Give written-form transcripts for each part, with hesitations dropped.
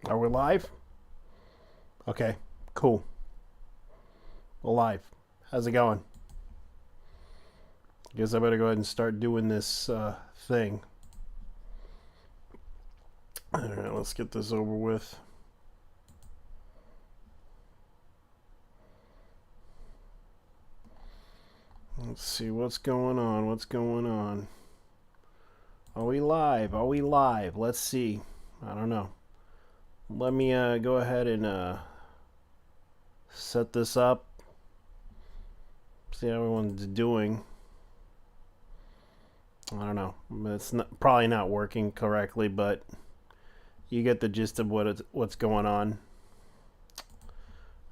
Are we live? Okay, cool. We're live. How's it going? Guess I better go ahead and start doing this thing. Alright, let's get this over with. Let's see what's going on. What's going on? Are we live? Are we live? Let's see. I don't know. Let me go ahead and set this up. See how everyone's doing. I don't know. It's probably not working correctly, but you get the gist of what's going on.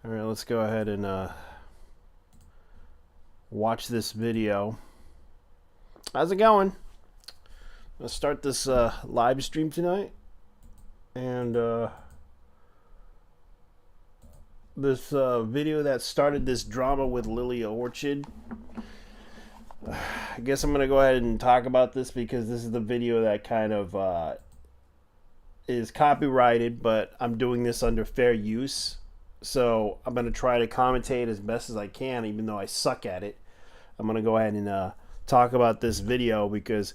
All right, let's go ahead and watch this video. How's it going? Let's start this live stream tonight, and this video that started this drama with Lilly Orchard. I guess I'm going to go ahead and talk about this because this is the video that kind of is copyrighted, but I'm doing this under fair use. So I'm going to try to commentate as best as I can, even though I suck at it. I'm going to go ahead and talk about this video because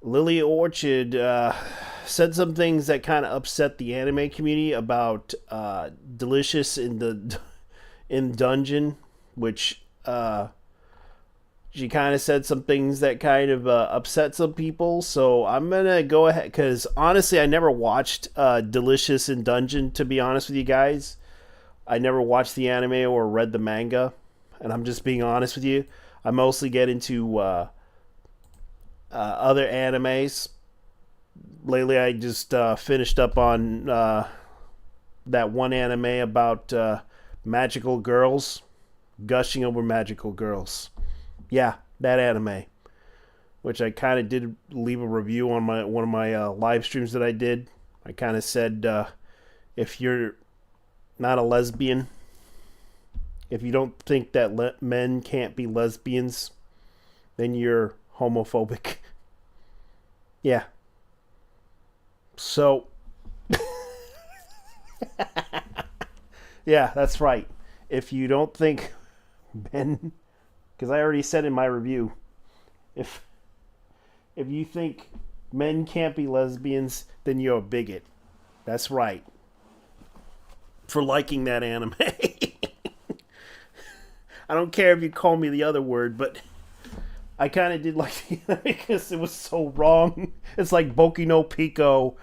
Lilly Orchard said some things that kind of upset the anime community about Delicious in Dungeon, which she kind of said some things that kind of upset some people. So I'm going to go ahead, because honestly, I never watched Delicious in Dungeon, to be honest with you guys. I never watched the anime or read the manga, and I'm just being honest with you. I mostly get into other animes. Lately, I just finished up on that one anime about magical girls, gushing over magical girls. Yeah, that anime, which I kind of did leave a review on one of my live streams that I did. I kind of said, if you're not a lesbian, if you don't think that men can't be lesbians, then you're homophobic. Yeah. So, yeah, that's right. If you don't think men, because I already said in my review, if you think men can't be lesbians, then you're a bigot. That's right. For liking that anime. I don't care if you call me the other word, but I kind of did like the anime because it was so wrong. It's like Boku no Pico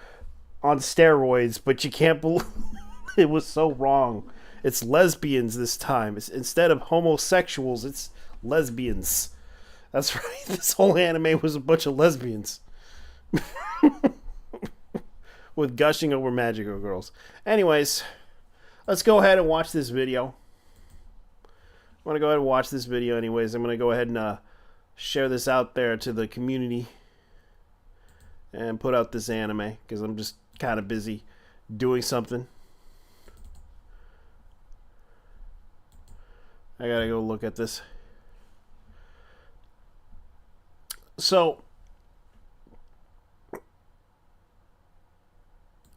on steroids, but you can't believe it was so wrong. It's lesbians this time. Instead of homosexuals, it's lesbians. That's right. This whole anime was a bunch of lesbians. With gushing over magical girls. Anyways, let's go ahead and watch this video. I'm going to go ahead and watch this video anyways. I'm going to go ahead and share this out there to the community and put out this anime because I'm just kind of busy doing something. I got to go look at this. So, I'm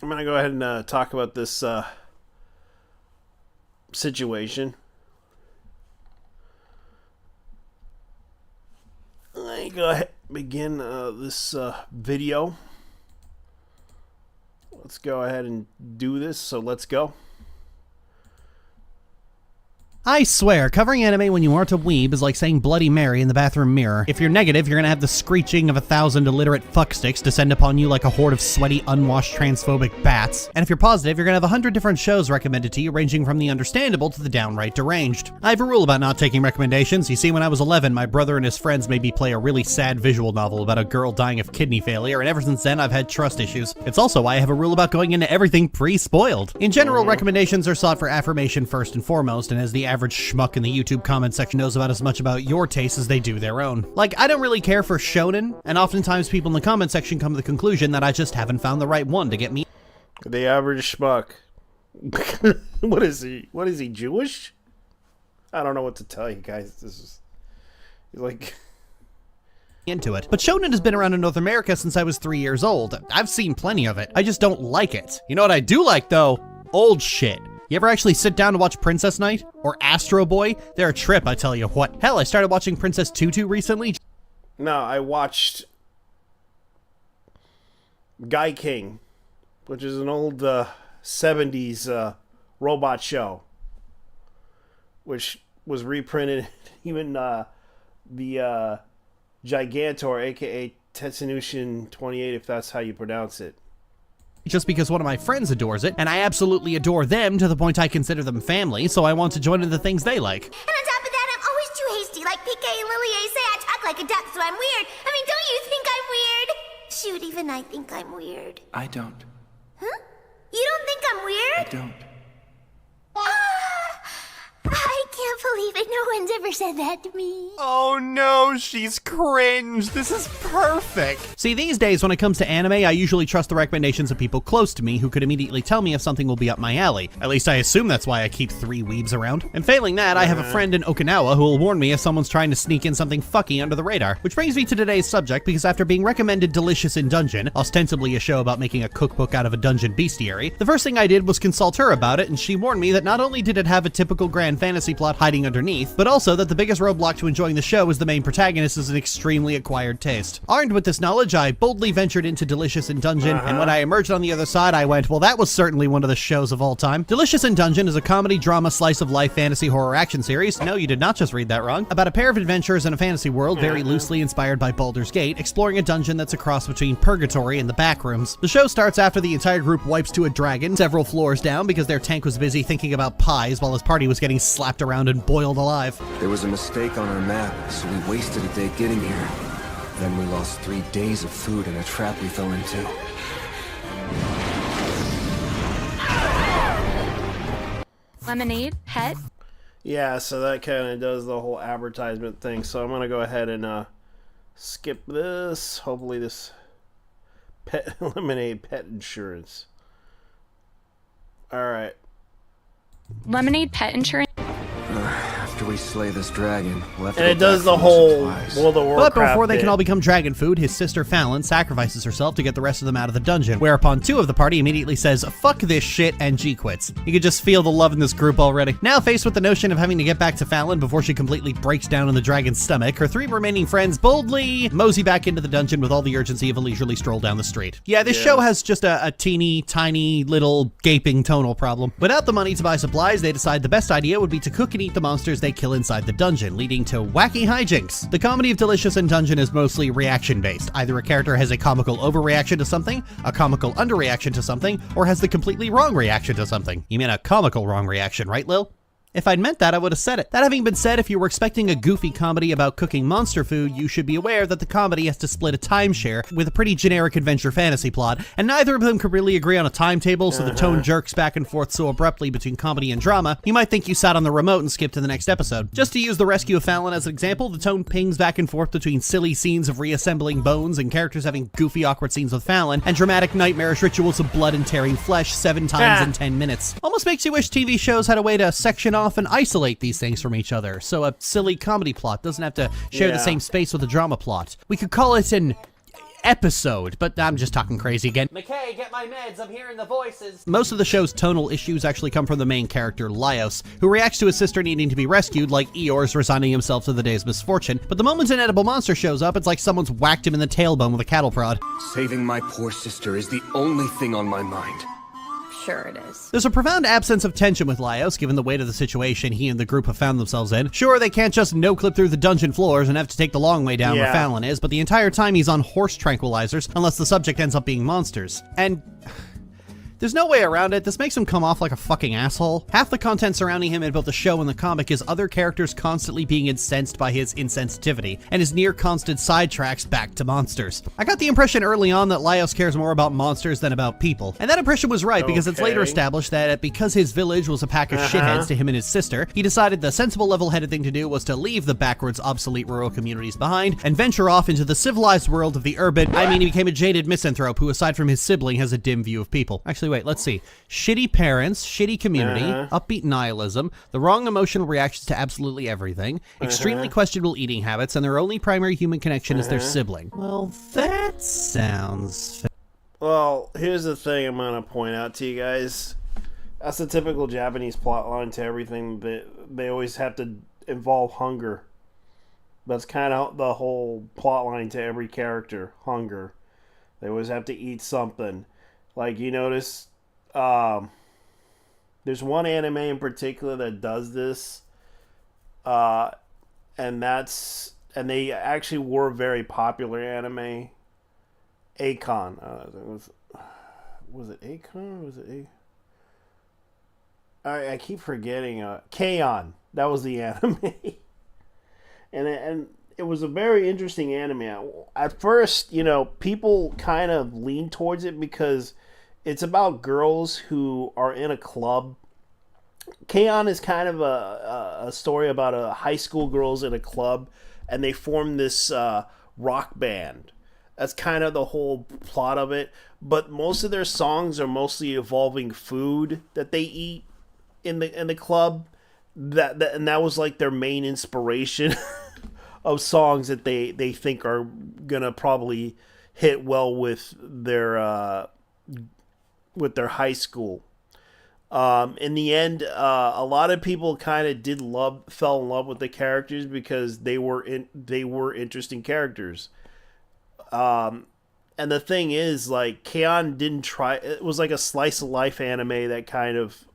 going to go ahead and talk about this situation. Let me go ahead and begin this video. Let's go ahead and do this, so let's go. I swear, covering anime when you aren't a weeb is like saying Bloody Mary in the bathroom mirror. If you're negative, you're gonna have the screeching of 1,000 illiterate fucksticks descend upon you like a horde of sweaty, unwashed, transphobic bats. And if you're positive, you're gonna have 100 different shows recommended to you, ranging from the understandable to the downright deranged. I have a rule about not taking recommendations. You see, when I was 11, my brother and his friends made me play a really sad visual novel about a girl dying of kidney failure, and ever since then, I've had trust issues. It's also why I have a rule about going into everything pre-spoiled. In general, recommendations are sought for affirmation first and foremost, and as the average schmuck in the YouTube comment section knows about as much about your taste as they do their own. Like, I don't really care for shonen, and oftentimes people in the comment section come to the conclusion that I just haven't found the right one to get me. The average schmuck. What is he? What is he, Jewish? I don't know what to tell you guys. He's like, into it. But shonen has been around in North America since I was 3 years old. I've seen plenty of it. I just don't like it. You know what I do like though? Old shit. You ever actually sit down to watch Princess Night? Or Astro Boy? They're a trip, I tell you what. Hell, I started watching Princess Tutu recently. No, I watched Guy King, which is an old 70s robot show, which was reprinted. Even the Gigantor, aka Tetsunushin 28, if that's how you pronounce it. Just because one of my friends adores it, and I absolutely adore them to the point I consider them family, so I want to join in the things they like. And on top of that, I'm always too hasty. Like PK and Lilly say I talk like a duck, so I'm weird. I mean, don't you think I'm weird? Shoot, even I think I'm weird. I don't. Huh? You don't think I'm weird? I don't. I can't believe it. No one's ever said that to me. Oh no, she's cringe. This is perfect. See, these days when it comes to anime, I usually trust the recommendations of people close to me who could immediately tell me if something will be up my alley. At least I assume that's why I keep 3 weebs around. And failing that, I have a friend in Okinawa who will warn me if someone's trying to sneak in something fucky under the radar. Which brings me to today's subject, because after being recommended Delicious in Dungeon, ostensibly a show about making a cookbook out of a dungeon bestiary, the first thing I did was consult her about it, and she warned me that not only did it have a typical grand fantasy plot hiding underneath, but also that the biggest roadblock to enjoying the show is the main protagonist is an extremely acquired taste. Armed with this knowledge, I boldly ventured into Delicious in Dungeon, and when I emerged on the other side, I went, well, that was certainly one of the shows of all time. Delicious in Dungeon is a comedy, drama, slice of life, fantasy, horror, action series. No, you did not just read that wrong. About a pair of adventurers in a fantasy world, very loosely inspired by Baldur's Gate, exploring a dungeon that's a cross between Purgatory and the Backrooms. The show starts after the entire group wipes to a dragon several floors down because their tank was busy thinking about pies while his party was getting slapped around and boiled alive. There was a mistake on our map, so we wasted a day getting here. Then we lost 3 days of food in a trap we fell into. Lemonade, pet. Yeah, so that kind of does the whole advertisement thing. So I'm going to go ahead and skip this. Hopefully this pet lemonade pet insurance. All right. Lemonade pet insurance. After we slay this dragon, we'll have to And go it does back the for whole supplies. World of Warcraft But before they can bit. all become dragon food, his sister Fallon sacrifices herself to get the rest of them out of the dungeon, whereupon 2 of the party immediately says, fuck this shit, and G quits. You could just feel the love in this group already. Now faced with the notion of having to get back to Fallon before she completely breaks down in the dragon's stomach, her 3 remaining friends boldly mosey back into the dungeon with all the urgency of a leisurely stroll down the street. Yeah, this show has just a teeny, tiny, little, gaping tonal problem. Without the money to buy supplies, they decide the best idea would be to cook and eat the monsters they kill inside the dungeon, leading to wacky hijinks. The comedy of Delicious in Dungeon is mostly reaction-based. Either a character has a comical overreaction to something, a comical underreaction to something, or has the completely wrong reaction to something. You mean a comical wrong reaction, right, Lil? If I'd meant that, I would have said it. That having been said, if you were expecting a goofy comedy about cooking monster food, you should be aware that the comedy has to split a timeshare with a pretty generic adventure fantasy plot, and neither of them could really agree on a timetable, so the tone jerks back and forth so abruptly between comedy and drama, you might think you sat on the remote and skipped to the next episode. Just to use the rescue of Fallon as an example, the tone pings back and forth between silly scenes of reassembling bones and characters having goofy, awkward scenes with Fallon, and dramatic, nightmarish rituals of blood and tearing flesh 7 times in 10 minutes. Almost makes you wish TV shows had a way to section off and isolate these things from each other, so a silly comedy plot doesn't have to share the same space with a drama plot. We could call it an episode, but I'm just talking crazy again. McKay, get my meds, I'm hearing the voices. Most of the show's tonal issues actually come from the main character, Laios, who reacts to his sister needing to be rescued like Eeyore's resigning himself to the day's misfortune, but the moment an edible monster shows up, it's like someone's whacked him in the tailbone with a cattle prod. Saving my poor sister is the only thing on my mind. Sure it is. There's a profound absence of tension with Laios, given the weight of the situation he and the group have found themselves in. Sure, they can't just no-clip through the dungeon floors and have to take the long way down where Fallon is, but the entire time he's on horse tranquilizers, unless the subject ends up being monsters. And there's no way around it. This makes him come off like a fucking asshole. Half the content surrounding him in both the show and the comic is other characters constantly being incensed by his insensitivity, and his near-constant sidetracks back to monsters. I got the impression early on that Laios cares more about monsters than about people, and that impression was right because it's later established that because his village was a pack of shitheads to him and his sister, he decided the sensible level-headed thing to do was to leave the backwards, obsolete rural communities behind and venture off into the civilized world of the urban. I mean, he became a jaded misanthrope who, aside from his sibling, has a dim view of people. Actually, wait, let's see. Shitty parents, shitty community, upbeat nihilism, the wrong emotional reactions to absolutely everything, extremely questionable eating habits, and their only primary human connection is their sibling. Well, that sounds... Well, here's the thing I'm going to point out to you guys. That's the typical Japanese plotline to everything. They always have to involve hunger. That's kind of the whole plotline to every character. Hunger. They always have to eat something. Like, you notice, there's one anime in particular that does this. And they actually were a very popular anime. Akon. Was it Akon? Was it I keep forgetting. K-On! That was the anime. and it was a very interesting anime. At first, you know, people kind of lean towards it because it's about girls who are in a club. K-On! Is kind of a story about a high school girls in a club, and they form this rock band. That's kind of the whole plot of it. But most of their songs are mostly involving food that they eat in the club. That was like their main inspiration of songs that they think are gonna probably hit well with their high school. In the end, a lot of people kind of fell in love with the characters because they were interesting characters. And the thing is, like, K-On! Didn't try... It was like a slice of life anime that kind of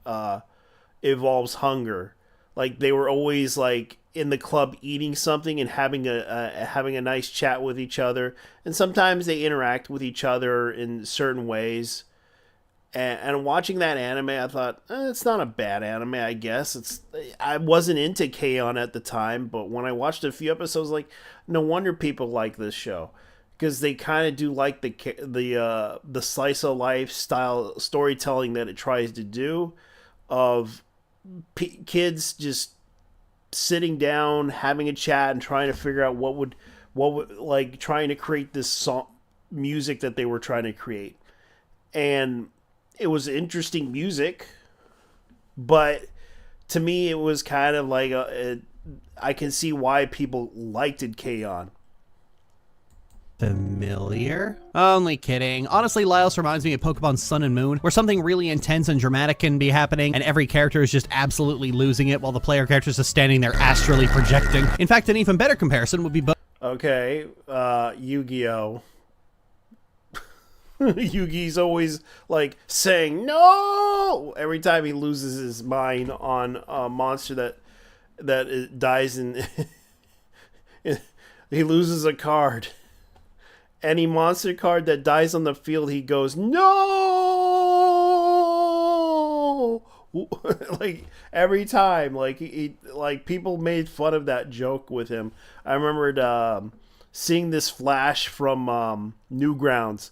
involves hunger. Like, they were always, like, in the club eating something and having a nice chat with each other. And sometimes they interact with each other in certain ways. And watching that anime, I thought, it's not a bad anime, I guess. I wasn't into K-On! At the time, but when I watched a few episodes, like, no wonder people like this show. Because they kind of do like the slice of life style storytelling that it tries to do, of kids just sitting down, having a chat, and trying to figure out what would like trying to create this song music that they were trying to create. And it was interesting music, but to me it was kind of like I can see why people liked it. K-On! Familiar? Only kidding. Honestly, Laios reminds me of Pokemon Sun and Moon, where something really intense and dramatic can be happening, and every character is just absolutely losing it, while the player character is just standing there astrally projecting. In fact, an even better comparison would be Okay, Yu-Gi-Oh! Yugi's always, like, saying, no! Every time he loses his mind on a monster that dies in... he loses a card. Any monster card that dies on the field, he goes, no! Like, every time, like, people made fun of that joke with him. I remembered seeing this flash from Newgrounds,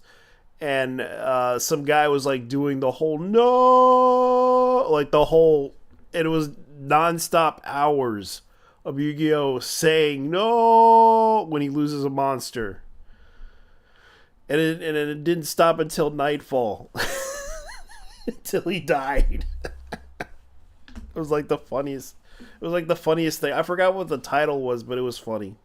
and some guy was, like, doing the whole no, like, and it was nonstop hours of Yu-Gi-Oh! Saying no when he loses a monster. And it didn't stop until nightfall. Until he died. It was like the funniest thing. I forgot what the title was, but it was funny.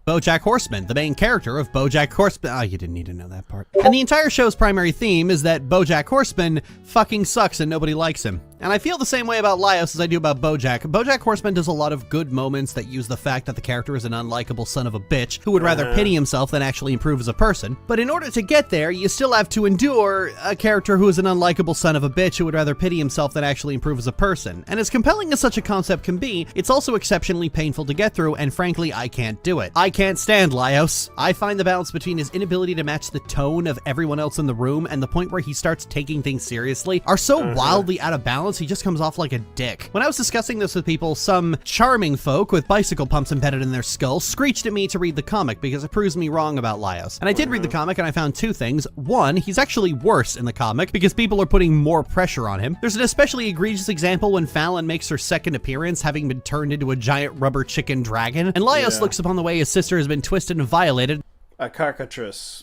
BoJack Horseman, the main character of BoJack Horseman. Oh, you didn't need to know that part. And the entire show's primary theme is that BoJack Horseman fucking sucks and nobody likes him. And I feel the same way about Laios as I do about BoJack. BoJack Horseman does a lot of good moments that use the fact that the character is an unlikable son of a bitch who would rather pity himself than actually improve as a person. But in order to get there, you still have to endure a character who is an unlikable son of a bitch who would rather pity himself than actually improve as a person. And as compelling as such a concept can be, it's also exceptionally painful to get through, and frankly, I can't do it. I can't stand Laios. I find the balance between his inability to match the tone of everyone else in the room and the point where he starts taking things seriously are so wildly out of balance, he just comes off like a dick. When I was discussing this with people, some charming folk with bicycle pumps embedded in their skull screeched at me to read the comic because it proves me wrong about Laios. And I did read the comic and I found two things. One, he's actually worse in the comic because people are putting more pressure on him. There's an especially egregious example when Fallon makes her second appearance having been turned into a giant rubber chicken dragon, and Laios looks upon the way his sister has been twisted and violated. A caricatrice.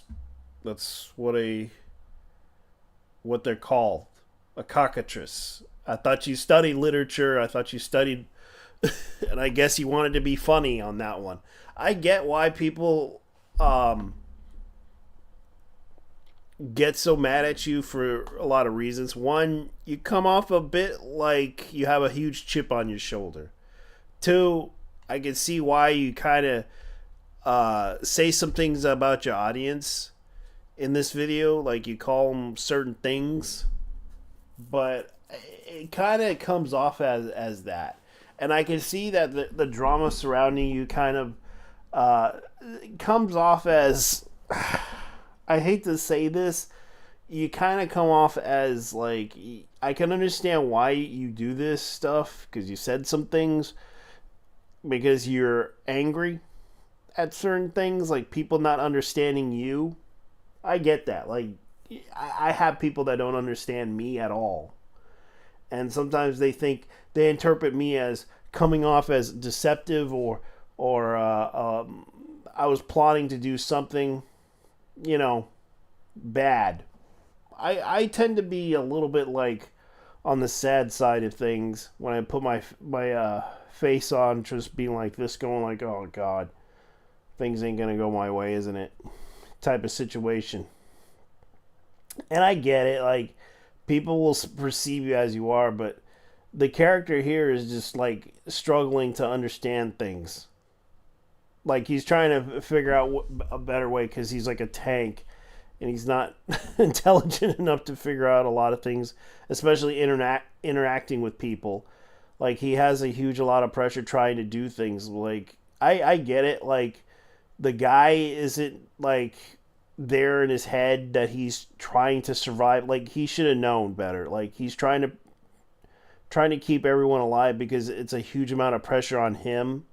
That's what a what they're called. A cockatrice. I thought you studied literature. I thought you studied... and I guess you wanted to be funny on that one. I get why people get so mad at you for a lot of reasons. One, you come off a bit like you have a huge chip on your shoulder. Two, I can see why you kind of say some things about your audience in this video. Like you call them certain things. But it kind of comes off as that. And I can see that the drama surrounding you kind of comes off as... I hate to say this, you kind of come off as like, I can understand why you do this stuff, because you said some things, because you're angry at certain things, like people not understanding you. I get that. Like, I have people that don't understand me at all. And sometimes they interpret me as coming off as deceptive or I was plotting to do something, you know, bad. I tend to be a little bit like on the sad side of things when I put my face on, just being like this, going like, oh God, things ain't gonna go my way, isn't it? Type of situation. And I get it, like people will perceive you as you are, but the character here is just like struggling to understand things. Like he's trying to figure out a better way because he's like a tank and he's not intelligent enough to figure out a lot of things, especially interacting with people. Like he has a lot of pressure trying to do things. Like I get it. Like the guy isn't like there in his head that he's trying to survive. Like he should have known better. Like he's trying to keep everyone alive because it's a huge amount of pressure on him.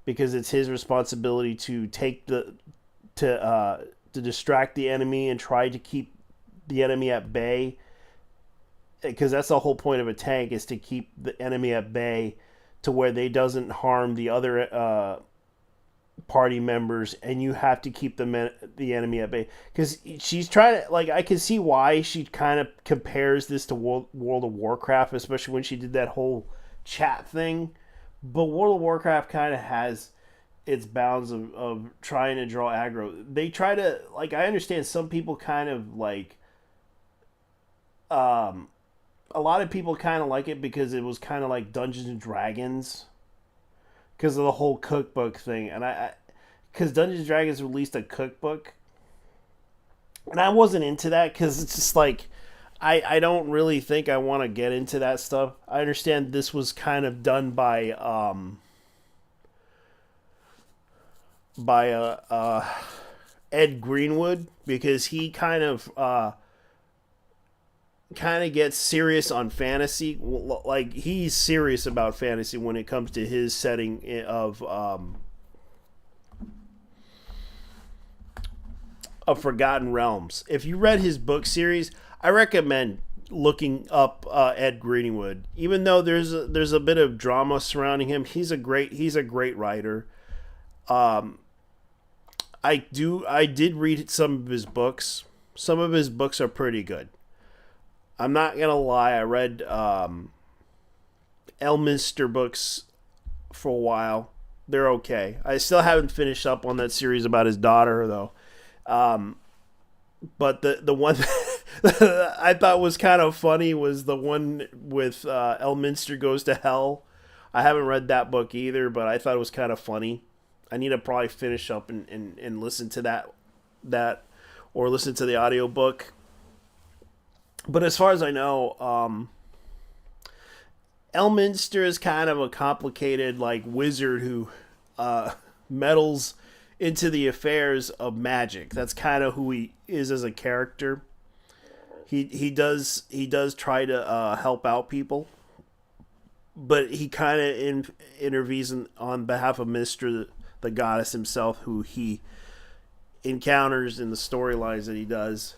Because it's his responsibility to to distract the enemy and try to keep the enemy at bay. Because that's the whole point of a tank, is to keep the enemy at bay to where they doesn't harm the other party members, and you have to keep the enemy at bay. Because she's trying to, like, I can see why she kind of compares this to World of Warcraft, especially when she did that whole chat thing. But World of Warcraft kind of has its bounds of trying to draw aggro. They try to, like, I understand some people kind of like, a lot of people kind of like it because it was kind of like Dungeons and Dragons because of the whole cookbook thing. And because Dungeons and Dragons released a cookbook, and I wasn't into that because it's just like, I don't really think I want to get into that stuff. I understand this was kind of done by Ed Greenwood, because he kind of gets serious on fantasy. Like he's serious about fantasy when it comes to his setting of Forgotten Realms. If you read his book series, I recommend looking up Ed Greenwood. Even though there's a bit of drama surrounding him, he's a great writer. I did read some of his books. Some of his books are pretty good. I'm not gonna lie. I read Elminster books for a while. They're okay. I still haven't finished up on that series about his daughter though. But the one I thought was kind of funny was the one with Elminster Goes to Hell. I haven't read that book either, but I thought it was kind of funny. I need to probably finish up and listen to that or listen to the audiobook. But as far as I know, Elminster is kind of a complicated like wizard who meddles into the affairs of magic. That's kind of who he is as a character. He does try to help out people, but he kind of intervenes on behalf of Mister the goddess himself, who he encounters in the storylines that he does,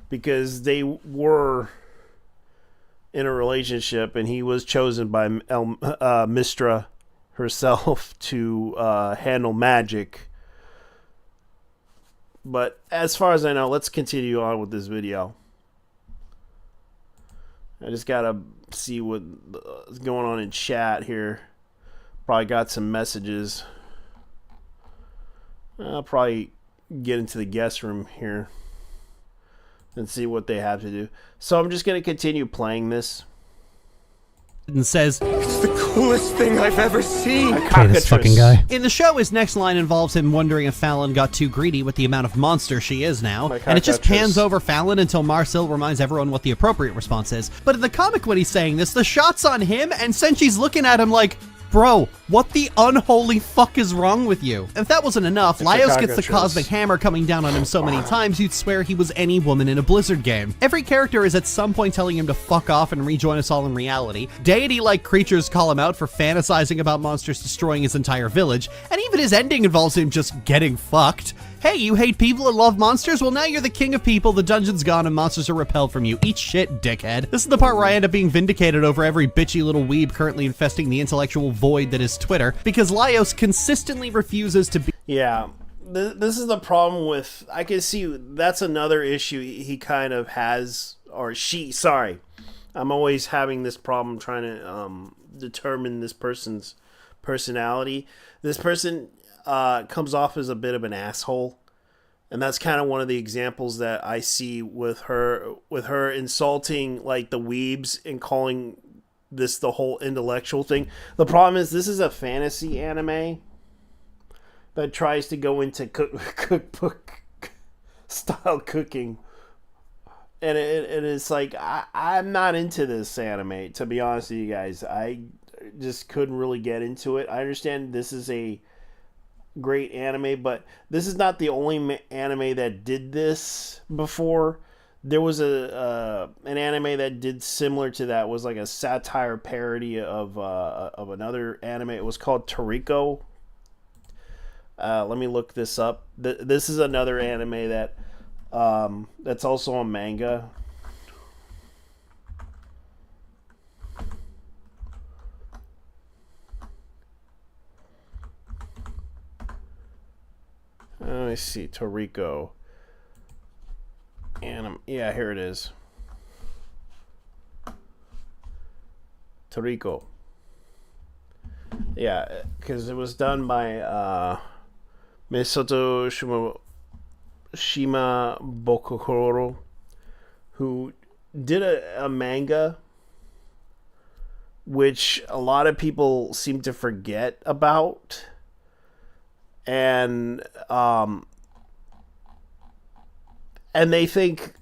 because they were in a relationship, and he was chosen by Mistra herself to handle magic. But as far as I know, let's continue on with this video. I just gotta see what's going on in chat here. Probably got some messages. I'll probably get into the guest room here and see what they have to do. So I'm just gonna continue playing this. And says, It's the coolest thing I've ever seen. "Hey, this fucking guy." In the show, his next line involves him wondering if Fallon got too greedy with the amount of monster she is now, and it just pans over Fallon until Marcel reminds everyone what the appropriate response is. But in the comic when he's saying this, the shot's on him, and Senchi's looking at him like, bro, what the unholy fuck is wrong with you? If that wasn't enough, Laios gets the cosmic hammer coming down on him so many times you'd swear he was any woman in a Blizzard game. Every character is at some point telling him to fuck off and rejoin us all in reality. Deity-like creatures call him out for fantasizing about monsters destroying his entire village, and even his ending involves him just getting fucked. Hey, you hate people and love monsters? Well, now you're the king of people, the dungeon's gone, and monsters are repelled from you. Eat shit, dickhead. This is the part where I end up being vindicated over every bitchy little weeb currently infesting the intellectual void that is Twitter, because Laios consistently refuses to be— Yeah, this is the problem with... I can see that's another issue he kind of has, or she, sorry. I'm always having this problem trying to determine this person's personality. This person comes off as a bit of an asshole, and that's kind of one of the examples that I see with her insulting like the weebs and calling this the whole intellectual thing. The problem is this is a fantasy anime that tries to go into cookbook style cooking, and it's like I'm not into this anime, to be honest with you guys. I just couldn't really get into it. I understand this is a great anime, but this is not the only anime that did this before. There was an anime that did similar to that. It was like a satire parody of another anime. It was called Toriko. Let me look this up. This is another anime that that's also a manga. Let me see, Toriko. Yeah, here it is. Toriko. Yeah, because it was done by Misato Shima Bokokoro, who did a manga which a lot of people seem to forget about. And they think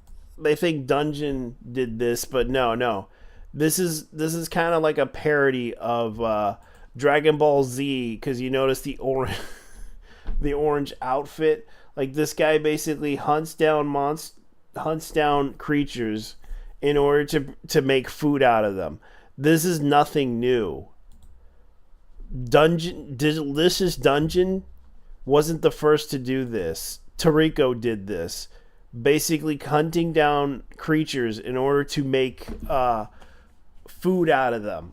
Dungeon did this, but no. This is kind of like a parody of Dragon Ball Z, because you notice the orange outfit. Like, this guy basically hunts down creatures in order to make food out of them. This is nothing new. Delicious Dungeon wasn't the first to do this. Toriko did this, basically hunting down creatures in order to make food out of them.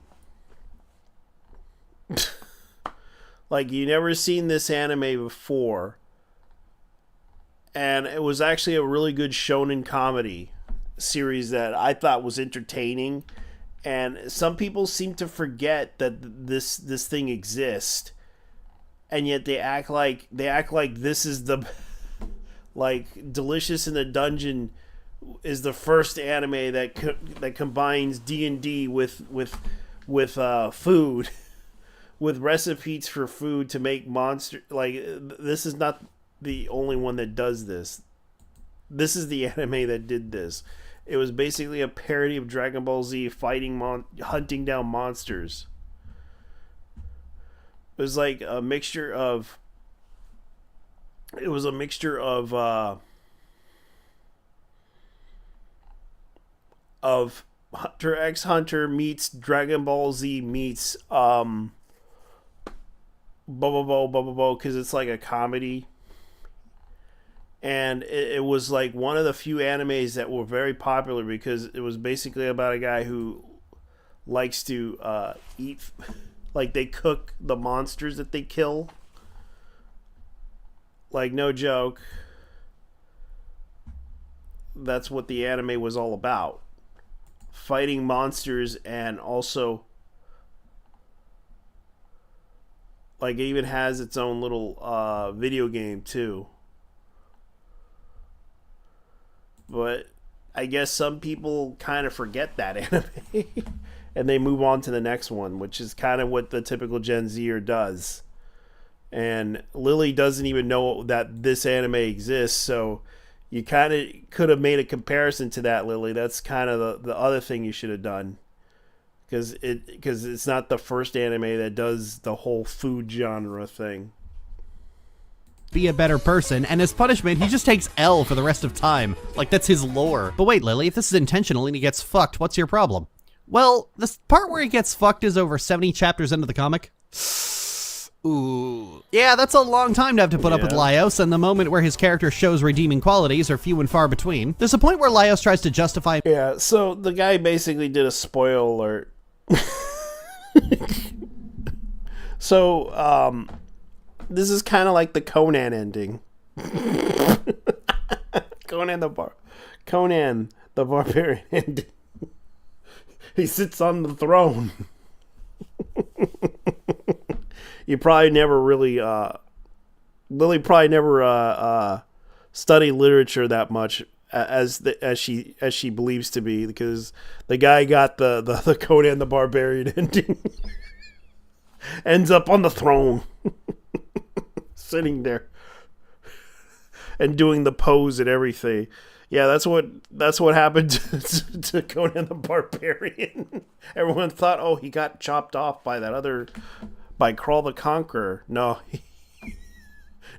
Like, you never seen this anime before, and it was actually a really good shonen comedy series that I thought was entertaining. And some people seem to forget that this thing exists. And yet they act like this is the, like, Delicious in the Dungeon is the first anime that combines D&D with food, with recipes for food to make monster. Like, this is not the only one that does this. This is the anime that did this. It was basically a parody of Dragon Ball Z hunting down monsters. It was like a mixture of... It was a mixture of Hunter x Hunter meets Dragon Ball Z meets because it's like a comedy. And it was like one of the few animes that were very popular because it was basically about a guy who likes to eat... Like, they cook the monsters that they kill. Like, no joke. That's what the anime was all about. fighting monsters, and also like it even has its own little video game too. But I guess some people kind of forget that anime and they move on to the next one, which is kind of what the typical Gen Zer does. And Lilly doesn't even know that this anime exists, so you kind of could have made a comparison to that, Lilly. That's kind of the other thing you should have done. Because it's not the first anime that does the whole food genre thing. Be a better person, and as punishment, he just takes L for the rest of time. Like, that's his lore. But wait, Lilly, if this is intentional and he gets fucked, what's your problem? Well, the part where he gets fucked is over 70 chapters into the comic. Ooh. Yeah, that's a long time to have to put up with Laios, and the moment where his character shows redeeming qualities are few and far between. There's a point where Laios tries to justify... Yeah, so the guy basically did a spoiler alert. So, this is kind of like the Conan ending. Conan the Barbarian ending. He sits on the throne. You probably never really, Lilly probably never studied literature that much as she believes to be, because the guy got the Conan the Barbarian ending. Ends up on the throne. Sitting there and doing the pose and everything. Yeah, that's what happened to Conan the Barbarian. Everyone thought, oh, he got chopped off by Krull the Conqueror. No,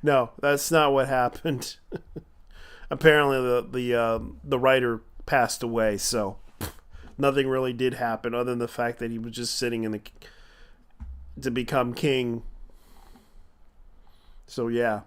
no, that's not what happened. Apparently, the writer passed away, so nothing really did happen other than the fact that he was just sitting to become king. So yeah.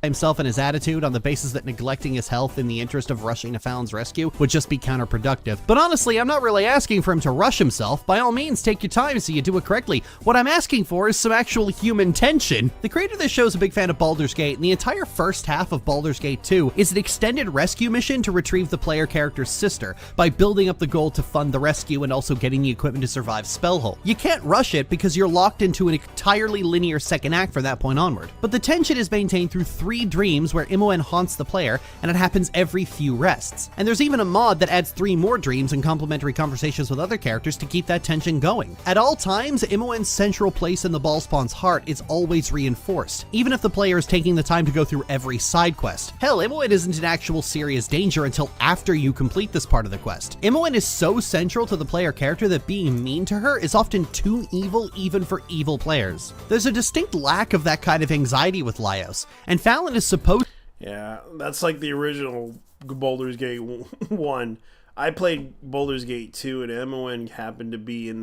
Himself and his attitude on the basis that neglecting his health in the interest of rushing to Fallon's rescue would just be counterproductive. But honestly, I'm not really asking for him to rush himself. By all means, take your time so you do it correctly. What I'm asking for is some actual human tension. The creator of this show is a big fan of Baldur's Gate, and the entire first half of Baldur's Gate 2 is an extended rescue mission to retrieve the player character's sister by building up the goal to fund the rescue and also getting the equipment to survive Spellhole. You can't rush it because you're locked into an entirely linear second act from that point onward. But the tension is maintained through 3 dreams where Imoen haunts the player, and it happens every few rests. And there's even a mod that adds 3 more dreams and complementary conversations with other characters to keep that tension going. At all times, Imoen's central place in the Ballspawn's heart is always reinforced, even if the player is taking the time to go through every side quest. Hell, Imoen isn't in actual serious danger until after you complete this part of the quest. Imoen is so central to the player character that being mean to her is often too evil even for evil players. There's a distinct lack of that kind of anxiety with Laios, and Fallon is supposed... Yeah, that's like the original Baldur's Gate 1. I played Baldur's Gate 2, and Imoen happened to be in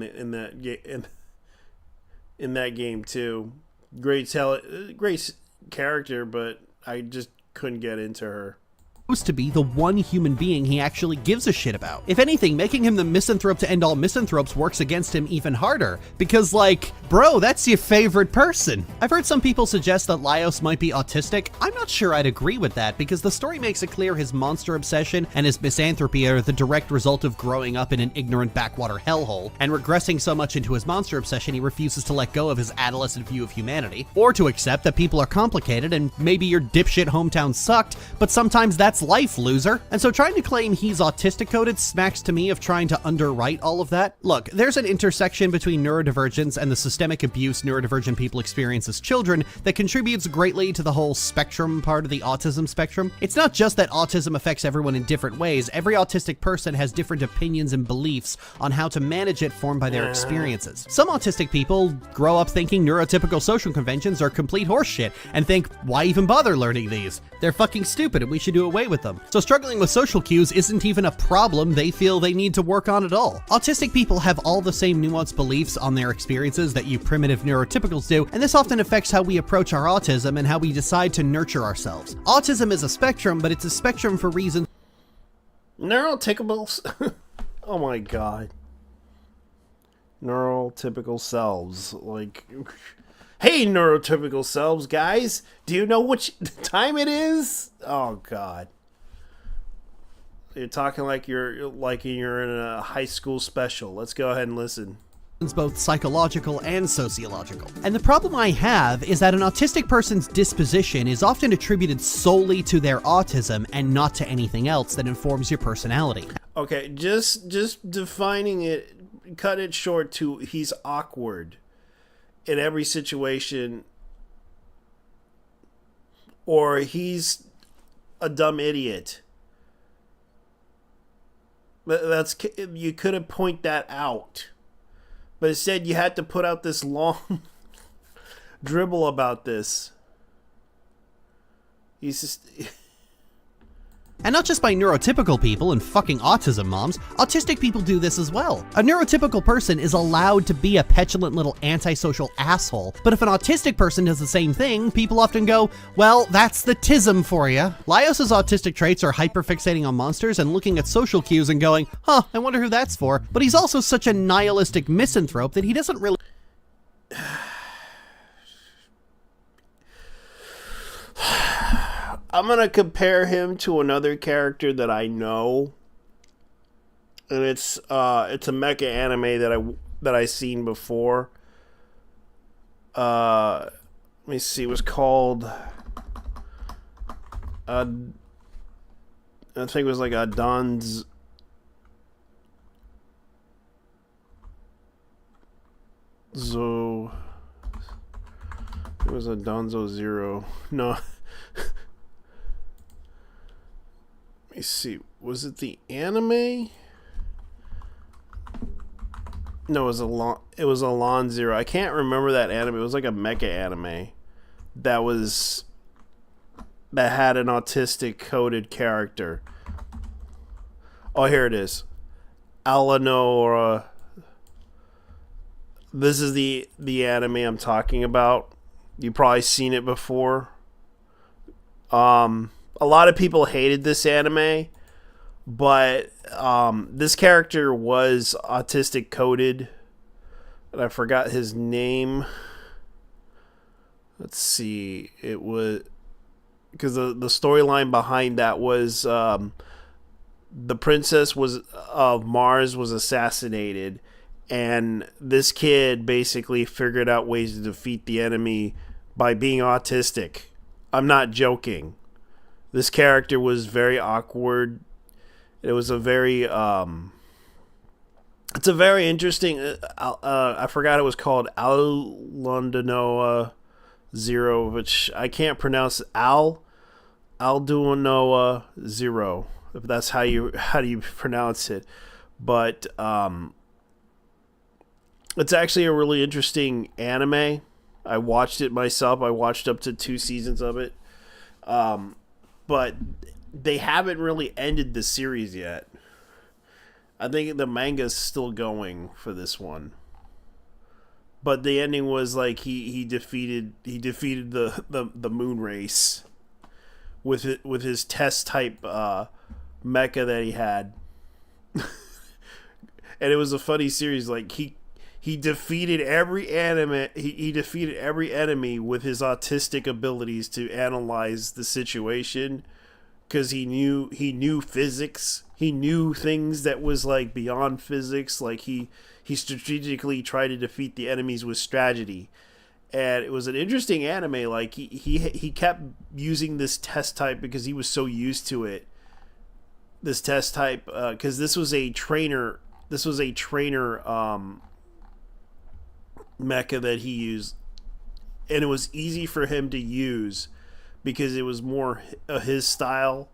that game too. Great character, but I just couldn't get into her. To be the one human being he actually gives a shit about. If anything, making him the misanthrope to end all misanthropes works against him even harder, because like, bro, that's your favorite person. I've heard some people suggest that Laios might be autistic. I'm not sure I'd agree with that, because the story makes it clear his monster obsession and his misanthropy are the direct result of growing up in an ignorant backwater hellhole, and regressing so much into his monster obsession he refuses to let go of his adolescent view of humanity, or to accept that people are complicated and maybe your dipshit hometown sucked, but sometimes that's life, loser. And so trying to claim he's autistic coded smacks to me of trying to underwrite all of that. Look, there's an intersection between neurodivergence and the systemic abuse neurodivergent people experience as children that contributes greatly to the whole spectrum part of the autism spectrum. It's not just that autism affects everyone in different ways. Every autistic person has different opinions and beliefs on how to manage it formed by their experiences. Some autistic people grow up thinking neurotypical social conventions are complete horseshit and think, why even bother learning these? They're fucking stupid and we should do away with them. So struggling with social cues isn't even a problem they feel they need to work on at all. Autistic people have all the same nuanced beliefs on their experiences that you primitive neurotypicals do, and this often affects how we approach our autism and how we decide to nurture ourselves. Autism is a spectrum, but it's a spectrum for reasons... Neurotypicals? Oh my god. Neurotypical selves. Like... Hey, neurotypical selves, guys! Do you know which time it is? Oh god. You're talking like you're in a high school special. Let's go ahead and listen. Both psychological and sociological. And the problem I have is that an autistic person's disposition is often attributed solely to their autism and not to anything else that informs your personality. Okay, just defining it, cut it short to he's awkward in every situation, or he's a dumb idiot. That's, you could have pointed that out. But instead, you had to put out this long dribble about this. He's just... And not just by neurotypical people and fucking autism moms, autistic people do this as well. A neurotypical person is allowed to be a petulant little antisocial asshole, but if an autistic person does the same thing, people often go, well, that's the tism for you. Laios's autistic traits are hyperfixating on monsters and looking at social cues and going, huh, I wonder who that's for. But he's also such a nihilistic misanthrope that he doesn't really... I'm gonna compare him to another character that I know, and it's a mecha anime that I seen before. Let me see. It was called I think it was like a Don's. It was a Donzo Zero. No. Let me see. Was it the anime? No, it was a Lon Zero. I can't remember that anime. It was like a mecha anime that had an autistic coded character. Oh, here it is. Alanora. This is the anime I'm talking about. You've probably seen it before. A lot of people hated this anime, but this character was autistic coded, and I forgot his name. Let's see. It was because the storyline behind that was the princess of Mars was assassinated, and this kid basically figured out ways to defeat the enemy by being autistic. I'm not joking. This character was very awkward. It was a very it's a very interesting I forgot it was called Aldunoa Zero, which I can't pronounce. Aldunoa Zero, if that's how you pronounce it. But it's actually a really interesting anime. I watched it myself. I watched up to 2 seasons of it. But they haven't really ended the series yet. I think the manga's still going for this one. But the ending was like he defeated the moon race with his test type mecha that he had. And it was a funny series. Like he defeated every he defeated every enemy with his autistic abilities to analyze the situation, because he knew physics. He knew things that was like beyond physics. Like he strategically tried to defeat the enemies with strategy. And it was an interesting anime. Like he kept using this test type because he was so used to it. This test type, because this was a trainer mecha that he used, and it was easy for him to use because it was more his style,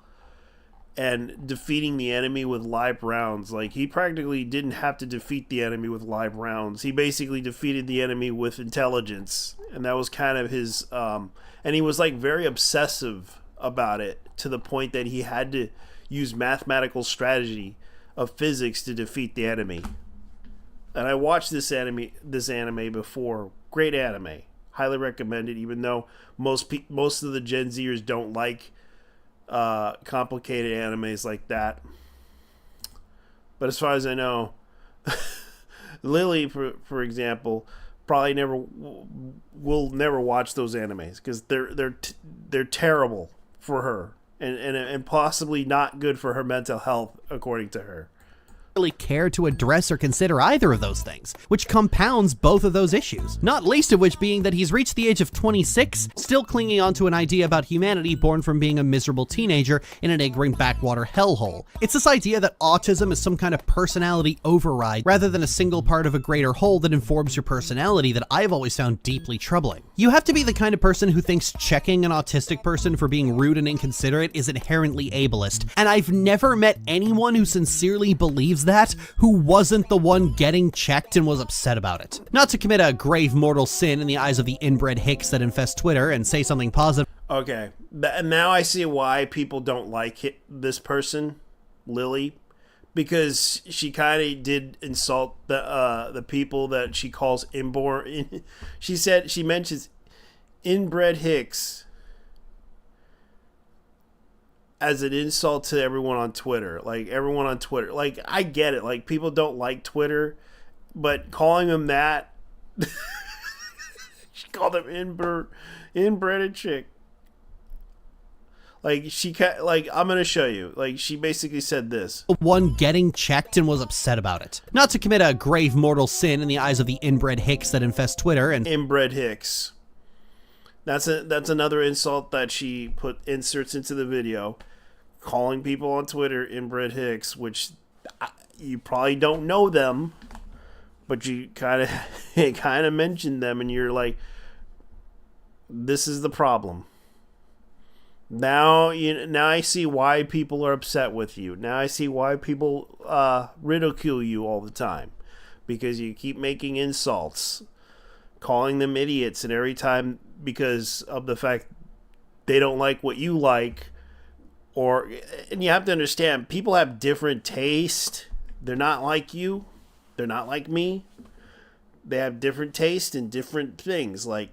and defeating the enemy with live rounds. Like, he practically didn't have to defeat the enemy with live rounds. He basically defeated the enemy with intelligence, and that was kind of his and he was like very obsessive about it, to the point that he had to use mathematical strategy of physics to defeat the enemy. And I watched this anime before. Great anime. Highly recommended, even though most of the Gen Zers don't like complicated animes like that. But as far as I know, Lilly, for example, probably will never watch those animes because they're terrible for her. and possibly not good for her mental health, according to her. Really care to address or consider either of those things, which compounds both of those issues. Not least of which being that he's reached the age of 26, still clinging on to an idea about humanity born from being a miserable teenager in an egg-ring backwater hellhole. It's this idea that autism is some kind of personality override rather than a single part of a greater whole that informs your personality that I've always found deeply troubling. You have to be the kind of person who thinks checking an autistic person for being rude and inconsiderate is inherently ableist, and I've never met anyone who sincerely believes that who wasn't the one getting checked and was upset about it. Not to commit a grave mortal sin in the eyes of the inbred hicks that infest Twitter and say something positive. Okay, now I see why people don't like this person, Lilly, because she kind of did insult the people that she calls inborn. She mentions inbred hicks as an insult to everyone on Twitter. Like, everyone on Twitter. Like, I get it. Like, people don't like Twitter, but calling them that, she called them inbred chick. Like, I'm gonna show you. Like, she basically said this. One getting checked and was upset about it. Not to commit a grave mortal sin in the eyes of the inbred hicks that infest Twitter and inbred hicks. That's another insult that she put inserts into the video, calling people on Twitter inbred hicks, which you probably don't know them, but you kind of mentioned them, and you're like, this is the problem. Now I see why people are upset with you. Now I see why people ridicule you all the time, because you keep making insults, calling them idiots, and every time because of the fact they don't like what you like, and you have to understand, people have different taste. They're not like you. They're not like me. They have different taste in different things. Like,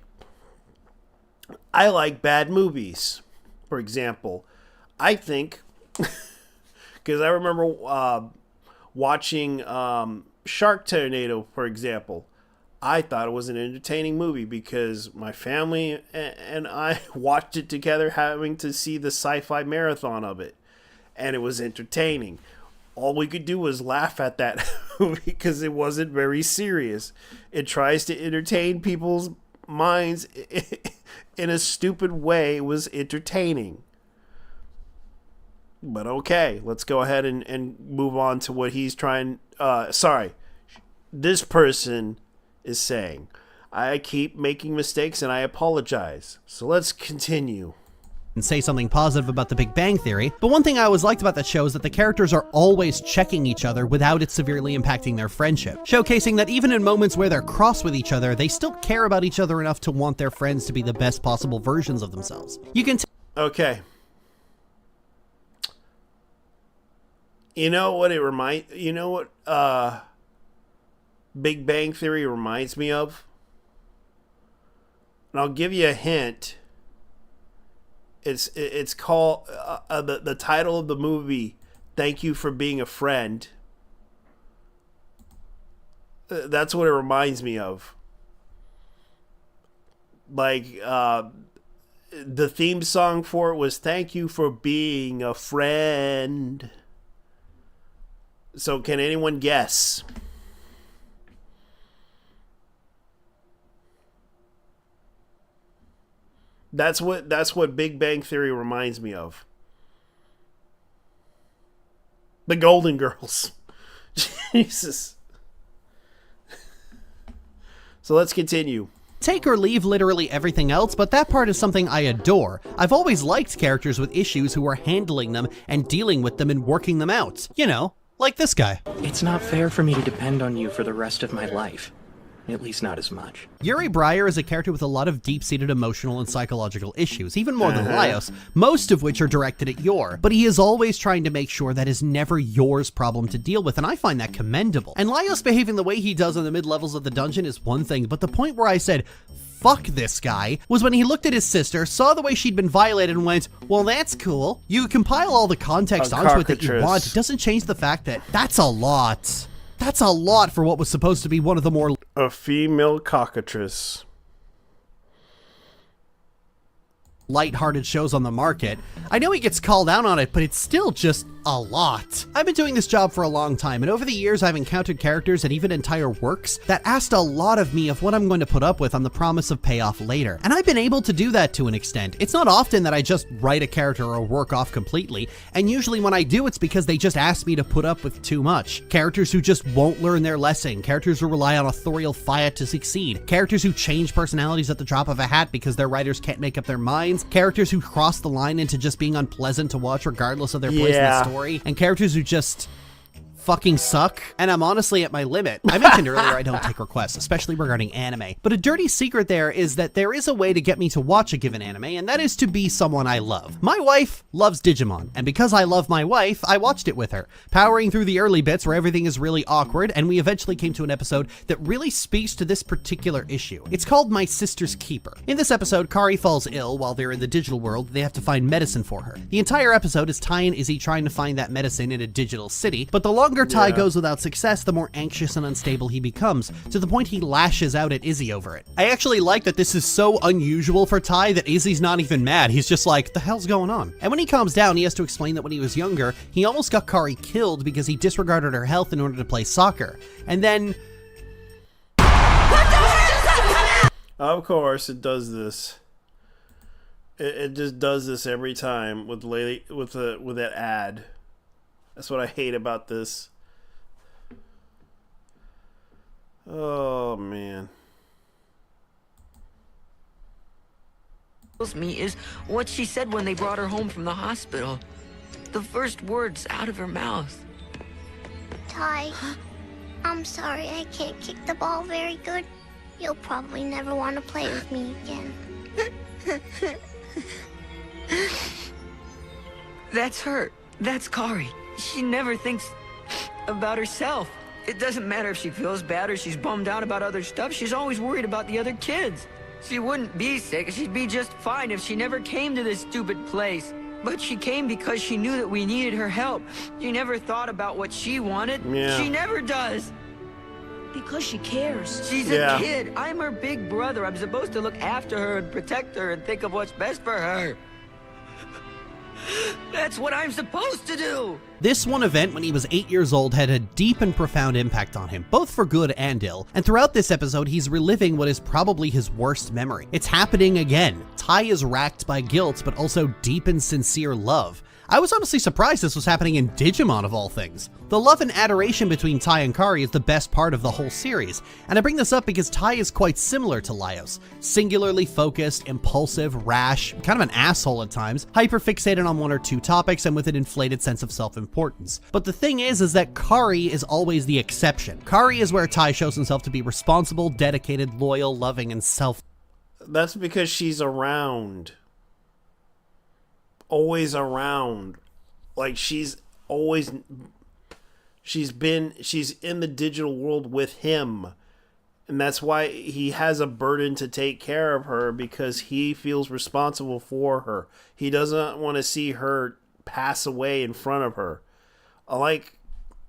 I like bad movies, for example. I think, because I remember watching Shark Tornado, for example. I thought it was an entertaining movie because my family and I watched it together, having to see the sci-fi marathon of it. And it was entertaining. All we could do was laugh at that movie because it wasn't very serious. It tries to entertain people's minds in a stupid way. It was entertaining. But okay, let's go ahead and move on to what he's trying. This person is saying, I keep making mistakes and I apologize. So let's continue. And say something positive about the Big Bang Theory, but one thing I always liked about that show is that the characters are always checking each other without it severely impacting their friendship, showcasing that even in moments where they're cross with each other, they still care about each other enough to want their friends to be the best possible versions of themselves. You can okay. You know what Big Bang Theory reminds me of? And I'll give you a hint. It's called the title of the movie, Thank You for Being a Friend. That's what it reminds me of. Like, the theme song for it was Thank You for Being a Friend. So can anyone guess? That's what Big Bang Theory reminds me of. The Golden Girls. Jesus. So let's continue. Take or leave literally everything else, but that part is something I adore. I've always liked characters with issues who are handling them and dealing with them and working them out. You know, like this guy. It's not fair for me to depend on you for the rest of my life. At least not as much. Yuri Breyer is a character with a lot of deep-seated emotional and psychological issues, even more than Laios, most of which are directed at Yor. But he is always trying to make sure that is never Yor's problem to deal with, and I find that commendable. And Laios behaving the way he does in the mid-levels of the dungeon is one thing, but the point where I said, fuck this guy, was when he looked at his sister, saw the way she'd been violated, and went, well, that's cool. You compile all the context onto it that you want, it doesn't change the fact that that's a lot. That's a lot for what was supposed to be one of the more... A female cockatrice. lighthearted shows on the market. I know he gets called out on it, but it's still just a lot. I've been doing this job for a long time, and over the years I've encountered characters and even entire works that asked a lot of me of what I'm going to put up with on the promise of payoff later. And I've been able to do that to an extent. It's not often that I just write a character or work off completely, and usually when I do, it's because they just ask me to put up with too much. Characters who just won't learn their lesson, characters who rely on authorial fiat to succeed, characters who change personalities at the drop of a hat because their writers can't make up their minds, characters who cross the line into just being unpleasant to watch regardless of their place in the story, and characters who just fucking suck. And I'm honestly at my limit. I mentioned earlier I don't take requests, especially regarding anime. But a dirty secret there is that there is a way to get me to watch a given anime, and that is to be someone I love. My wife loves Digimon, and because I love my wife, I watched it with her, powering through the early bits where everything is really awkward, and we eventually came to an episode that really speaks to this particular issue. It's called My Sister's Keeper. In this episode, Kari falls ill while they're in the digital world. They have to find medicine for her. The entire episode is Tai and Izzy trying to find that medicine in a digital city, but the longer Tai goes without success, the more anxious and unstable he becomes, to the point he lashes out at Izzy over it. I actually like that this is so unusual for Tai that Izzy's not even mad. He's just like, the hell's going on? And when he calms down, he has to explain that when he was younger, he almost got Kari killed because he disregarded her health in order to play soccer. And then... Of course, it does this. It just does this every time with that ad. That's what I hate about this. Oh man. Me is what she said when they brought her home from the hospital. The first words out of her mouth. Ty, I'm sorry I can't kick the ball very good. You'll probably never want to play with me again. That's her. That's Kari. She never thinks about herself. It doesn't matter if she feels bad or she's bummed out about other stuff. She's always worried about the other kids. She wouldn't be sick. She'd be just fine if she never came to this stupid place. But she came because she knew that we needed her help. She never thought about what she wanted. Yeah. She never does. Because she cares. She's a kid. I'm her big brother. I'm supposed to look after her and protect her and think of what's best for her. That's what I'm supposed to do! This one event when he was 8 years old had a deep and profound impact on him, both for good and ill, and throughout this episode he's reliving what is probably his worst memory. It's happening again. Tai is racked by guilt, but also deep and sincere love. I was honestly surprised this was happening in Digimon of all things. The love and adoration between Tai and Kari is the best part of the whole series, and I bring this up because Tai is quite similar to Laios. Singularly focused, impulsive, rash, kind of an asshole at times, hyper-fixated on one or two topics, and with an inflated sense of self-importance. But the thing is that Kari is always the exception. Kari is where Tai shows himself to be responsible, dedicated, loyal, loving, and That's because she's around. Always around. Like she's in the digital world with him, and that's why he has a burden to take care of her, because he feels responsible for her. He doesn't want to see her pass away in front of her. Like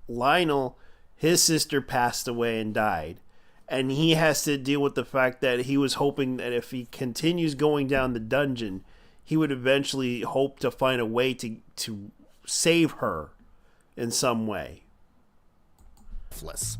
Lionel, his sister passed away and died, and he has to deal with the fact that he was hoping that if he continues going down the dungeon, he would eventually hope to find a way to save her in some way.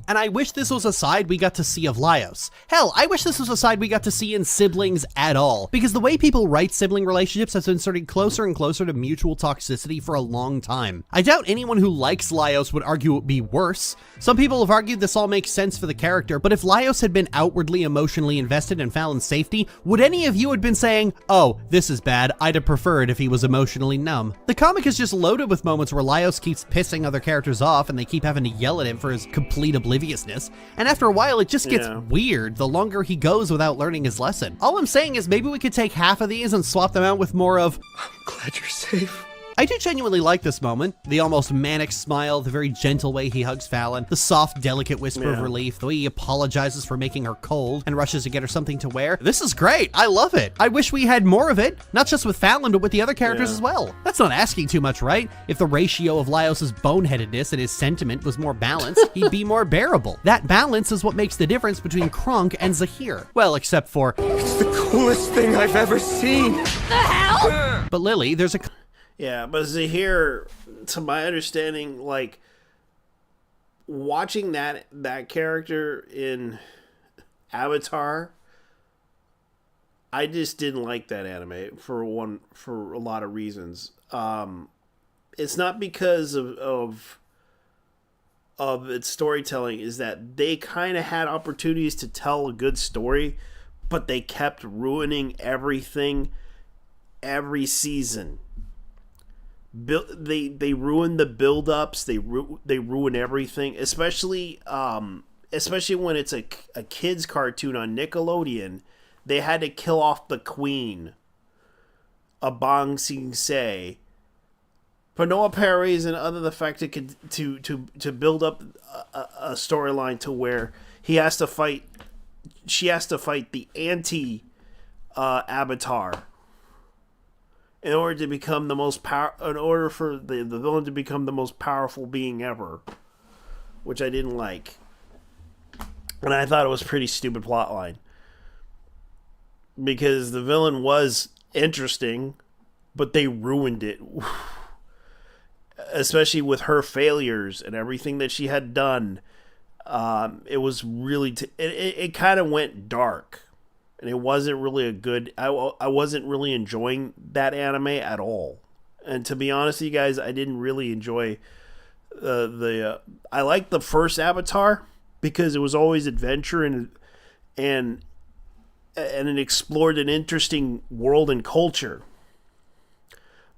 And I wish this was a side we got to see of Laios. Hell, I wish this was a side we got to see in siblings at all, because the way people write sibling relationships has been inserting closer and closer to mutual toxicity for a long time. I doubt anyone who likes Laios would argue it would be worse. Some people have argued this all makes sense for the character, but if Laios had been outwardly emotionally invested in Fallon's safety, would any of you have been saying, oh, this is bad, I'd have preferred if he was emotionally numb? The comic is just loaded with moments where Laios keeps pissing other characters off and they keep having to yell at him for his complete obliviousness, and after a while it just gets weird the longer he goes without learning his lesson. All I'm saying is maybe we could take half of these and swap them out with more of, I'm glad you're safe. I do genuinely like this moment. The almost manic smile, the very gentle way he hugs Fallon, the soft, delicate whisper of relief, the way he apologizes for making her cold and rushes to get her something to wear. This is great. I love it. I wish we had more of it, not just with Fallon, but with the other characters as well. That's not asking too much, right? If the ratio of Laios' boneheadedness and his sentiment was more balanced, he'd be more bearable. That balance is what makes the difference between Kronk and Zahir. Well, except for... It's the coolest thing I've ever seen! But Lilly, there's a... Yeah, but Zahir, to my understanding, like, watching that character in Avatar, I just didn't like that anime for a lot of reasons. It's not because of its storytelling, is that they kind of had opportunities to tell a good story, but they kept ruining everything every season. They ruin the build-ups. They ruin everything, especially when it's a kids cartoon on Nickelodeon. They had to kill off the queen, Bong Sing Se, for no apparent reason other than the fact to build up a storyline to where she has to fight the anti Avatar. In order for the villain to become the most powerful being ever, which I didn't like, and I thought it was a pretty stupid plotline because the villain was interesting, but they ruined it, especially with her failures and everything that she had done. It was really it kind of went dark. And it wasn't really a good... I wasn't really enjoying that anime at all. And to be honest with you guys, I didn't really enjoy I liked the first Avatar because it was always adventure and it explored an interesting world and culture.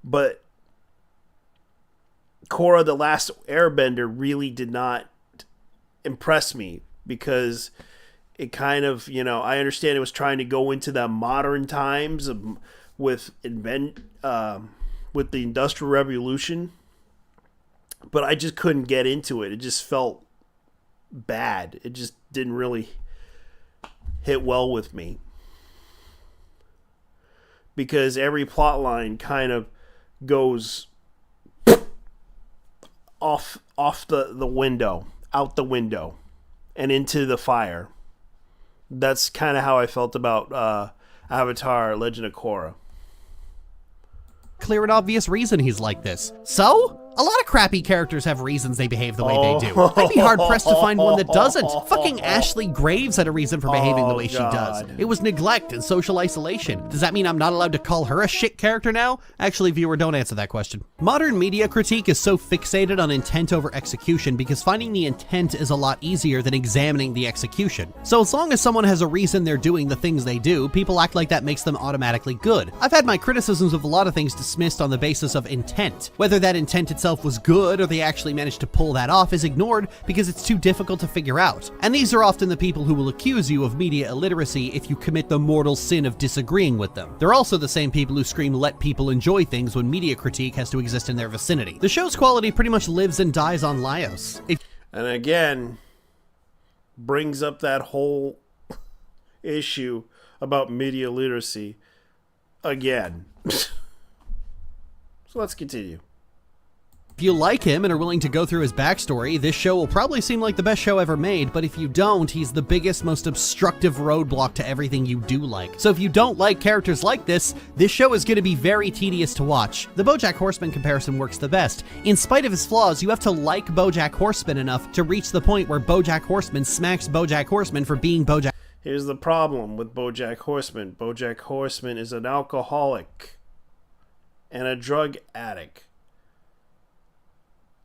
But Korra, the Last Airbender, really did not impress me because... It kind of, I understand it was trying to go into the modern times with the Industrial Revolution, but I just couldn't get into it. It just felt bad. It just didn't really hit well with me because every plot line kind of goes off the window, out the window, and into the fire. That's kind of how I felt about Avatar: Legend of Korra. Clear and obvious reason he's like this. So? A lot of crappy characters have reasons they behave the way they do. I'd be hard-pressed to find one that doesn't. Fucking Ashley Graves had a reason for behaving the way she does. It was neglect and social isolation. Does that mean I'm not allowed to call her a shit character now? Actually, viewer, don't answer that question. Modern media critique is so fixated on intent over execution because finding the intent is a lot easier than examining the execution. So as long as someone has a reason they're doing the things they do, people act like that makes them automatically good. I've had my criticisms of a lot of things dismissed on the basis of intent. Whether that intent itself was good or they actually managed to pull that off is ignored because it's too difficult to figure out. And these are often the people who will accuse you of media illiteracy if you commit the mortal sin of disagreeing with them. They're also the same people who scream let people enjoy things when media critique has to exist in their vicinity. The show's quality pretty much lives and dies on Laios. And again, brings up that whole issue about media literacy again. So let's continue. If you like him and are willing to go through his backstory, this show will probably seem like the best show ever made, but if you don't, he's the biggest, most obstructive roadblock to everything you do like. So if you don't like characters like this show is going to be very tedious to watch. The BoJack Horseman comparison works the best. In spite of his flaws, you have to like BoJack Horseman enough to reach the point where BoJack Horseman smacks BoJack Horseman for being BoJack. Here's the problem with BoJack Horseman. BoJack Horseman is an alcoholic and a drug addict.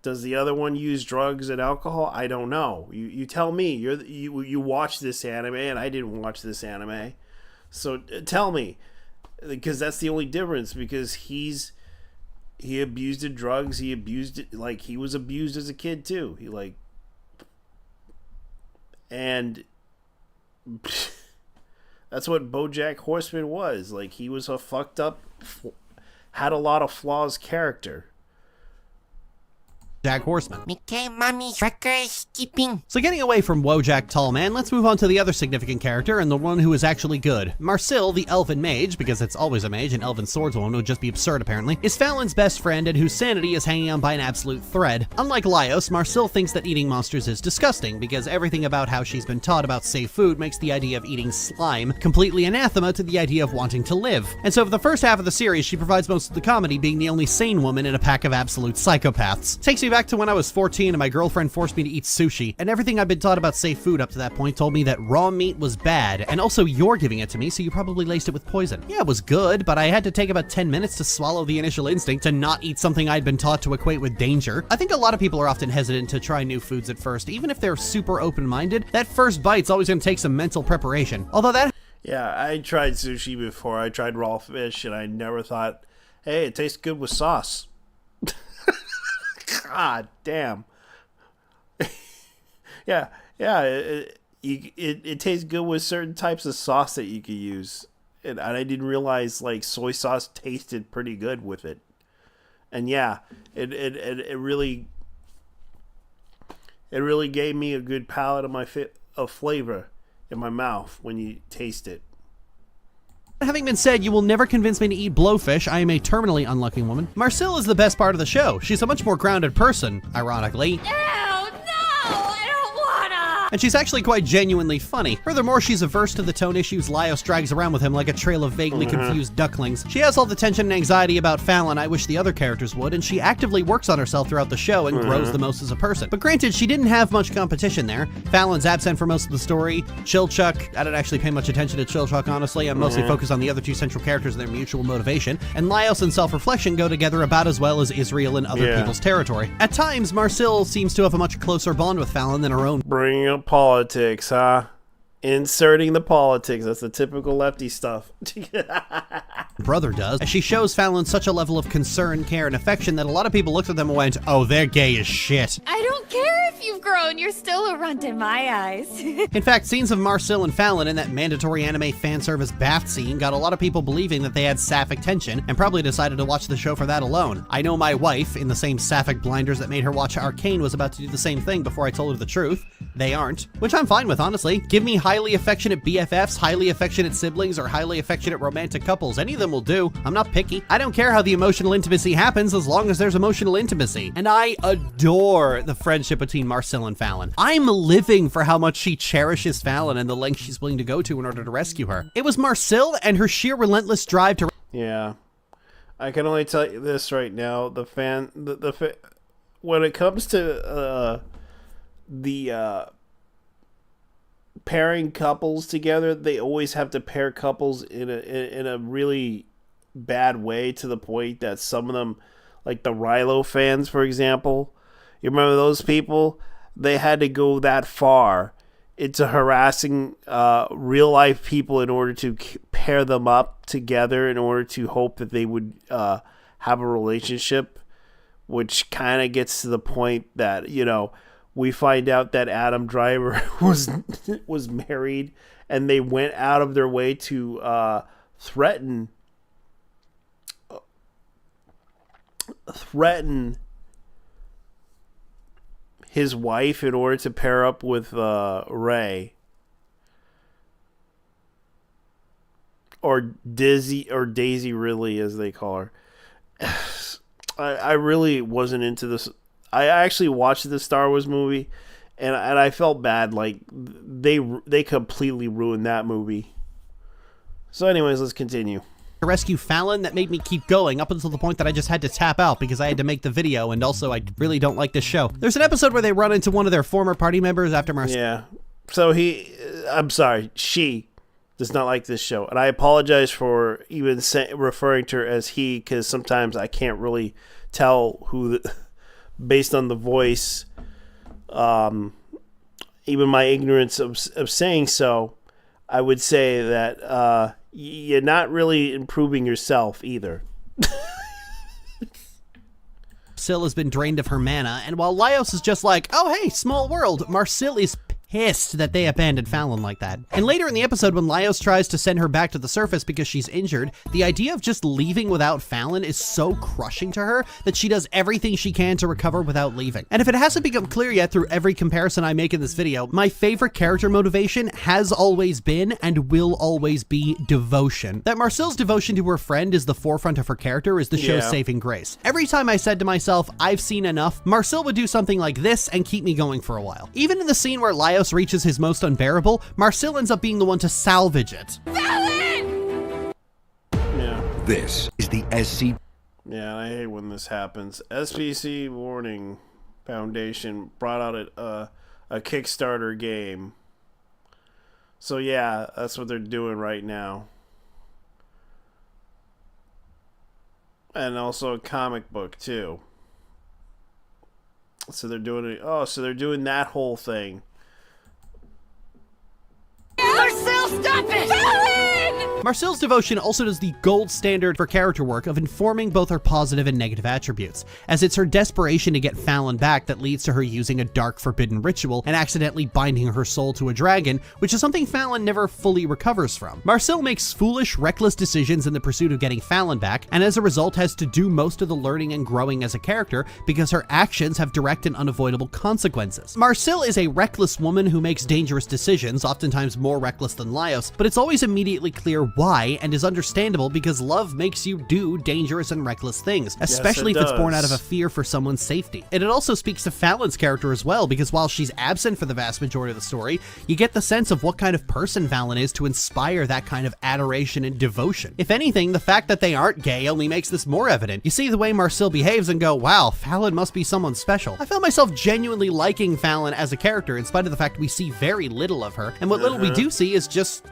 Does the other one use drugs and alcohol? I don't know. You tell me. You watch this anime and I didn't watch this anime. So tell me, because that's the only difference. Because he abused the drugs. He abused it like he was abused as a kid too. And that's what BoJack Horseman was. Like he was a fucked up had a lot of flaws character. Jack Horseman. Okay, mommy, Wrecker is skipping. So getting away from Wojak Tallman, let's move on to the other significant character and the one who is actually good. Marcil, the elven mage, because it's always a mage, an elven swordswoman would just be absurd apparently, is Fallon's best friend and whose sanity is hanging on by an absolute thread. Unlike Laios, Marcil thinks that eating monsters is disgusting because everything about how she's been taught about safe food makes the idea of eating slime completely anathema to the idea of wanting to live. And so for the first half of the series, she provides most of the comedy, being the only sane woman in a pack of absolute psychopaths. Takes me back to when I was 14 and my girlfriend forced me to eat sushi, and everything I've been taught about safe food up to that point told me that raw meat was bad, and also you're giving it to me, so you probably laced it with poison. Yeah, it was good, but I had to take about 10 minutes to swallow the initial instinct to not eat something I'd been taught to equate with danger. I think a lot of people are often hesitant to try new foods at first, even if they're super open-minded. That first bite's always gonna take some mental preparation. Although that... Yeah, I tried sushi before. I tried raw fish, and I never thought, hey, it tastes good with sauce. God damn. yeah, it tastes good with certain types of sauce that you could use, and I didn't realize like soy sauce tasted pretty good with it. And yeah, it really gave me a good palate of flavor in my mouth when you taste it. Having been said, you will never convince me to eat blowfish. I am a terminally unlucky woman. Marcil is the best part of the show. She's a much more grounded person, ironically. And she's actually quite genuinely funny. Furthermore, she's averse to the tone issues Laios drags around with him like a trail of vaguely confused ducklings. She has all the tension and anxiety about Fallon I wish the other characters would, and she actively works on herself throughout the show and grows the most as a person. But granted, she didn't have much competition there. Fallon's absent for most of the story. Chilchuck, I don't actually pay much attention to Chilchuck, honestly. I'm mostly focused on the other two central characters and their mutual motivation. And Laios and self-reflection go together about as well as Israel and other people's territory. At times, Marcil seems to have a much closer bond with Fallon than her own. Bringing up politics, huh? Inserting the politics. That's the typical lefty stuff. Brother does, as she shows Fallon such a level of concern, care, and affection that a lot of people looked at them and went, oh, they're gay as shit. I don't care if you've grown, you're still a runt in my eyes. In fact, scenes of Marcil and Fallon in that mandatory anime fan service bath scene got a lot of people believing that they had sapphic tension and probably decided to watch the show for that alone. I know my wife, in the same sapphic blinders that made her watch Arcane, was about to do the same thing before I told her the truth. They aren't. Which I'm fine with, honestly. Give me highly affectionate BFFs, highly affectionate siblings, or highly affectionate romantic couples. Any of them will do. I'm not picky. I don't care how the emotional intimacy happens as long as there's emotional intimacy. And I adore the friendship between Marcil and Fallon. I'm living for how much she cherishes Fallon and the lengths she's willing to go to in order to rescue her. It was Marcil and her sheer relentless drive to... Yeah. I can only tell you this right now. When it comes to the pairing couples together, they always have to pair couples in a really bad way, to the point that some of them, like the Rilo fans, for example, you remember those people? They had to go that far into harassing real life people in order to pair them up together in order to hope that they would have a relationship, which kind of gets to the point that, you know, we find out that Adam Driver was married, and they went out of their way to threaten his wife in order to pair up with Ray, or Daisy Ridley, as they call her. I really wasn't into this. I actually watched the Star Wars movie, and I felt bad. Like they completely ruined that movie. So, anyways, let's continue. To rescue Fallon that made me keep going up until the point that I just had to tap out because I had to make the video, and also I really don't like this show. There's an episode where they run into one of their former party members after Marcil. Yeah. So she does not like this show, and I apologize for even referring to her as he, because sometimes I can't really tell who, based on the voice, even my ignorance of saying so, I would say that you're not really improving yourself either. Marcil has been drained of her mana, and while Laios is just like, oh hey, small world, Marcil is pissed that they abandoned Fallon like that. And later in the episode, when Laios tries to send her back to the surface because she's injured, the idea of just leaving without Fallon is so crushing to her that she does everything she can to recover without leaving. And if it hasn't become clear yet through every comparison I make in this video, my favorite character motivation has always been and will always be devotion. That Marcel's devotion to her friend is the forefront of her character is the show's saving grace. Every time I said to myself, I've seen enough, Marcel would do something like this and keep me going for a while. Even in the scene where Laios reaches his most unbearable, Marcel ends up being the one to salvage it. This is the SC. Yeah, I hate when this happens. SPC Warning Foundation brought out a Kickstarter game. So yeah, that's what they're doing right now. And also a comic book too. So they're doing it. Oh, so they're doing that whole thing. Marcel, stop it! Marcel's devotion also does the gold standard for character work of informing both her positive and negative attributes, as it's her desperation to get Fallon back that leads to her using a dark forbidden ritual and accidentally binding her soul to a dragon, which is something Fallon never fully recovers from. Marcel makes foolish, reckless decisions in the pursuit of getting Fallon back, and as a result has to do most of the learning and growing as a character because her actions have direct and unavoidable consequences. Marcel is a reckless woman who makes dangerous decisions, oftentimes more reckless than Laios, but it's always immediately clear why, and is understandable because love makes you do dangerous and reckless things, especially if it's born out of a fear for someone's safety. And it also speaks to Fallon's character as well, because while she's absent for the vast majority of the story, you get the sense of what kind of person Fallon is to inspire that kind of adoration and devotion. If anything, the fact that they aren't gay only makes this more evident. You see the way Marcel behaves and go, wow, Fallon must be someone special. I found myself genuinely liking Fallon as a character in spite of the fact we see very little of her, and what little we do see is just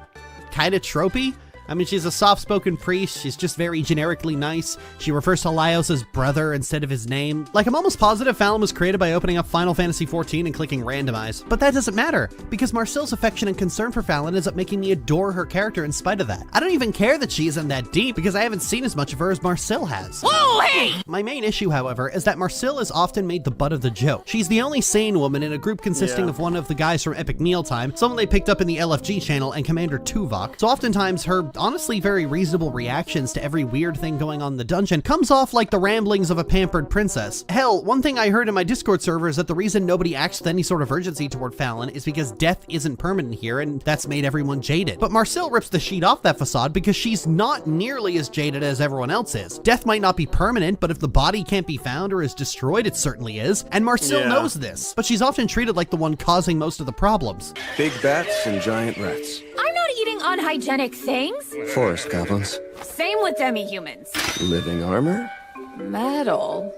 kind of tropey. I mean, she's a soft-spoken priest, she's just very generically nice, she refers to Laios as brother instead of his name. Like, I'm almost positive Fallon was created by opening up Final Fantasy XIV and clicking randomize. But that doesn't matter, because Marcel's affection and concern for Fallon ends up making me adore her character in spite of that. I don't even care that she isn't that deep, because I haven't seen as much of her as Marcel has. Whoa, hey! My main issue, however, is that Marcel is often made the butt of the joke. She's the only sane woman in a group consisting of one of the guys from Epic Mealtime, someone they picked up in the LFG channel, and Commander Tuvok. So oftentimes her honestly very reasonable reactions to every weird thing going on in the dungeon comes off like the ramblings of a pampered princess. Hell, one thing I heard in my Discord server is that the reason nobody acts with any sort of urgency toward Fallon is because death isn't permanent here, and that's made everyone jaded. But Marcel rips the sheet off that facade because she's not nearly as jaded as everyone else is. Death might not be permanent, but if the body can't be found or is destroyed, it certainly is. And Marcel knows this, but she's often treated like the one causing most of the problems. Big bats and giant rats. I'm not eating unhygienic things. Forest goblins. Same with demi-humans. Living armor? Metal.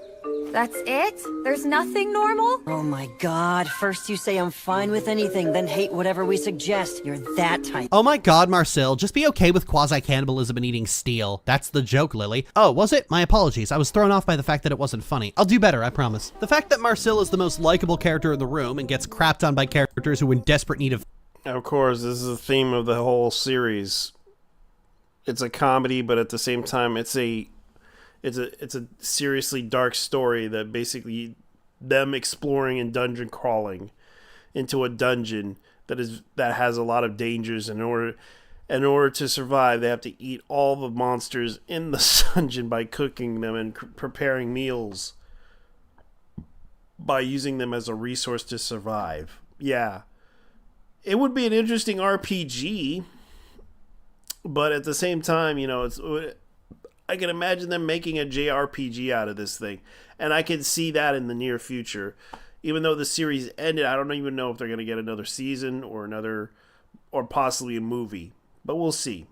That's it? There's nothing normal? Oh my god, first you say I'm fine with anything, then hate whatever we suggest. You're that type. Oh my god, Marcel, just be okay with quasi-cannibalism and eating steel. That's the joke, Lily. Oh, was it? My apologies. I was thrown off by the fact that it wasn't funny. I'll do better, I promise. The fact that Marcel is the most likable character in the room and gets crapped on by characters who are in desperate need of... Of course, this is the theme of the whole series. It's a comedy, but at the same time, it's a seriously dark story that basically them exploring and dungeon crawling into a dungeon that has a lot of dangers. In order to survive, they have to eat all the monsters in the dungeon by cooking them and preparing meals by using them as a resource to survive. Yeah. It would be an interesting RPG, but at the same time, I can imagine them making a JRPG out of this thing, and I can see that in the near future. Even though the series ended, I don't even know if they're going to get another season or possibly a movie, but we'll see.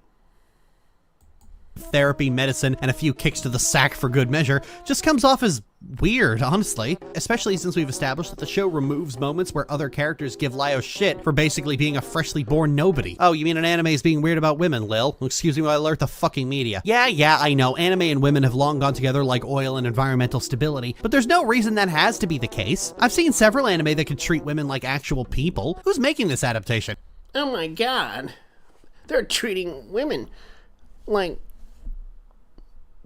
Therapy, medicine, and a few kicks to the sack for good measure just comes off as weird, honestly. Especially since we've established that the show removes moments where other characters give Laios shit for basically being a freshly born nobody. Oh, you mean an anime is being weird about women, Lil? Excuse me while I alert the fucking media. Yeah, I know, anime and women have long gone together like oil and environmental stability, but there's no reason that has to be the case. I've seen several anime that could treat women like actual people. Who's making this adaptation? Oh my god. They're treating women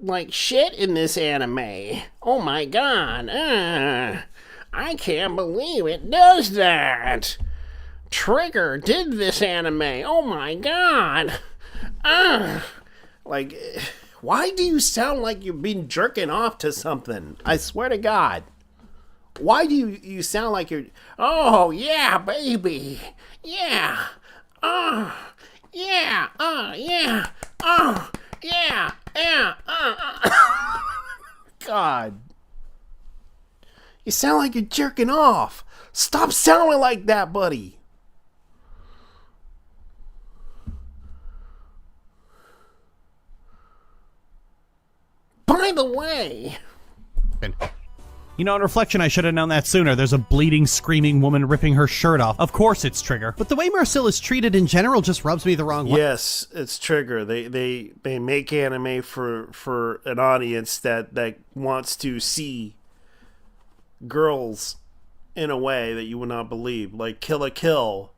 like shit in this anime. Oh my god. I can't believe it does that. Trigger did this anime. Oh my god. Like, why do you sound like you've been jerking off to something? I swear to God. Why do you sound like you're... Oh, yeah, baby. Yeah. Yeah. Yeah. Yeah. God. You sound like you're jerking off. Stop sounding like that, buddy. By the way... You know, on reflection, I should have known that sooner. There's a bleeding, screaming woman ripping her shirt off. Of course it's Trigger. But the way Marcel is treated in general just rubs me the wrong way. Yes, it's Trigger. They make anime for an audience that wants to see girls in a way that you would not believe, like Kill la Kill.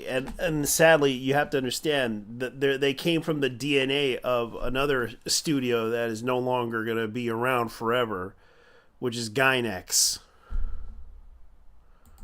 And sadly, you have to understand that they came from the DNA of another studio that is no longer going to be around forever, which is Gynex.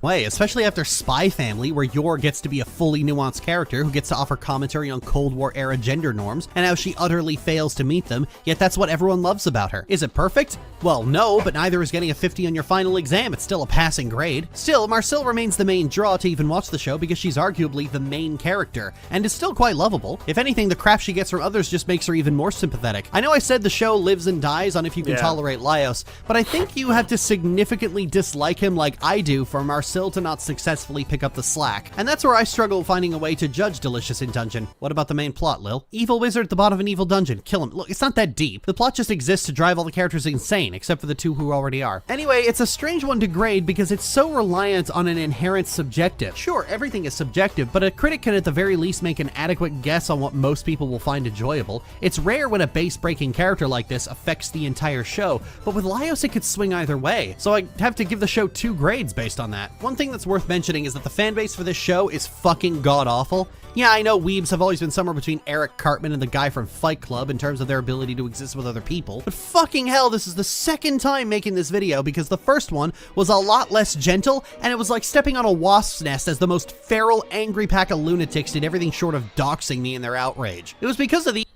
Way, especially after Spy Family, where Yor gets to be a fully nuanced character who gets to offer commentary on Cold War era gender norms and how she utterly fails to meet them, yet that's what everyone loves about her. Is it perfect? Well, no, but neither is getting a 50 on your final exam. It's still a passing grade. Still, Marcel remains the main draw to even watch the show because she's arguably the main character, and is still quite lovable. If anything, the crap she gets from others just makes her even more sympathetic. I know I said the show lives and dies on if you can tolerate Laios, but I think you have to significantly dislike him like I do for Marcel to not successfully pick up the slack. And that's where I struggle finding a way to judge Delicious in Dungeon. What about the main plot, Lil? Evil wizard at the bottom of an evil dungeon. Kill him. Look, it's not that deep. The plot just exists to drive all the characters insane, except for the two who already are. Anyway, it's a strange one to grade because it's so reliant on an inherent subjective. Sure, everything is subjective, but a critic can at the very least make an adequate guess on what most people will find enjoyable. It's rare when a base-breaking character like this affects the entire show, but with Laios it could swing either way, so I have to give the show 2 grades based on that. One thing that's worth mentioning is that the fanbase for this show is fucking god-awful. Yeah, I know weebs have always been somewhere between Eric Cartman and the guy from Fight Club in terms of their ability to exist with other people, but fucking hell, this is the second time making this video because the first one was a lot less gentle, and it was like stepping on a wasp's nest as the most feral, angry pack of lunatics did everything short of doxing me in their outrage. It was because of the...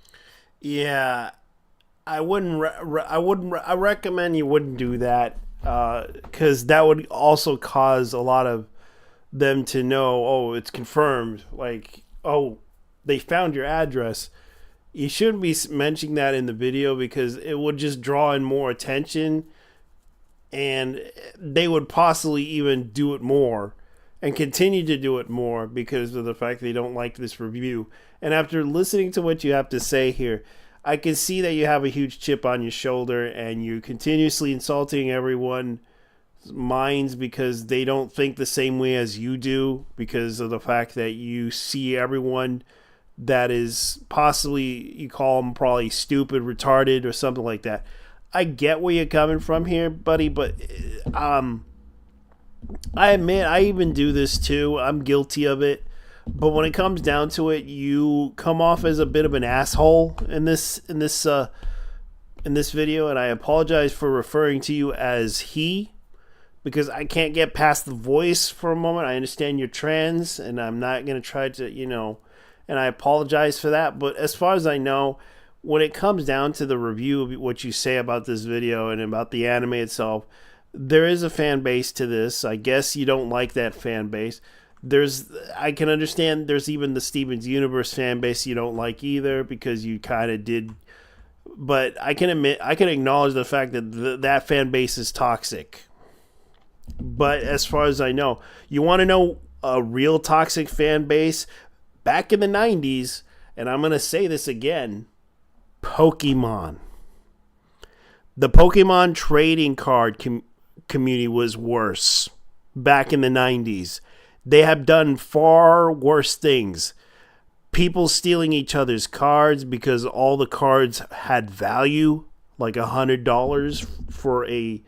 Yeah, I recommend you wouldn't do that. Because that would also cause a lot of them to know, oh, it's confirmed. Like, oh, they found your address. You shouldn't be mentioning that in the video because it would just draw in more attention. And they would possibly even do it more and continue to do it more because of the fact they don't like this review. And after listening to what you have to say here, I can see that you have a huge chip on your shoulder and you're continuously insulting everyone's minds because they don't think the same way as you do because of the fact that you see everyone that is possibly, you call them probably stupid, retarded, or something like that. I get where you're coming from here, buddy, but I admit I even do this too. I'm guilty of it. But when it comes down to it, you come off as a bit of an asshole in this video, and I apologize for referring to you as he, because I can't get past the voice for a moment. I understand you're trans, and I'm not going to try to, and I apologize for that. But as far as I know, when it comes down to the review of what you say about this video and about the anime itself, there is a fan base to this. I guess you don't like that fan base. I can understand there's even the Steven's Universe fan base you don't like either because you kind of did, but I can acknowledge the fact that that fan base is toxic. But as far as I know, you want to know a real toxic fan base back in the 90s, and I'm going to say this again, Pokemon. The Pokemon trading card community was worse back in the 90s. They have done far worse things. People stealing each other's cards because all the cards had value, like $100 for a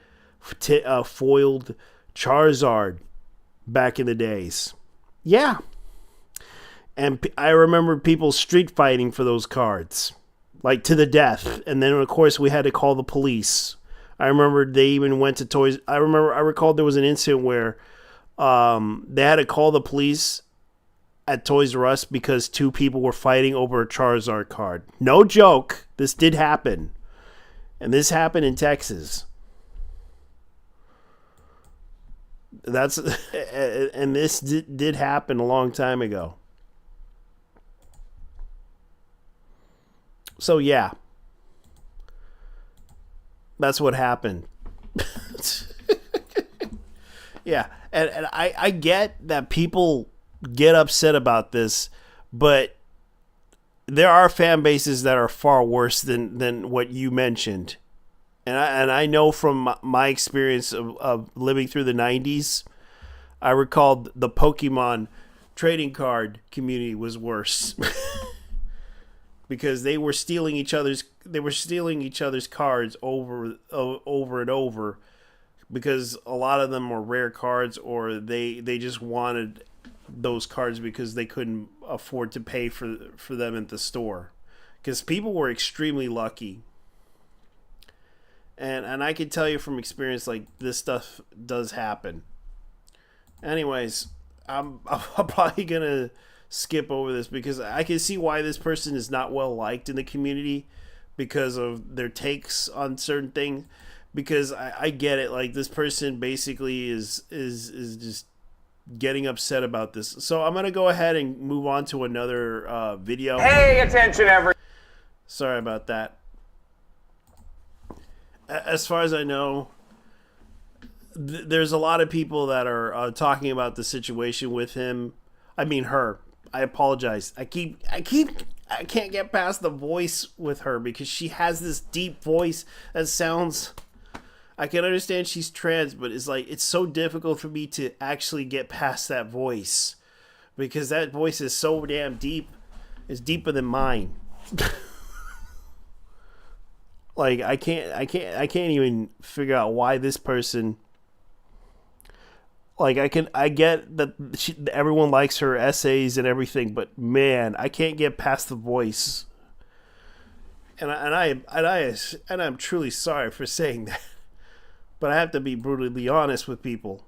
foiled Charizard back in the days. Yeah. And I remember people street fighting for those cards, like to the death. And then, of course, we had to call the police. I remember they even went to Toys. I recall there was an incident where They had to call the police at Toys R Us because 2 people were fighting over a Charizard card. No joke. This did happen. And this happened in Texas. And this did happen a long time ago. So yeah. That's what happened. Yeah. And I get that people get upset about this, but there are fan bases that are far worse than what you mentioned. And I know from my experience of living through the 90s, I recalled the Pokemon trading card community was worse. Because they were stealing each other's cards over and over, because a lot of them were rare cards, or they just wanted those cards because they couldn't afford to pay for them at the store, because people were extremely lucky. And I can tell you from experience, like, this stuff does happen. Anyways, I'm probably gonna skip over this because I can see why this person is not well liked in the community because of their takes on certain things. Because I get it, like, this person basically is just getting upset about this. So I'm gonna go ahead and move on to another video. Hey, attention, everyone! Sorry about that. As far as I know, there's a lot of people that are talking about the situation with him. I mean, her. I apologize. I can't get past the voice with her because she has this deep voice that sounds. I can understand she's trans, but it's so difficult for me to actually get past that voice because that voice is so damn deep. It's deeper than mine. Like, I can't even figure out why this person. Like, I get that everyone likes her essays and everything, but man, I can't get past the voice. And I'm truly sorry for saying that, but I have to be brutally honest with people.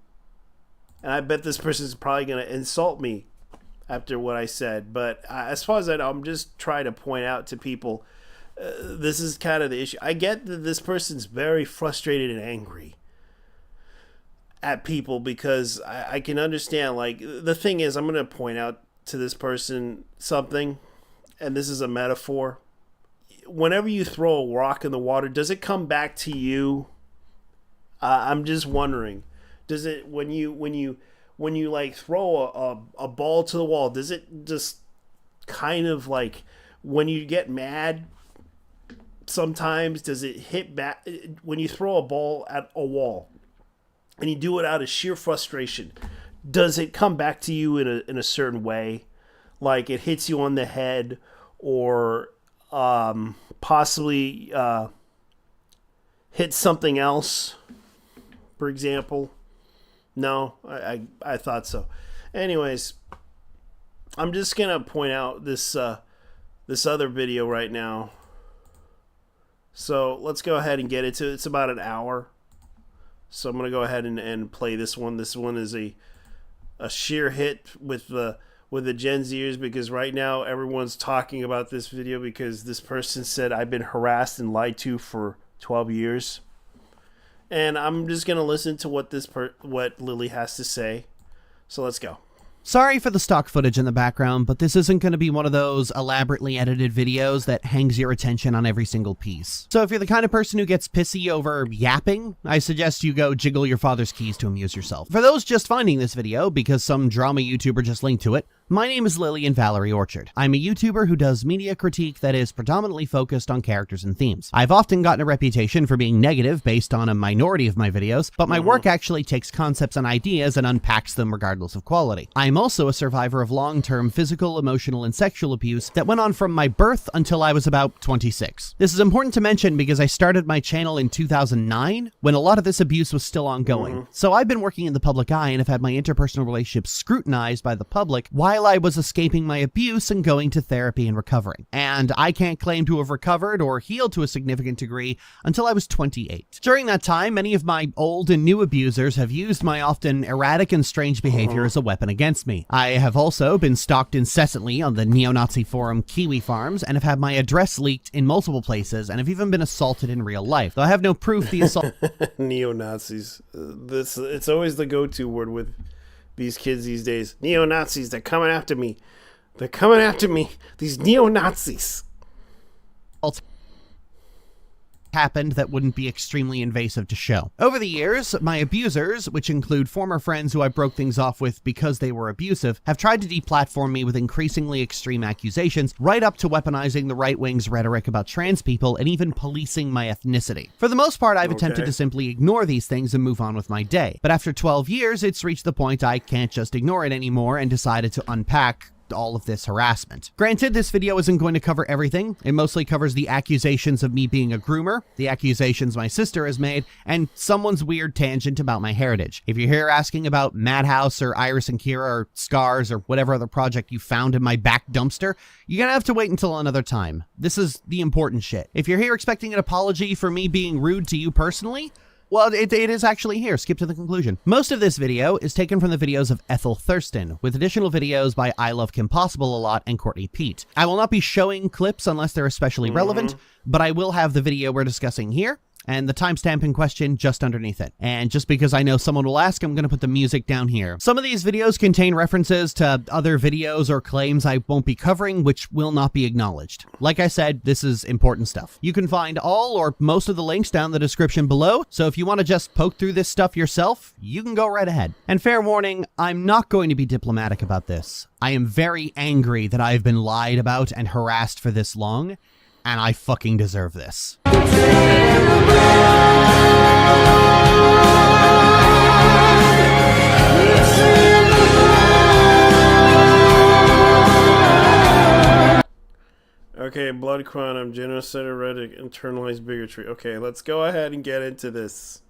And I bet this person's probably gonna insult me after what I said. But as far as I know, I'm just trying to point out to people. This is kind of the issue. I get that this person's very frustrated and angry at people because I can understand. Like, the thing is, I'm going to point out to this person something, and this is a metaphor. Whenever you throw a rock in the water, does it come back to you? I'm just wondering. Does it, when you like throw a ball to the wall, does it just kind of like, when you get mad, sometimes does it hit back when you throw a ball at a wall and you do it out of sheer frustration? Does it come back to you in a certain way? Like, it hits you on the head, or possibly hit something else, for example? No, I thought so. Anyways, I'm just gonna point out this other video right now. So let's go ahead and get into it. It's about an hour. So I'm going to go ahead and play this one. This one is a sheer hit with the Gen Zers, because right now everyone's talking about this video because this person said, I've been harassed and lied to for 12 years. And I'm just going to listen to what what Lilly has to say. So let's go. Sorry for the stock footage in the background, but this isn't going to be one of those elaborately edited videos that hangs your attention on every single piece. So if you're the kind of person who gets pissy over yapping, I suggest you go jiggle your father's keys to amuse yourself. For those just finding this video because some drama YouTuber just linked to it, my name is Lilly and Valerie Orchard. I'm a YouTuber who does media critique that is predominantly focused on characters and themes. I've often gotten a reputation for being negative based on a minority of my videos, but my work actually takes concepts and ideas and unpacks them regardless of quality. I'm also a survivor of long-term physical, emotional, and sexual abuse that went on from my birth until I was about 26. This is important to mention because I started my channel in 2009 when a lot of this abuse was still ongoing. So I've been working in the public eye and have had my interpersonal relationships scrutinized by the public while while I was escaping my abuse and going to therapy and recovering. And I can't claim to have recovered or healed to a significant degree until I was 28. During that time, many of my old and new abusers have used my often erratic and strange behavior as a weapon against me. I have also been stalked incessantly on the neo-Nazi forum Kiwi Farms and have had my address leaked in multiple places and have even been assaulted in real life. Though I have no proof the assault... Neo-Nazis. It's always the go-to word with these kids these days. Neo-Nazis, they're coming after me. They're coming after me. These neo-Nazis. Happened that wouldn't be extremely invasive to show. Over the years, my abusers, which include former friends who I broke things off with because they were abusive, have tried to deplatform me with increasingly extreme accusations, right up to weaponizing the right wing's rhetoric about trans people and even policing my ethnicity. For the most part, I've attempted to simply ignore these things and move on with my day. But after 12 years, it's reached the point I can't just ignore it anymore and decided to unpack all of this harassment. Granted, this video isn't going to cover everything. It mostly covers the accusations of me being a groomer, the accusations my sister has made, and someone's weird tangent about my heritage. If you're here asking about Madhouse or Iris and Kira or Scars or whatever other project you found in my back dumpster, you're gonna have to wait until another time. This is the important shit. If you're here expecting an apology for me being rude to you personally, well, it is actually here. Skip to the conclusion. Most of this video is taken from the videos of Ethel Thurston, with additional videos by I Love Kim Possible a Lot and Courtney Pete. I will not be showing clips unless they're especially relevant, but I will have the video we're discussing here, and the timestamp in question just underneath it. And just because I know someone will ask, I'm going to put the music down here. Some of these videos contain references to other videos or claims I won't be covering, which will not be acknowledged. Like I said, this is important stuff. You can find all or most of the links down in the description below, so if you want to just poke through this stuff yourself, you can go right ahead. And fair warning, I'm not going to be diplomatic about this. I am very angry that I've been lied about and harassed for this long, and I fucking deserve this. Okay, blood quantum, genocide, heretic, internalized bigotry. Okay, let's go ahead and get into this.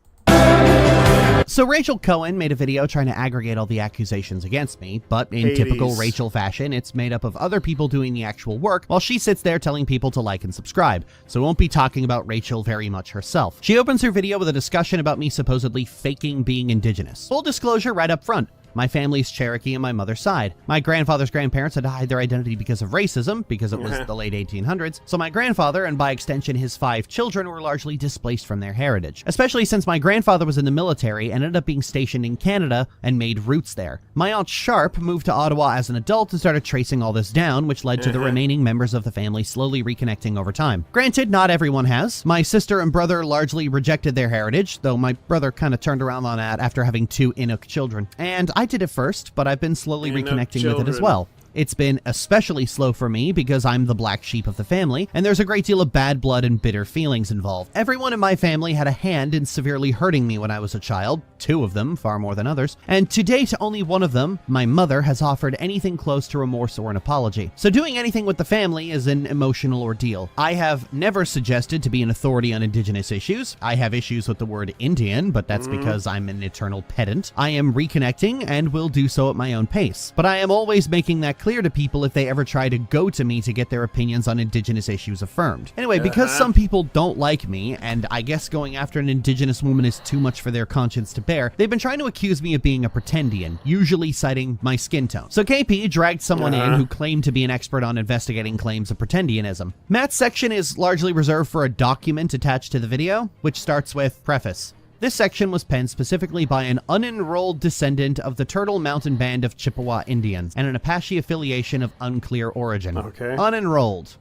So Rachel Cohen made a video trying to aggregate all the accusations against me, but in typical Rachel fashion, it's made up of other people doing the actual work, while she sits there telling people to like and subscribe, so we won't be talking about Rachel very much herself. She opens her video with a discussion about me supposedly faking being indigenous. Full disclosure right up front. My family's Cherokee on my mother's side. My grandfather's grandparents had to hide their identity because of racism, because it was the late 1800s, so my grandfather, and by extension his 5 children, were largely displaced from their heritage. Especially since my grandfather was in the military and ended up being stationed in Canada and made roots there. My aunt Sharp moved to Ottawa as an adult and started tracing all this down, which led to the remaining members of the family slowly reconnecting over time. Granted, not everyone has. My sister and brother largely rejected their heritage, though my brother kind of turned around on that after having 2 Inuk children. And I did it first, but I've been slowly reconnecting with it as well. It's been especially slow for me because I'm the black sheep of the family, and there's a great deal of bad blood and bitter feelings involved. Everyone in my family had a hand in severely hurting me when I was a child, 2 of them, far more than others, and to date only one of them, my mother, has offered anything close to remorse or an apology. So doing anything with the family is an emotional ordeal. I have never suggested to be an authority on indigenous issues. I have issues with the word Indian, but that's because I'm an eternal pedant. I am reconnecting and will do so at my own pace, but I am always making that clear to people if they ever try to go to me to get their opinions on indigenous issues affirmed. Anyway, because some people don't like me, and I guess going after an indigenous woman is too much for their conscience to bear, they've been trying to accuse me of being a pretendian, usually citing my skin tone. So KP dragged someone in who claimed to be an expert on investigating claims of pretendianism. Matt's section is largely reserved for a document attached to the video, which starts with preface. This section was penned specifically by an unenrolled descendant of the Turtle Mountain Band of Chippewa Indians and an Apache affiliation of unclear origin. Unenrolled.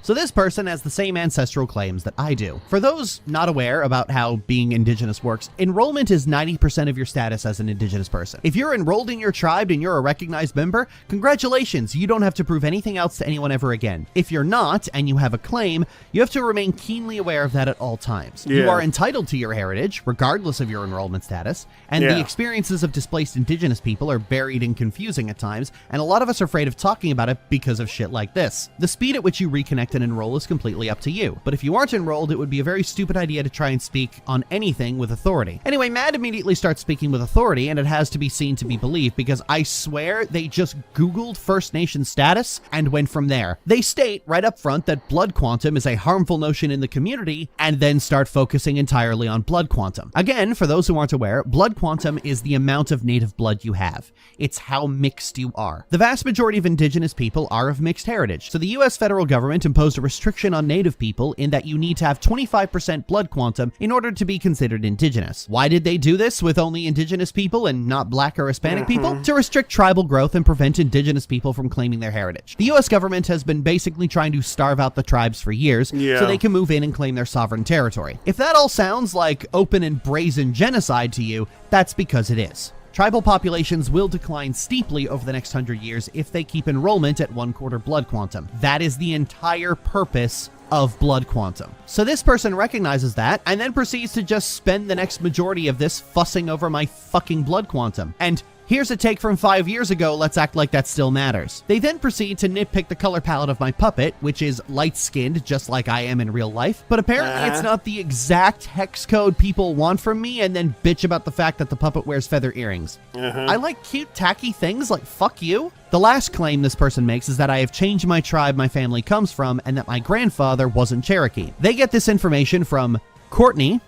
So this person has the same ancestral claims that I do. For those not aware about how being indigenous works, enrollment is 90% of your status as an indigenous person. If you're enrolled in your tribe and you're a recognized member, congratulations, you don't have to prove anything else to anyone ever again. If you're not, and you have a claim, you have to remain keenly aware of that at all times. You are entitled to your heritage, regardless of your enrollment status, and the experiences of displaced indigenous people are varied and confusing at times, and a lot of us are afraid of talking about it because of shit like this. The speed at which you reconnect select and enroll is completely up to you. But if you aren't enrolled, it would be a very stupid idea to try and speak on anything with authority. Anyway, Mad immediately starts speaking with authority, and it has to be seen to be believed because I swear they just Googled First Nation status and went from there. They state right up front that blood quantum is a harmful notion in the community and then start focusing entirely on blood quantum. Again, for those who aren't aware, blood quantum is the amount of native blood you have. It's how mixed you are. The vast majority of indigenous people are of mixed heritage, so the US federal government imposed a restriction on native people in that you need to have 25% blood quantum in order to be considered indigenous. Why did they do this with only indigenous people and not black or Hispanic people? To restrict tribal growth and prevent indigenous people from claiming their heritage. The US government has been basically trying to starve out the tribes for years so they can move in and claim their sovereign territory. If that all sounds like open and brazen genocide to you, that's because it is. Tribal populations will decline steeply over the next 100 years if they keep enrollment at 1/4 blood quantum. That is the entire purpose of blood quantum. So this person recognizes that and then proceeds to just spend the next majority of this fussing over my fucking blood quantum. And here's a take from 5 years ago, let's act like that still matters. They then proceed to nitpick the color palette of my puppet, which is light-skinned just like I am in real life, but apparently it's not the exact hex code people want from me, and then bitch about the fact that the puppet wears feather earrings. I like cute tacky things like fuck you. The last claim this person makes is that I have changed my tribe my family comes from and that my grandfather wasn't Cherokee. They get this information from Courtney,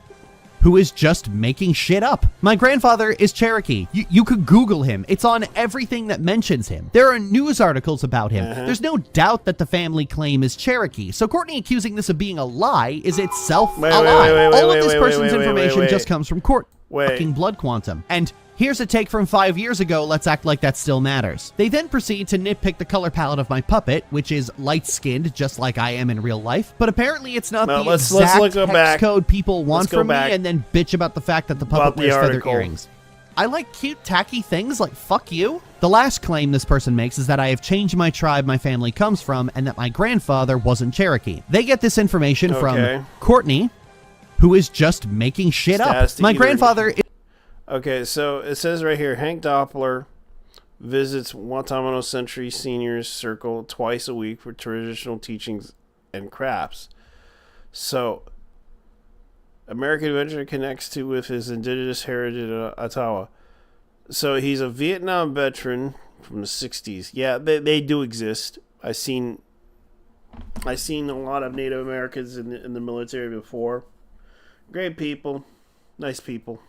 who is just making shit up. My grandfather is Cherokee. You could Google him. It's on everything that mentions him. There are news articles about him. There's no doubt that the family claim is Cherokee. So Courtney accusing this of being a lie is itself a lie. All of this person's information just comes from fucking blood quantum. And here's a take from 5 years ago, let's act like that still matters. They then proceed to nitpick the color palette of my puppet, which is light-skinned just like I am in real life, but apparently it's not the exact hex code people want from me, and then bitch about the fact that the puppet wears feather earrings. I like cute tacky things like fuck you. The last claim this person makes is that I have changed my tribe my family comes from and that my grandfather wasn't Cherokee. They get this information from Courtney, who is just making shit up. My grandfather is... Okay, so it says right here, Hank Doppler visits Guantanamo Century Seniors Circle twice a week for traditional teachings and crafts. So, American Adventure connects to with his indigenous heritage at Ottawa. So, he's a Vietnam veteran from the 60s. Yeah, they do exist. I've seen a lot of Native Americans in the military before. Great people. Nice people.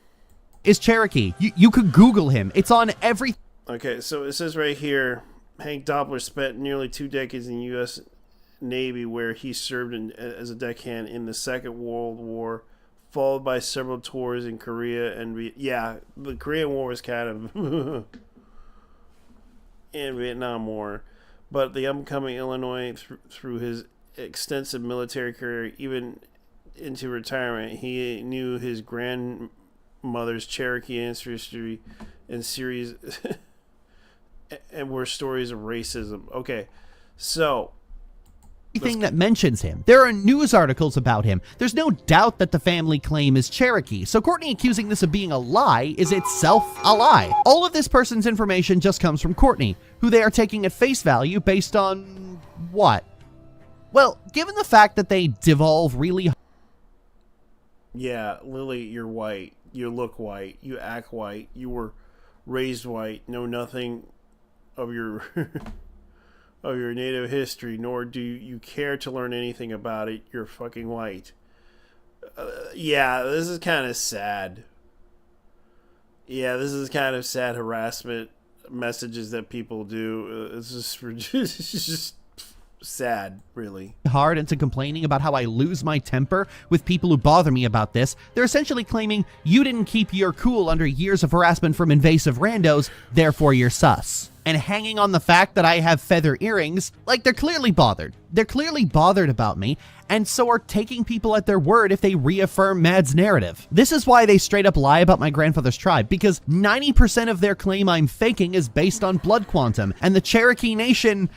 Is Cherokee. You could Google him. It's on every... Okay, so it says right here, Hank Doppler spent nearly 2 decades in the U.S. Navy, where he served as a deckhand in the Second World War, followed by several tours in Korea and... the Korean War was kind of... and Vietnam War. But the upcoming Illinois, through his extensive military career, even into retirement, he knew his grandmother's Cherokee ancestry and series and were stories of racism. Okay, so everything that mentions him. There are news articles about him. There's no doubt that the family claim is Cherokee. So Courtney accusing this of being a lie is itself a lie. All of this person's information just comes from Courtney, who they are taking at face value based on what? Well, given the fact that they devolve really... Yeah, Lilly, you're white. You look white. You act white. You were raised white. Know nothing of your of your native history, nor do you care to learn anything about it. You're fucking white. Yeah, this is kind of sad. Yeah, this is kind of sad harassment messages that people do. It's just sad, really. Hard into complaining about how I lose my temper with people who bother me about this. They're essentially claiming you didn't keep your cool under years of harassment from invasive randos, therefore you're sus. And hanging on the fact that I have feather earrings, like they're clearly bothered. They're clearly bothered about me, and so are taking people at their word if they reaffirm Mad's narrative. This is why they straight up lie about my grandfather's tribe, because 90% of their claim I'm faking is based on blood quantum, and the Cherokee Nation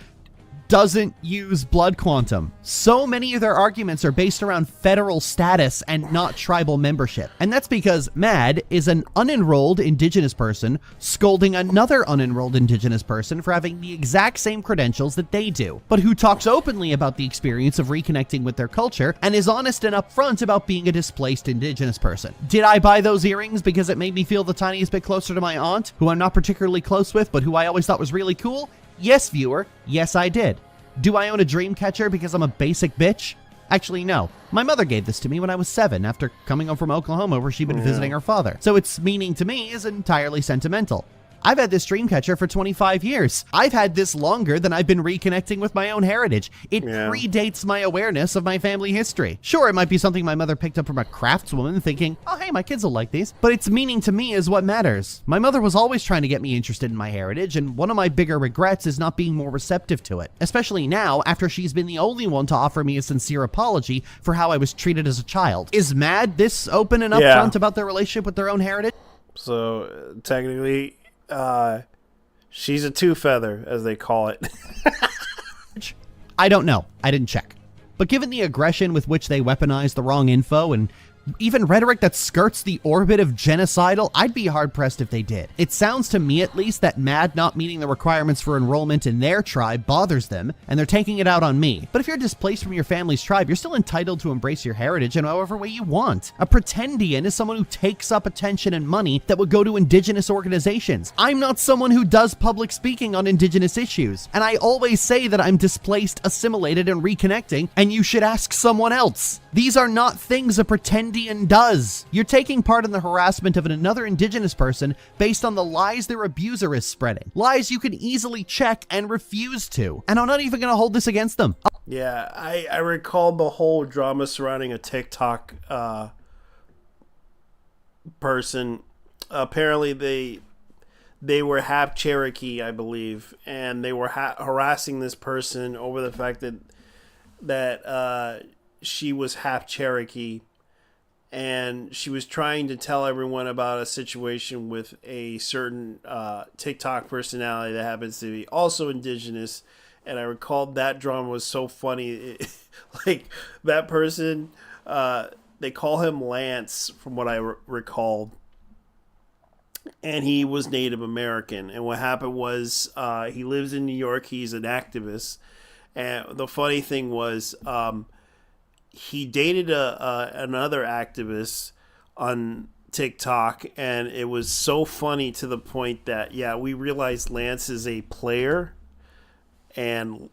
doesn't use blood quantum. So many of their arguments are based around federal status and not tribal membership. And that's because Mad is an unenrolled indigenous person scolding another unenrolled indigenous person for having the exact same credentials that they do, but who talks openly about the experience of reconnecting with their culture and is honest and upfront about being a displaced indigenous person. Did I buy those earrings because it made me feel the tiniest bit closer to my aunt, who I'm not particularly close with, but who I always thought was really cool? Yes, viewer. Yes, I did. Do I own a dream catcher because I'm a basic bitch? Actually, no. My mother gave this to me when I was 7 after coming home from Oklahoma where she'd been visiting her father. So its meaning to me is entirely sentimental. I've had this Dreamcatcher for 25 years. I've had this longer than I've been reconnecting with my own heritage. It predates my awareness of my family history. Sure, it might be something my mother picked up from a craftswoman thinking, oh hey, my kids will like these, but its meaning to me is what matters. My mother was always trying to get me interested in my heritage, and one of my bigger regrets is not being more receptive to it, especially now after she's been the only one to offer me a sincere apology for how I was treated as a child. Is Mad this open and upfront about their relationship with their own heritage? So, technically, she's a two-feather, as they call it. I don't know. I didn't check. But given the aggression with which they weaponize the wrong info and even rhetoric that skirts the orbit of genocidal, I'd be hard-pressed if they did. It sounds to me, at least, that Mad not meeting the requirements for enrollment in their tribe bothers them, and they're taking it out on me. But if you're displaced from your family's tribe, you're still entitled to embrace your heritage in however way you want. A pretendian is someone who takes up attention and money that would go to indigenous organizations. I'm not someone who does public speaking on indigenous issues, and I always say that I'm displaced, assimilated, and reconnecting, and you should ask someone else. These are not things a pretendian does. You're taking part in the harassment of another indigenous person based on the lies their abuser is spreading. Lies you can easily check and refuse to. And I'm not even going to hold this against them. Yeah, I recall the whole drama surrounding a TikTok person. Apparently they were half Cherokee, I believe, and they were harassing this person over the fact that she was half Cherokee. And she was trying to tell everyone about a situation with a certain TikTok personality that happens to be also indigenous. And I recalled that drama was so funny. Like, that person, they call him Lance, from what I recalled. And he was Native American. And what happened was he lives in New York. He's an activist. And the funny thing was... he dated another activist on TikTok, and it was so funny to the point that, we realized Lance is a player, and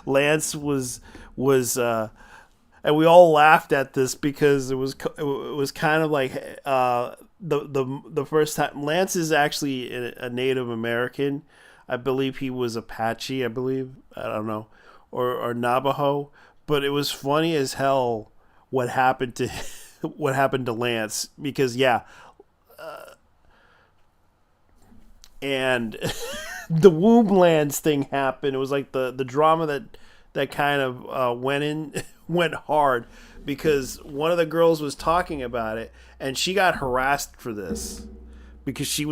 Lance was and we all laughed at this because it was kind of like the first time. Lance is actually a Native American. I believe he was Apache. I don't know. Or Navajo, but it was funny as hell what happened to Lance, because and the womb lands thing happened. It was like the drama that kind of went hard, because one of the girls was talking about it and she got harassed for this because she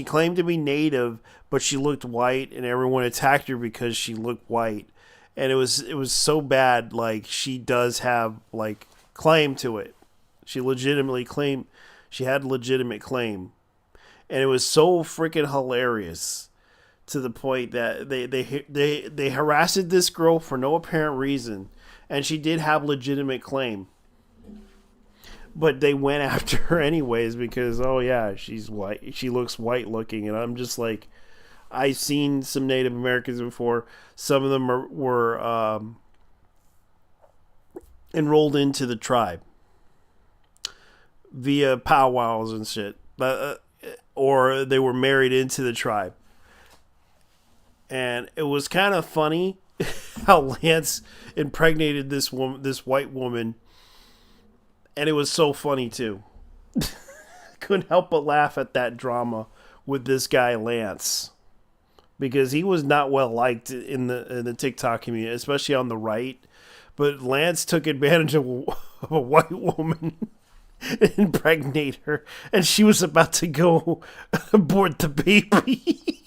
claimed to be Native, but she looked white, and everyone attacked her because she looked white. And it was so bad. Like, she does have like claim to it. She had legitimate claim, and it was so freaking hilarious to the point that they harassed this girl for no apparent reason, and she did have legitimate claim. But they went after her anyways because, she's white. She looks white looking. And I'm just like, I've seen some Native Americans before. Some of them were enrolled into the tribe via powwows and shit. Or they were married into the tribe. And it was kind of funny how Lance impregnated this white woman. And it was so funny, too. Couldn't help but laugh at that drama with this guy, Lance. Because he was not well liked in the TikTok community, especially on the right. But Lance took advantage of a white woman and impregnate her. And she was about to go abort the baby.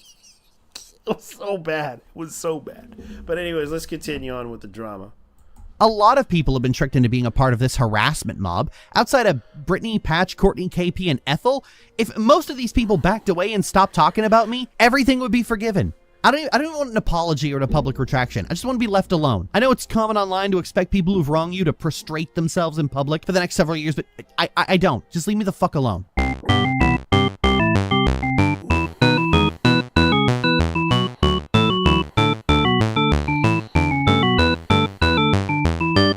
was so bad. It was so bad. But anyways, let's continue on with the drama. A lot of people have been tricked into being a part of this harassment mob. Outside of Brittany, Patch, Courtney, KP, and Ethel, if most of these people backed away and stopped talking about me, everything would be forgiven. I don't want an apology or a public retraction. I just want to be left alone. I know it's common online to expect people who've wronged you to prostrate themselves in public for the next several years, but I don't. Just leave me the fuck alone.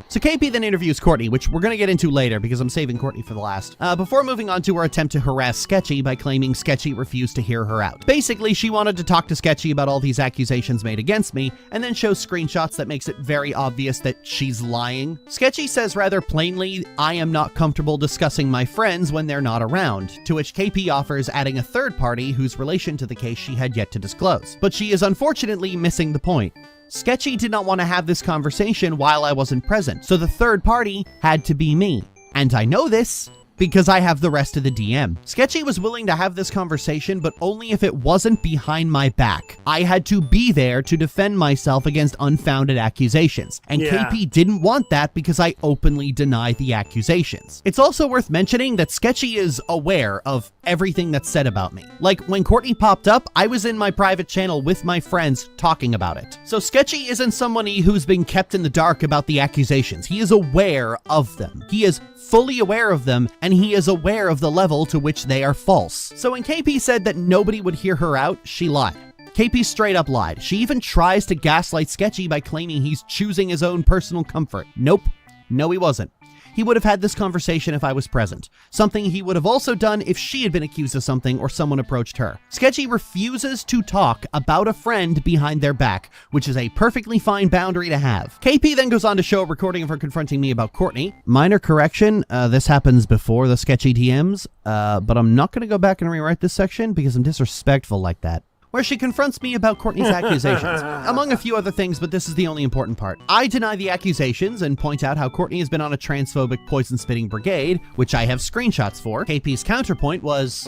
So KP then interviews Courtney, which we're going to get into later because I'm saving Courtney for the last. Before moving on to her attempt to harass Sketchy by claiming Sketchy refused to hear her out. Basically, she wanted to talk to Sketchy about all these accusations made against me, and then shows screenshots that makes it very obvious that she's lying. Sketchy says rather plainly, I am not comfortable discussing my friends when they're not around, to which KP offers adding a third party whose relation to the case she had yet to disclose. But she is unfortunately missing the point. Sketchy did not want to have this conversation while I wasn't present, so the third party had to be me. And I know this because I have the rest of the DM. Sketchy was willing to have this conversation, but only if it wasn't behind my back. I had to be there to defend myself against unfounded accusations, and KP didn't want that because I openly deny the accusations. It's also worth mentioning that Sketchy is aware of everything that's said about me. Like, when Courtney popped up, I was in my private channel with my friends talking about it. So Sketchy isn't somebody who's been kept in the dark about the accusations. He is aware of them. He is fully aware of them, and he is aware of the level to which they are false. So when KP said that nobody would hear her out, she lied. KP straight up lied. She even tries to gaslight Sketchy by claiming he's choosing his own personal comfort. Nope. No, he wasn't. He would have had this conversation if I was present. Something he would have also done if she had been accused of something or someone approached her. Sketchy refuses to talk about a friend behind their back, which is a perfectly fine boundary to have. KP then goes on to show a recording of her confronting me about Courtney. Minor correction, this happens before the Sketchy DMs, but I'm not going to go back and rewrite this section because I'm disrespectful like that. Where she confronts me about Courtney's accusations, among a few other things, but this is the only important part. I deny the accusations and point out how Courtney has been on a transphobic poison-spitting brigade, which I have screenshots for. KP's counterpoint was...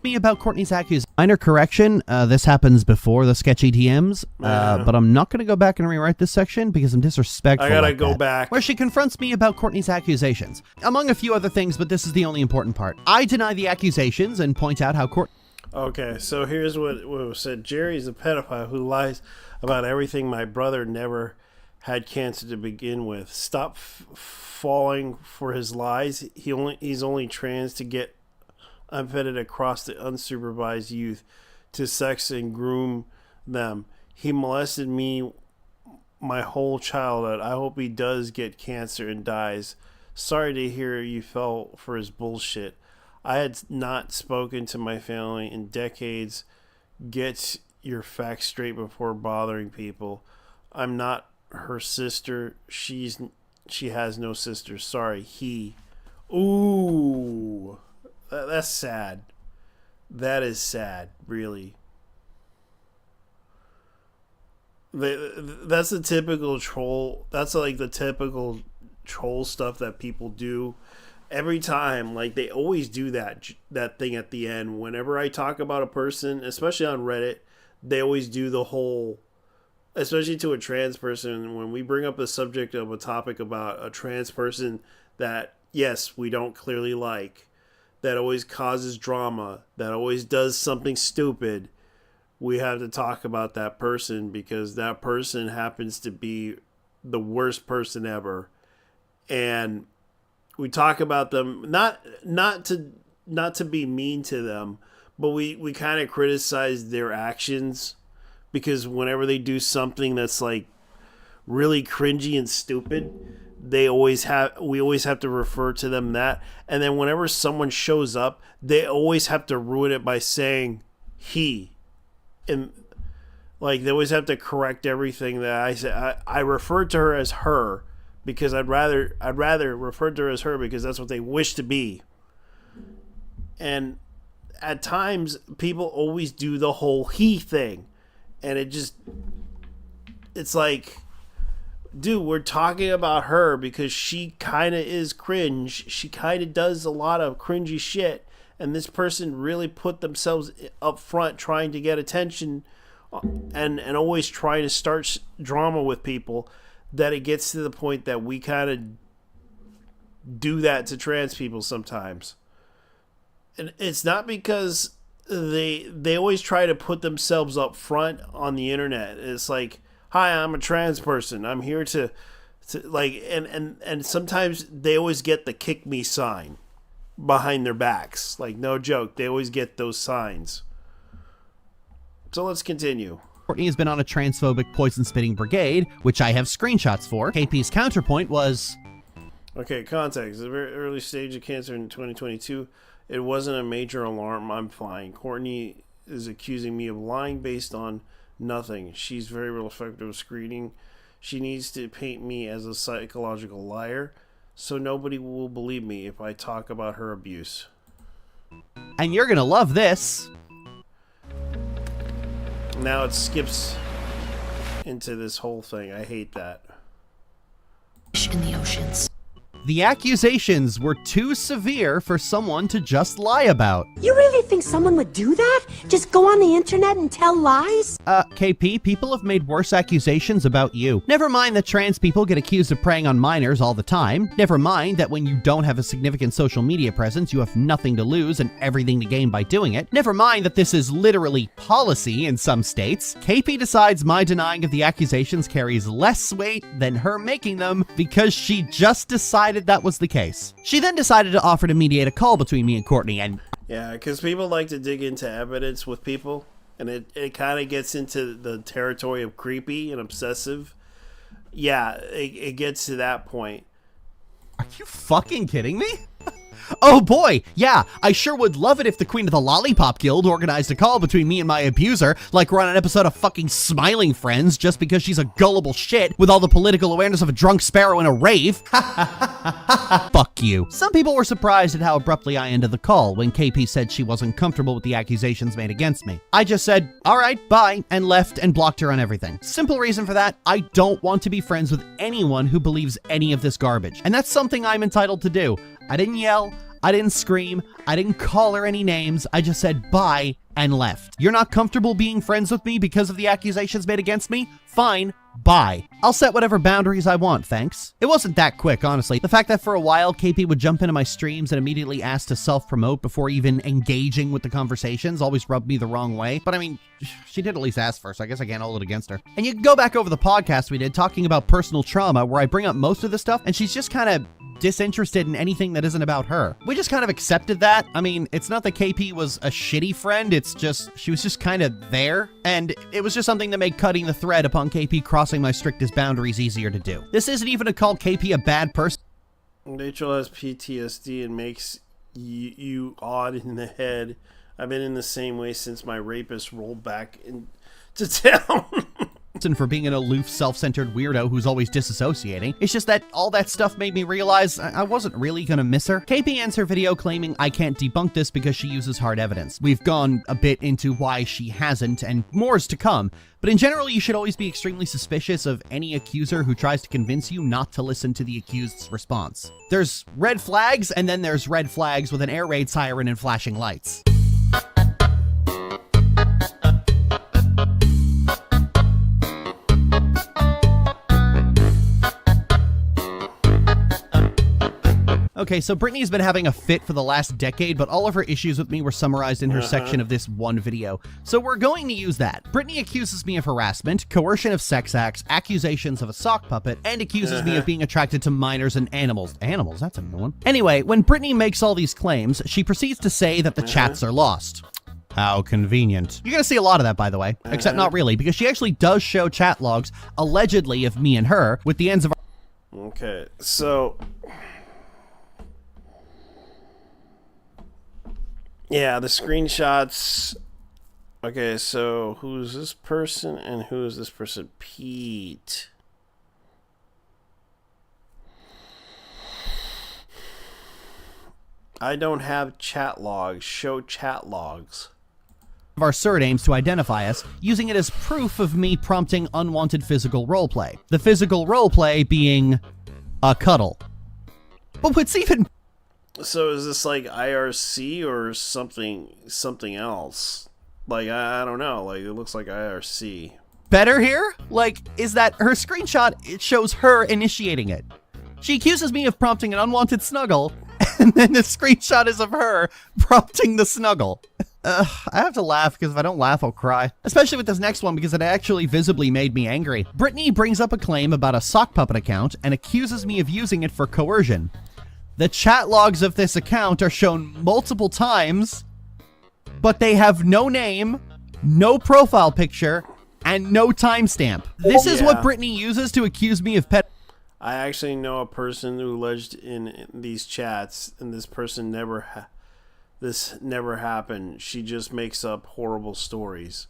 me about Courtney's accusations. Minor correction, this happens before the Sketchy DMs, but I'm not going to go back and rewrite this section because I'm disrespectful. I gotta go back. Where she confronts me about Courtney's accusations, among a few other things, but this is the only important part. I deny the accusations and point out how Courtney... Okay, so here's what was said. Jerry's a pedophile who lies about everything. My brother never had cancer to begin with. Stop falling for his lies. He's only trans to get unfettered across the unsupervised youth to sex and groom them. He molested me my whole childhood. I hope he does get cancer and dies. Sorry to hear you fell for his bullshit. I had not spoken to my family in decades. Get your facts straight before bothering people. I'm not her sister. She has no sister. Sorry, he. Ooh, that's sad. That is sad, really. That's the typical troll. That's like the typical troll stuff that people do. Every time, like, they always do that thing at the end. Whenever I talk about a person, especially on Reddit, they always do the whole, especially to a trans person, when we bring up the subject of a topic about a trans person that, yes, we don't clearly like, that always causes drama, that always does something stupid, we have to talk about that person because that person happens to be the worst person ever. And we talk about them not to be mean to them, but we kind of criticize their actions because whenever they do something that's like really cringy and stupid, we always have to refer to them that. And then whenever someone shows up, they always have to ruin it by saying he, and like they always have to correct everything that I say. I refer to her as her. Because I'd rather refer to her as her because that's what they wish to be. And at times people always do the whole he thing. And it's like, dude, we're talking about her because she kind of is cringe. She kind of does a lot of cringy shit. And this person really put themselves up front trying to get attention and always try to start drama with people, that it gets to the point that we kind of do that to trans people sometimes. And it's not because they always try to put themselves up front on the internet. It's like, hi, I'm a trans person. I'm here to like, and sometimes they always get the kick me sign behind their backs. Like, no joke. They always get those signs. So let's continue. Courtney has been on a transphobic poison-spitting brigade, which I have screenshots for. KP's counterpoint was... Okay, context. The very early stage of cancer in 2022, it wasn't a major alarm. I'm fine. Courtney is accusing me of lying based on nothing. She's very real effective with screening. She needs to paint me as a psychological liar, so nobody will believe me if I talk about her abuse. And you're gonna love this. Now it skips into this whole thing. I hate that. In the oceans. The accusations were too severe for someone to just lie about. You really think someone would do that? Just go on the internet and tell lies? KP, people have made worse accusations about you. Never mind that trans people get accused of preying on minors all the time. Never mind that when you don't have a significant social media presence, you have nothing to lose and everything to gain by doing it. Never mind that this is literally policy in some states. KP decides my denying of the accusations carries less weight than her making them because she just decided that was the case. She then decided to offer to mediate a call between me and Courtney, and yeah, because people like to dig into evidence with people, and it kind of gets into the territory of creepy and obsessive. Yeah, it gets to that point. Are you fucking kidding me? Oh boy, yeah, I sure would love it if the Queen of the Lollipop Guild organized a call between me and my abuser, like we're on an episode of fucking Smiling Friends, just because she's a gullible shit with all the political awareness of a drunk sparrow in a rave. Fuck you. Some people were surprised at how abruptly I ended the call when KP said she wasn't comfortable with the accusations made against me. I just said, alright, bye, and left and blocked her on everything. Simple reason for that, I don't want to be friends with anyone who believes any of this garbage. And that's something I'm entitled to do. I didn't yell, I didn't scream, I didn't call her any names, I just said bye and left. You're not comfortable being friends with me because of the accusations made against me? Fine, bye. I'll set whatever boundaries I want, thanks. It wasn't that quick, honestly. The fact that for a while, KP would jump into my streams and immediately ask to self-promote before even engaging with the conversations always rubbed me the wrong way. But I mean, she did at least ask first, so I guess I can't hold it against her. And you can go back over the podcast we did talking about personal trauma where I bring up most of the stuff and she's just kind of disinterested in anything that isn't about her. We just kind of accepted that. I mean, it's not that KP was a shitty friend, it's just, she was just kind of there, and it was just something that made cutting the thread upon KP crossing my strictest boundaries easier to do. This isn't even to call KP a bad person. Rachel has PTSD and makes you odd in the head. I've been in the same way since my rapist rolled back into town. For being an aloof, self-centered weirdo who's always disassociating. It's just that all that stuff made me realize I wasn't really gonna miss her. KP ends her video claiming I can't debunk this because she uses hard evidence. We've gone a bit into why she hasn't, and more is to come. But in general, you should always be extremely suspicious of any accuser who tries to convince you not to listen to the accused's response. There's red flags, and then there's red flags with an air raid siren and flashing lights. Okay, so Brittany's been having a fit for the last decade, but all of her issues with me were summarized in her section of this one video. So we're going to use that. Brittany accuses me of harassment, coercion of sex acts, accusations of a sock puppet, and accuses me of being attracted to minors and animals. Animals, that's a new one. Anyway, when Brittany makes all these claims, she proceeds to say that the chats are lost. How convenient. You're gonna see a lot of that, by the way. Except not really, because she actually does show chat logs, allegedly of me and her, with the ends of our... Okay, so... yeah, the screenshots. Okay, so who's this person and who is this person? Pete. I don't have chat logs. Show chat logs. Of our surnames to identify us, using it as proof of me prompting unwanted physical roleplay. The physical roleplay being a cuddle. But what's even... So is this like IRC or something else? Like, I don't know. Like, it looks like IRC. better here, like, is that her screenshot, it shows her initiating it. She accuses me of prompting an unwanted snuggle, and then the screenshot is of her prompting the snuggle. I have to laugh, because if I don't laugh, I'll cry. Especially with this next one, because it actually visibly made me angry. Brittany brings up a claim about a sock puppet account and accuses me of using it for coercion. The chat logs of this account are shown multiple times, but they have no name, no profile picture, and no timestamp. This is what Brittany uses to accuse me of pet. I actually know a person who alleged in these chats, and this person this never happened. She just makes up horrible stories.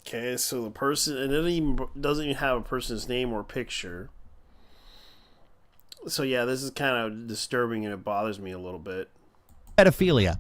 Okay, so the person, and it doesn't even have a person's name or picture. So yeah, this is kind of disturbing, and it bothers me a little bit. Pedophilia.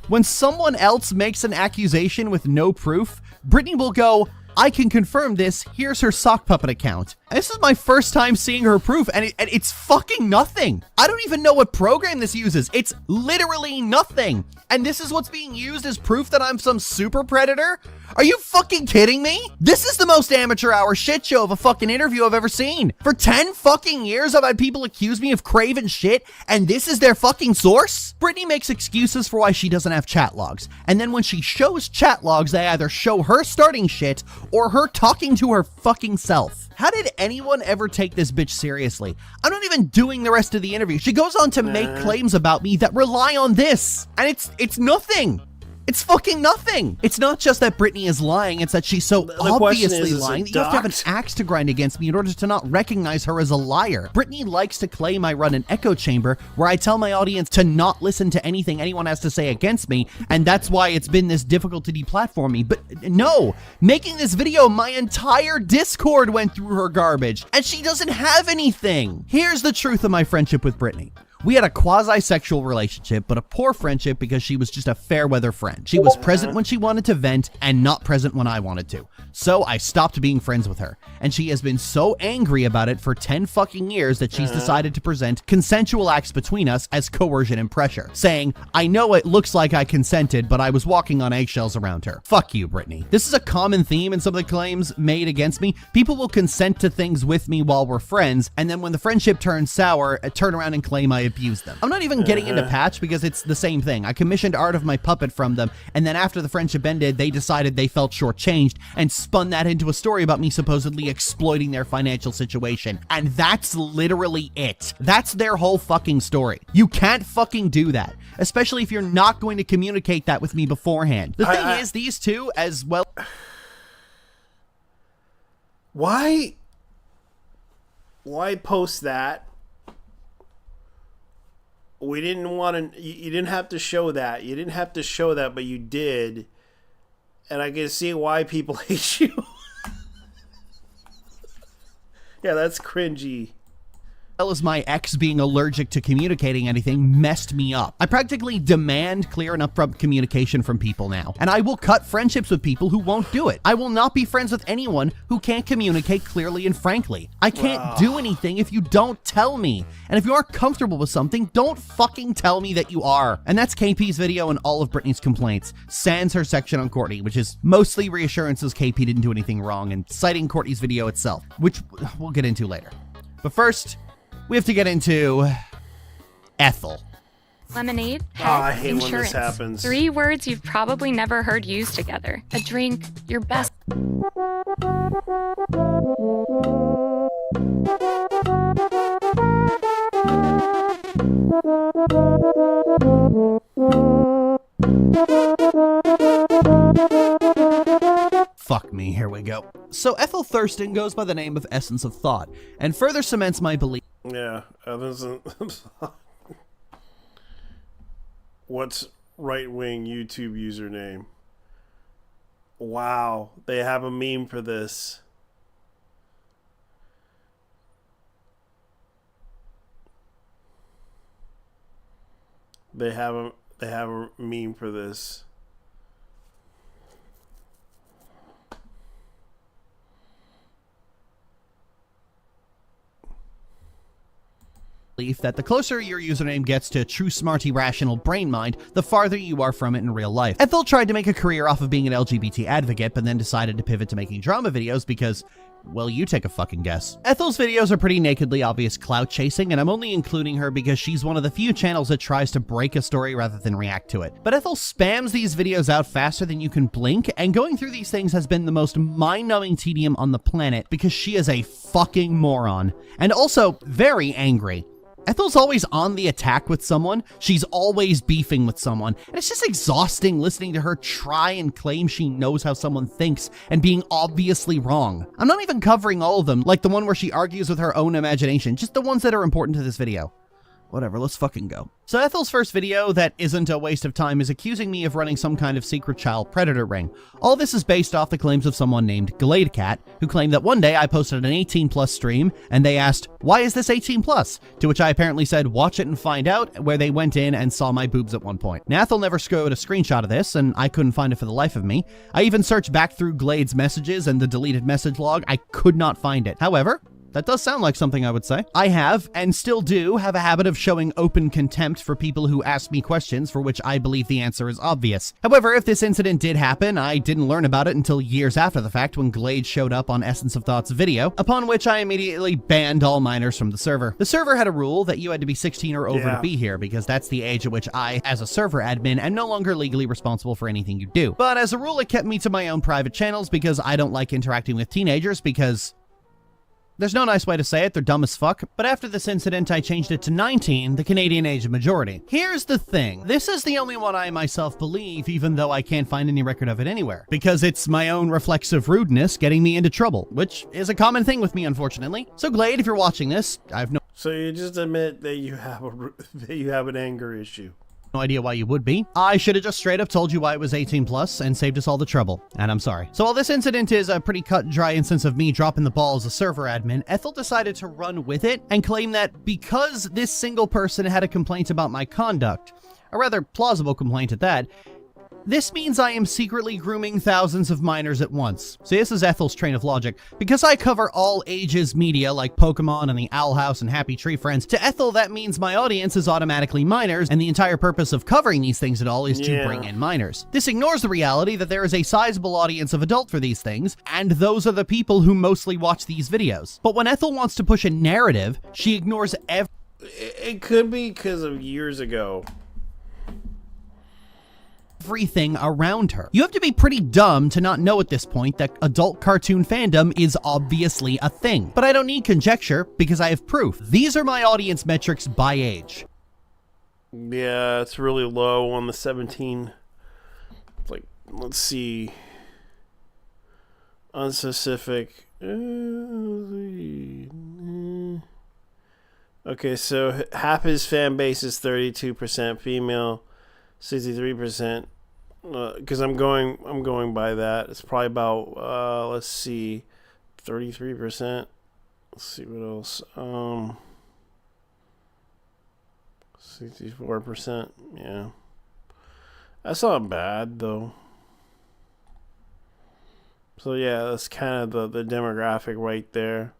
When someone else makes an accusation with no proof, Brittany will go, I can confirm this, here's her sock puppet account. And this is my first time seeing her proof, and it's fucking nothing. I don't even know what program this uses. It's literally nothing. And this is what's being used as proof that I'm some super predator? Are you fucking kidding me? This is the most amateur hour shit show of a fucking interview I've ever seen. For 10 fucking years, I've had people accuse me of craven shit, and this is their fucking source? Brittany makes excuses for why she doesn't have chat logs. And then when she shows chat logs, they either show her starting shit or her talking to her fucking self. How did anyone ever take this bitch seriously? I'm not even doing the rest of the interview. She goes on to make claims about me that rely on this, and it's nothing. It's fucking nothing. It's not just that Brittany is lying, it's that she's so obviously lying that you have to have an axe to grind against me in order to not recognize her as a liar. Brittany likes to claim I run an echo chamber where I tell my audience to not listen to anything anyone has to say against me, and that's why it's been this difficult to deplatform me. But no, making this video, my entire Discord went through her garbage, and she doesn't have anything. Here's the truth of my friendship with Brittany. We had a quasi-sexual relationship, but a poor friendship because she was just a fair-weather friend. She was present when she wanted to vent and not present when I wanted to. So I stopped being friends with her. And she has been so angry about it for 10 fucking years that she's decided to present consensual acts between us as coercion and pressure, saying, I know it looks like I consented, but I was walking on eggshells around her. Fuck you, Brittany. This is a common theme in some of the claims made against me. People will consent to things with me while we're friends, and then when the friendship turns sour, turn around and claim I abuse them. I'm not even getting into Patch because it's the same thing. I commissioned art of my puppet from them, and then after the friendship ended, they decided they felt shortchanged and spun that into a story about me supposedly exploiting their financial situation. And that's literally it. That's their whole fucking story. You can't fucking do that, especially if you're not going to communicate that with me beforehand. The thing is, these two as well. Why post that? We didn't want to. You didn't have to show that. You didn't have to show that, but you did, and I can see why people hate you. Yeah, that's cringy. As my ex being allergic to communicating anything messed me up. I practically demand clear and upfront communication from people now, and I will cut friendships with people who won't do it. I will not be friends with anyone who can't communicate clearly and frankly. I can't do anything if you don't tell me, and if you aren't comfortable with something, don't fucking tell me that you are. And that's KP's video and all of Brittany's complaints, sans her section on Courtney, which is mostly reassurances KP didn't do anything wrong, and citing Courtney's video itself, which we'll get into later. But first, we have to get into Ethel. Lemonade, I pet, hate when this insurance. happens. 3 words you've probably never heard used together. A drink, your best. Fuck me, here we go. So Ethel Thurston goes by the name of Essence of Thought, and further cements my belief. Yeah, what's right-wing YouTube username? Wow, they have a meme for this. They have a meme for this. that the closer your username gets to true smarty rational brain mind, the farther you are from it in real life. Ethel tried to make a career off of being an LGBT advocate, but then decided to pivot to making drama videos because, well, you take a fucking guess. Ethel's videos are pretty nakedly obvious clout chasing, and I'm only including her because she's one of the few channels that tries to break a story rather than react to it. But Ethel spams these videos out faster than you can blink, and going through these things has been the most mind-numbing tedium on the planet because she is a fucking moron. And also, very angry. Ethel's always on the attack with someone, she's always beefing with someone, and it's just exhausting listening to her try and claim she knows how someone thinks and being obviously wrong. I'm not even covering all of them, like the one where she argues with her own imagination, just the ones that are important to this video. Whatever, let's fucking go. So Ethel's first video that isn't a waste of time is accusing me of running some kind of secret child predator ring. All this is based off the claims of someone named Gladecat, who claimed that one day I posted an 18+ stream, and they asked, why is this 18+? To which I apparently said, watch it and find out, where they went in and saw my boobs at one point. Now Ethel never showed a screenshot of this, and I couldn't find it for the life of me. I even searched back through Glade's messages and the deleted message log, I could not find it. However, that does sound like something I would say. I have, and still do, have a habit of showing open contempt for people who ask me questions for which I believe the answer is obvious. However, if this incident did happen, I didn't learn about it until years after the fact when Glade showed up on Essence of Thought's video, upon which I immediately banned all minors from the server. The server had a rule that you had to be 16 or over to be here, because that's the age at which I, as a server admin, am no longer legally responsible for anything you do. But as a rule, it kept me to my own private channels because I don't like interacting with teenagers because there's no nice way to say it, they're dumb as fuck, but after this incident I changed it to 19, the Canadian age of majority. Here's the thing, this is the only one I myself believe, even though I can't find any record of it anywhere, because it's my own reflexive rudeness getting me into trouble, which is a common thing with me, unfortunately. So Glade, if you're watching this, I've no So you just admit that you have an anger issue. idea why you would be. I should have just straight up told you why it was 18+ and saved us all the trouble, and I'm sorry. So while this incident is a pretty cut and dry instance of me dropping the ball as a server admin, Ethel decided to run with it and claim that because this single person had a complaint about my conduct, a rather plausible complaint at that, this means I am secretly grooming thousands of minors at once. See, this is Ethel's train of logic. Because I cover all ages media like Pokemon and the Owl House and Happy Tree Friends, to Ethel that means my audience is automatically minors, and the entire purpose of covering these things at all is to bring in minors. This ignores the reality that there is a sizable audience of adult for these things, and those are the people who mostly watch these videos. But when Ethel wants to push a narrative, she ignores It could be because of years ago. Everything around her. You have to be pretty dumb to not know at this point that adult cartoon fandom is obviously a thing. But I don't need conjecture because I have proof. These are my audience metrics by age. Yeah, it's really low on the 17. It's like, let's see. Unspecific. Okay, so half his fan base is 32% female. 63%, because I'm going by that. It's probably about let's see, 33%. Let's see what else. 64%. Yeah, that's not bad though. So yeah, that's kind of the demographic right there.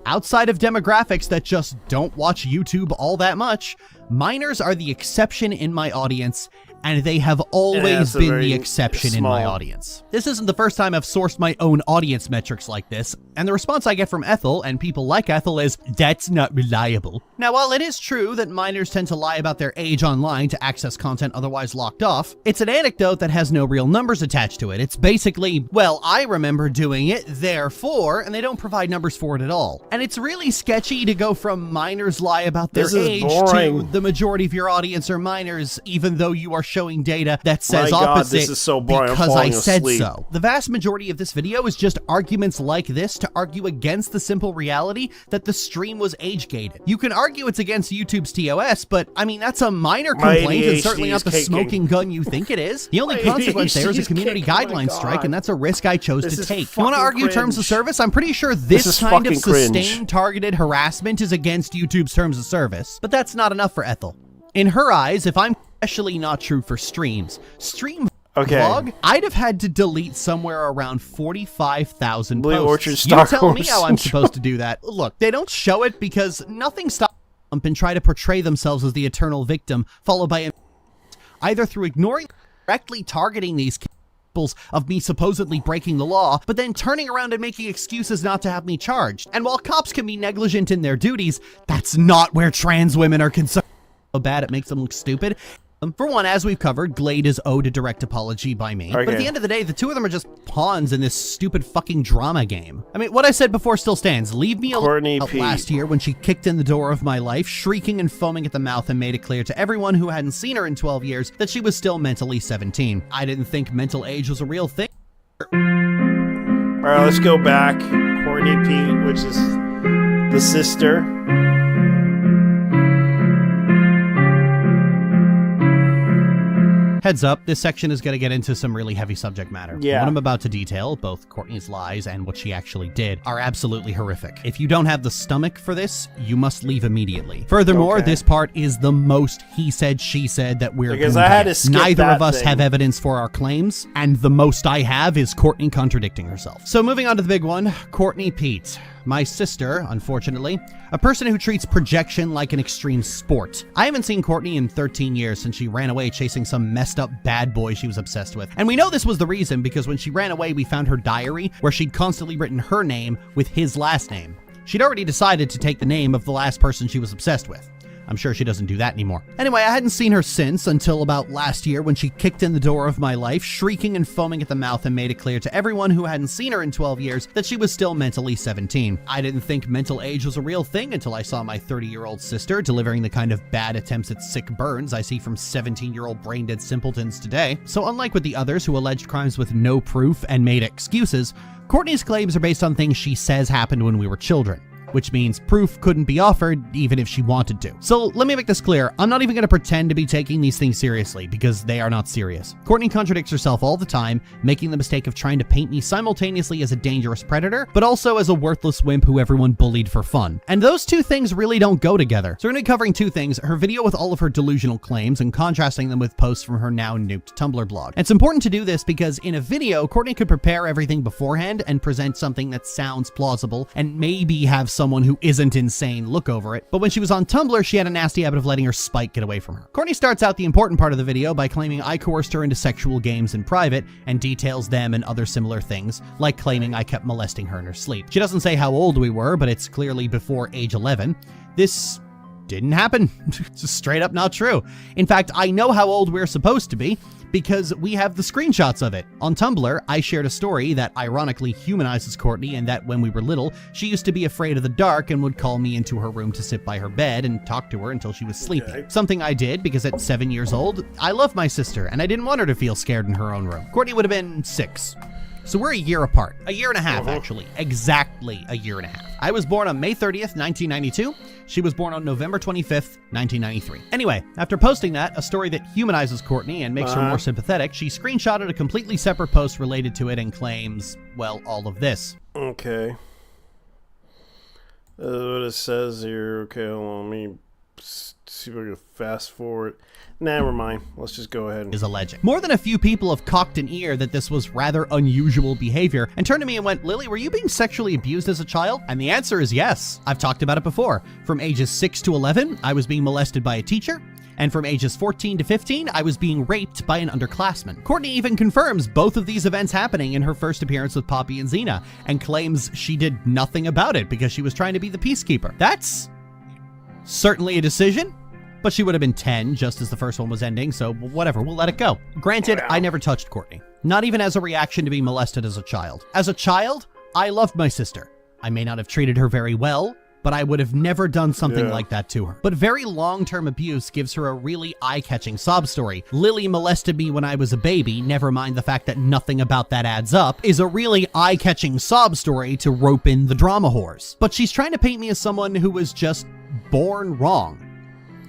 Outside of demographics that just don't watch YouTube all that much, minors are the exception in my audience, and they have always been the exception in my audience. This isn't the first time I've sourced my own audience metrics like this, and the response I get from Ethel and people like Ethel is, that's not reliable. Now, while it is true that minors tend to lie about their age online to access content otherwise locked off, it's an anecdote that has no real numbers attached to it. It's basically, well, I remember doing it, therefore, and they don't provide numbers for it at all. And it's really sketchy to go from minors lie about their age to the majority of your audience are minors, even though you are showing data that says opposite. This is so boring. Because I said so. The vast majority of this video is just arguments like this to argue against the simple reality that the stream was age-gated. You can argue it's against YouTube's TOS, but I mean, that's a minor complaint and certainly not the smoking gun you think it is. The only consequence there is a community guideline strike, and that's a risk I chose to take. You want to argue terms of service? I'm pretty sure this kind of sustained targeted harassment is against YouTube's terms of service, but that's not enough for Ethel. In her eyes, if I'm especially not true for stream vlog, I'd have had to delete somewhere around 45,000 posts. Orchard, you tell me how I'm supposed to do that. Look, they don't show it because nothing stops and try to portray themselves as the eternal victim, followed by either through ignoring directly targeting these examples of me supposedly breaking the law, but then turning around and making excuses not to have me charged. And while cops can be negligent in their duties, that's not where trans women are concerned. So bad it makes them look stupid. For one, as we've covered, Glade is owed a direct apology by me. Okay. But at the end of the day, the two of them are just pawns in this stupid fucking drama game. I mean, what I said before still stands. Leave me alone. Last year, when she kicked in the door of my life, shrieking and foaming at the mouth, and made it clear to everyone who hadn't seen her in 12 years that she was still mentally 17. I didn't think mental age was a real thing. Alright, let's go back. Courtney Pete, which is the sister. Heads up, this section is going to get into some really heavy subject matter. Yeah. What I'm about to detail, both Courtney's lies and what she actually did, are absolutely horrific. If you don't have the stomach for this, you must leave immediately. Furthermore, this part is the most he said, she said that we're Because going I had get. to skip Neither that of us thing. have evidence for our claims, and the most I have is Courtney contradicting herself. So moving on to the big one, Courtney Pete. My sister, unfortunately, a person who treats projection like an extreme sport. I haven't seen Courtney in 13 years since she ran away chasing some messed up bad boy she was obsessed with. And we know this was the reason because when she ran away, we found her diary where she'd constantly written her name with his last name. She'd already decided to take the name of the last person she was obsessed with. I'm sure she doesn't do that anymore. Anyway, I hadn't seen her since until about last year when she kicked in the door of my life, shrieking and foaming at the mouth, and made it clear to everyone who hadn't seen her in 12 years that she was still mentally 17. I didn't think mental age was a real thing until I saw my 30-year-old sister delivering the kind of bad attempts at sick burns I see from 17-year-old brain-dead simpletons today. So unlike with the others who alleged crimes with no proof and made excuses, Courtney's claims are based on things she says happened when we were children, which means proof couldn't be offered even if she wanted to. So let me make this clear. I'm not even going to pretend to be taking these things seriously because they are not serious. Courtney contradicts herself all the time, making the mistake of trying to paint me simultaneously as a dangerous predator, but also as a worthless wimp who everyone bullied for fun. And those two things really don't go together. So we're going to be covering two things: her video with all of her delusional claims and contrasting them with posts from her now nuked Tumblr blog. And it's important to do this because in a video, Courtney could prepare everything beforehand and present something that sounds plausible and maybe have someone who isn't insane look over it. But when she was on Tumblr, she had a nasty habit of letting her spike get away from her. Courtney starts out the important part of the video by claiming I coerced her into sexual games in private and details them and other similar things, like claiming I kept molesting her in her sleep. She doesn't say how old we were, but it's clearly before age 11. This didn't happen. It's just straight up not true. In fact, I know how old we're supposed to be because we have the screenshots of it. On Tumblr, I shared a story that ironically humanizes Courtney and that when we were little, she used to be afraid of the dark and would call me into her room to sit by her bed and talk to her until she was sleepy. Okay. Something I did because at 7 years old, I love my sister and I didn't want her to feel scared in her own room. Courtney would have been 6. So we're a year apart. A year and a half, actually. Exactly a year and a half. I was born on May 30th, 1992. She was born on November 25th, 1993. Anyway, after posting that, a story that humanizes Courtney and makes her more sympathetic, she screenshotted a completely separate post related to it and claims, well, all of this. Okay. What it says here. Okay, hold on. Let me see if I can fast forward. Never mind. Let's just go ahead. Is alleging. More than a few people have cocked an ear that this was rather unusual behavior and turned to me and went, Lily, were you being sexually abused as a child? And the answer is yes. I've talked about it before. From ages 6 to 11, I was being molested by a teacher. And from ages 14 to 15, I was being raped by an underclassman. Courtney even confirms both of these events happening in her first appearance with Poppy and Xena and claims she did nothing about it because she was trying to be the peacekeeper. That's certainly a decision. But she would have been 10 just as the first one was ending, so whatever, we'll let it go. Granted, I never touched Courtney. Not even as a reaction to being molested as a child. As a child, I loved my sister. I may not have treated her very well, but I would have never done something like that to her. But very long-term abuse gives her a really eye-catching sob story. Lilly molested me when I was a baby, never mind the fact that nothing about that adds up, is a really eye-catching sob story to rope in the drama whores. But she's trying to paint me as someone who was just born wrong,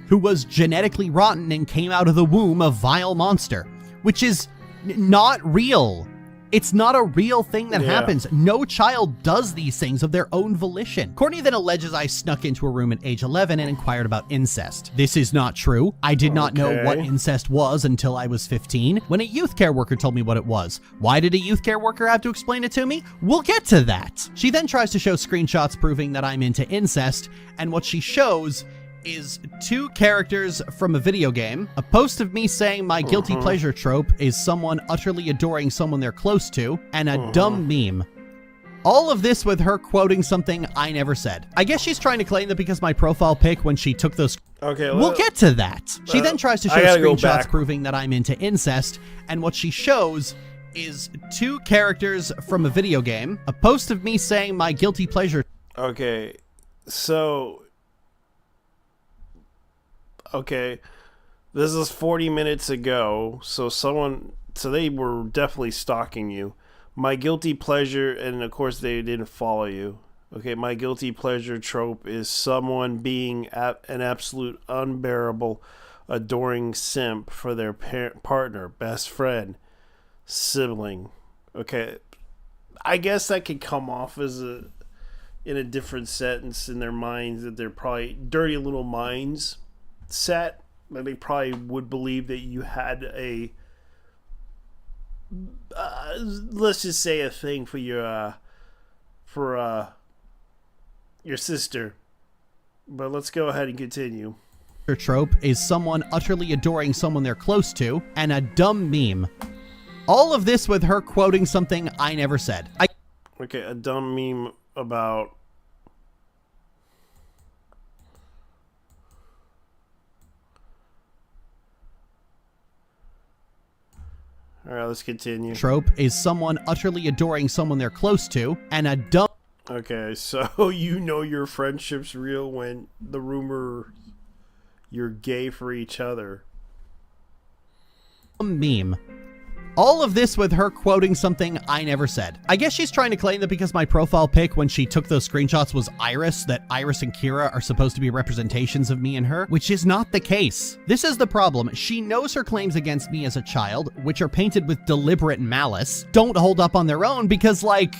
who was genetically rotten and came out of the womb a vile monster, which is not real. It's not a real thing that happens. No child does these things of their own volition. Courtney then alleges I snuck into a room at age 11 and inquired about incest. This is not true. I did not know what incest was until I was 15, when a youth care worker told me what it was. Why did a youth care worker have to explain it to me? We'll get to that. She then tries to show screenshots proving that I'm into incest, and what she shows is two characters from a video game, a post of me saying my guilty pleasure trope is someone utterly adoring someone they're close to, and a dumb meme. All of this with her quoting something I never said. I guess she's trying to claim that because my profile pic when she took those... Okay, we'll get to that. She then tries to show screenshots proving that I'm into incest, and what she shows is two characters from a video game, a post of me saying my guilty pleasure... Okay, so... Okay, this is 40 minutes ago, so they were definitely stalking you. My guilty pleasure, and of course they didn't follow you. Okay, my guilty pleasure trope is someone being an absolute unbearable, adoring simp for their partner, best friend, sibling. Okay, I guess that could come off as in a different sentence in their minds, that they're probably dirty little minds set, that they probably would believe that you had a let's just say a thing for your sister. But let's go ahead and continue. Trope is someone utterly adoring someone they're close to, and a dumb meme. All of this with her quoting something I never said. Okay, a dumb meme about... Alright, let's continue. Trope is someone utterly adoring someone they're close to, and a dumb... Okay, so you know your friendship's real when the rumor you're gay for each other. Meme. All of this with her quoting something I never said. I guess she's trying to claim that because my profile pic when she took those screenshots was Iris, that Iris and Kira are supposed to be representations of me and her, which is not the case. This is the problem. She knows her claims against me as a child, which are painted with deliberate malice, don't hold up on their own because, like...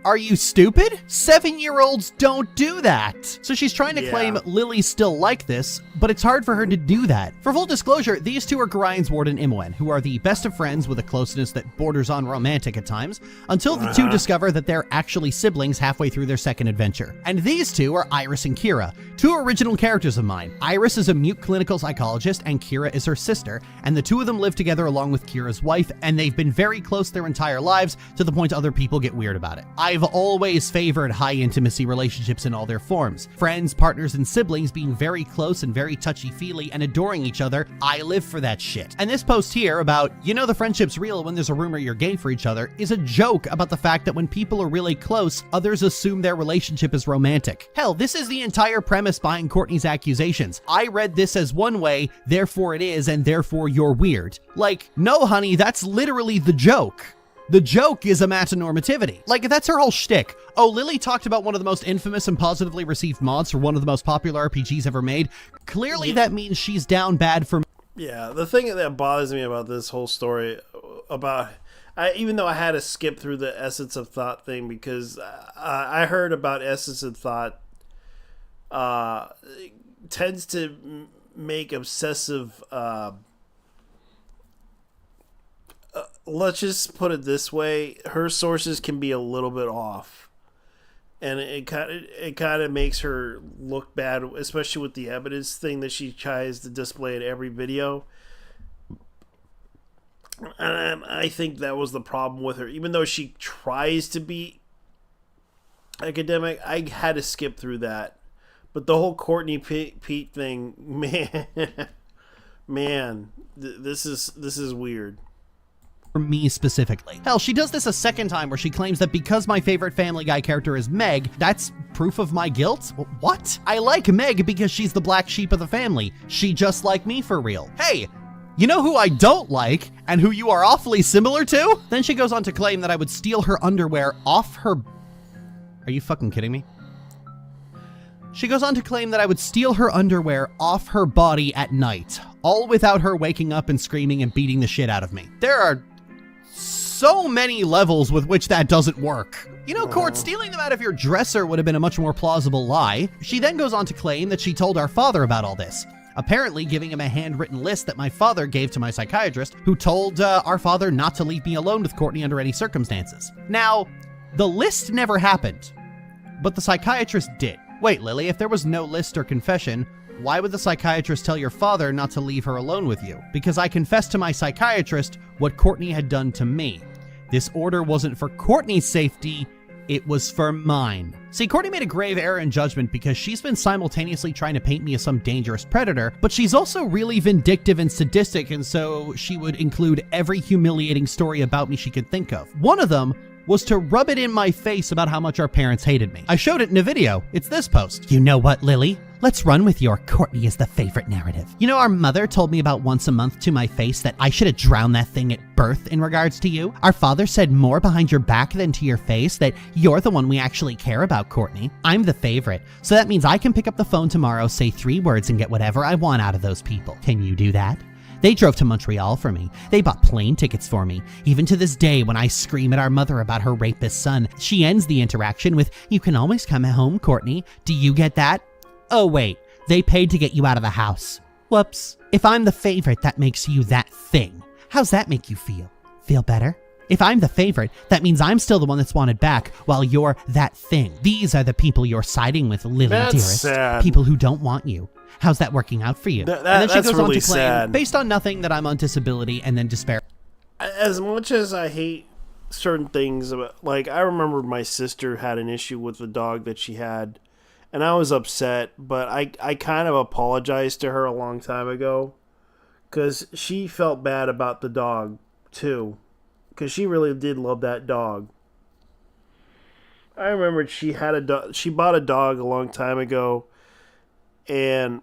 Are you stupid? 7-year-olds don't do that. So she's trying to claim Lilly's still like this, but it's hard for her to do that. For full disclosure, these two are Gorian's Ward and Imoen, who are the best of friends with a closeness that borders on romantic at times, until the two discover that they're actually siblings halfway through their second adventure. And these two are Iris and Kira, two original characters of mine. Iris is a mute clinical psychologist, and Kira is her sister, and the two of them live together along with Kira's wife, and they've been very close their entire lives, to the point other people get weird about it. I've always favored high intimacy relationships in all their forms. Friends, partners, and siblings being very close and very touchy-feely and adoring each other. I live for that shit. And this post here about, you know the friendship's real when there's a rumor you're gay for each other, is a joke about the fact that when people are really close, others assume their relationship is romantic. Hell, this is the entire premise behind Courtney's accusations. I read this as one way, therefore it is, and therefore you're weird. Like, no honey, that's literally the joke. The joke is amatonormativity. Like, that's her whole shtick. Oh, Lilly talked about one of the most infamous and positively received mods for one of the most popular RPGs ever made. Clearly that means she's down bad for... Yeah, the thing that bothers me about this whole story, about... even though I had to skip through the Essence of Thought thing, because I heard about Essence of Thought tends to make obsessive... let's just put it this way, her sources can be a little bit off, and it kind of makes her look bad, especially with the evidence thing that she tries to display in every video. And I think that was the problem with her. Even though she tries to be academic, I had to skip through that. But the whole Courtney Pete thing, man, this is weird. Me specifically. Hell, she does this a second time where she claims that because my favorite Family Guy character is Meg, that's proof of my guilt? What? I like Meg because she's the black sheep of the family. She just like me for real. Hey, you know who I don't like and who you are awfully similar to? Then she goes on to claim that I would steal her underwear off her... Are you fucking kidding me? She goes on to claim that I would steal her underwear off her body at night, all without her waking up and screaming and beating the shit out of me. There are so many levels with which that doesn't work. You know, Court, stealing them out of your dresser would have been a much more plausible lie. She then goes on to claim that she told our father about all this, apparently giving him a handwritten list that my father gave to my psychiatrist, who told our father not to leave me alone with Courtney under any circumstances. Now, the list never happened, but the psychiatrist did. Wait, Lily, if there was no list or confession, why would the psychiatrist tell your father not to leave her alone with you? Because I confessed to my psychiatrist what Courtney had done to me. This order wasn't for Courtney's safety, it was for mine. See, Courtney made a grave error in judgment because she's been simultaneously trying to paint me as some dangerous predator, but she's also really vindictive and sadistic, and so she would include every humiliating story about me she could think of. One of them was to rub it in my face about how much our parents hated me. I showed it in a video. It's this post. You know what, Lily? Let's run with your Courtney is the favorite narrative. You know, our mother told me about once a month to my face that I should have drowned that thing at birth in regards to you. Our father said more behind your back than to your face that you're the one we actually care about, Courtney. I'm the favorite, so that means I can pick up the phone tomorrow, say 3 words, and get whatever I want out of those people. Can you do that? They drove to Montreal for me. They bought plane tickets for me. Even to this day, when I scream at our mother about her rapist son, she ends the interaction with, "You can always come home, Courtney. Do you get that?" Oh wait, they paid to get you out of the house. Whoops. If I'm the favorite, that makes you that thing. How's that make you feel? Feel better? If I'm the favorite, that means I'm still the one that's wanted back, while you're that thing. These are the people you're siding with, Lily, That's dearest. sad. People who don't want you. How's that working out for you? And then she that's goes really on to claim, sad. based on nothing, that I'm on disability, and then despair. As much as I hate certain things, about, like, I remember my sister had an issue with the dog that she had, and I was upset, but I kind of apologized to her a long time ago, because she felt bad about the dog, too, because she really did love that dog. I remember she had a dog. She bought a dog a long time ago, and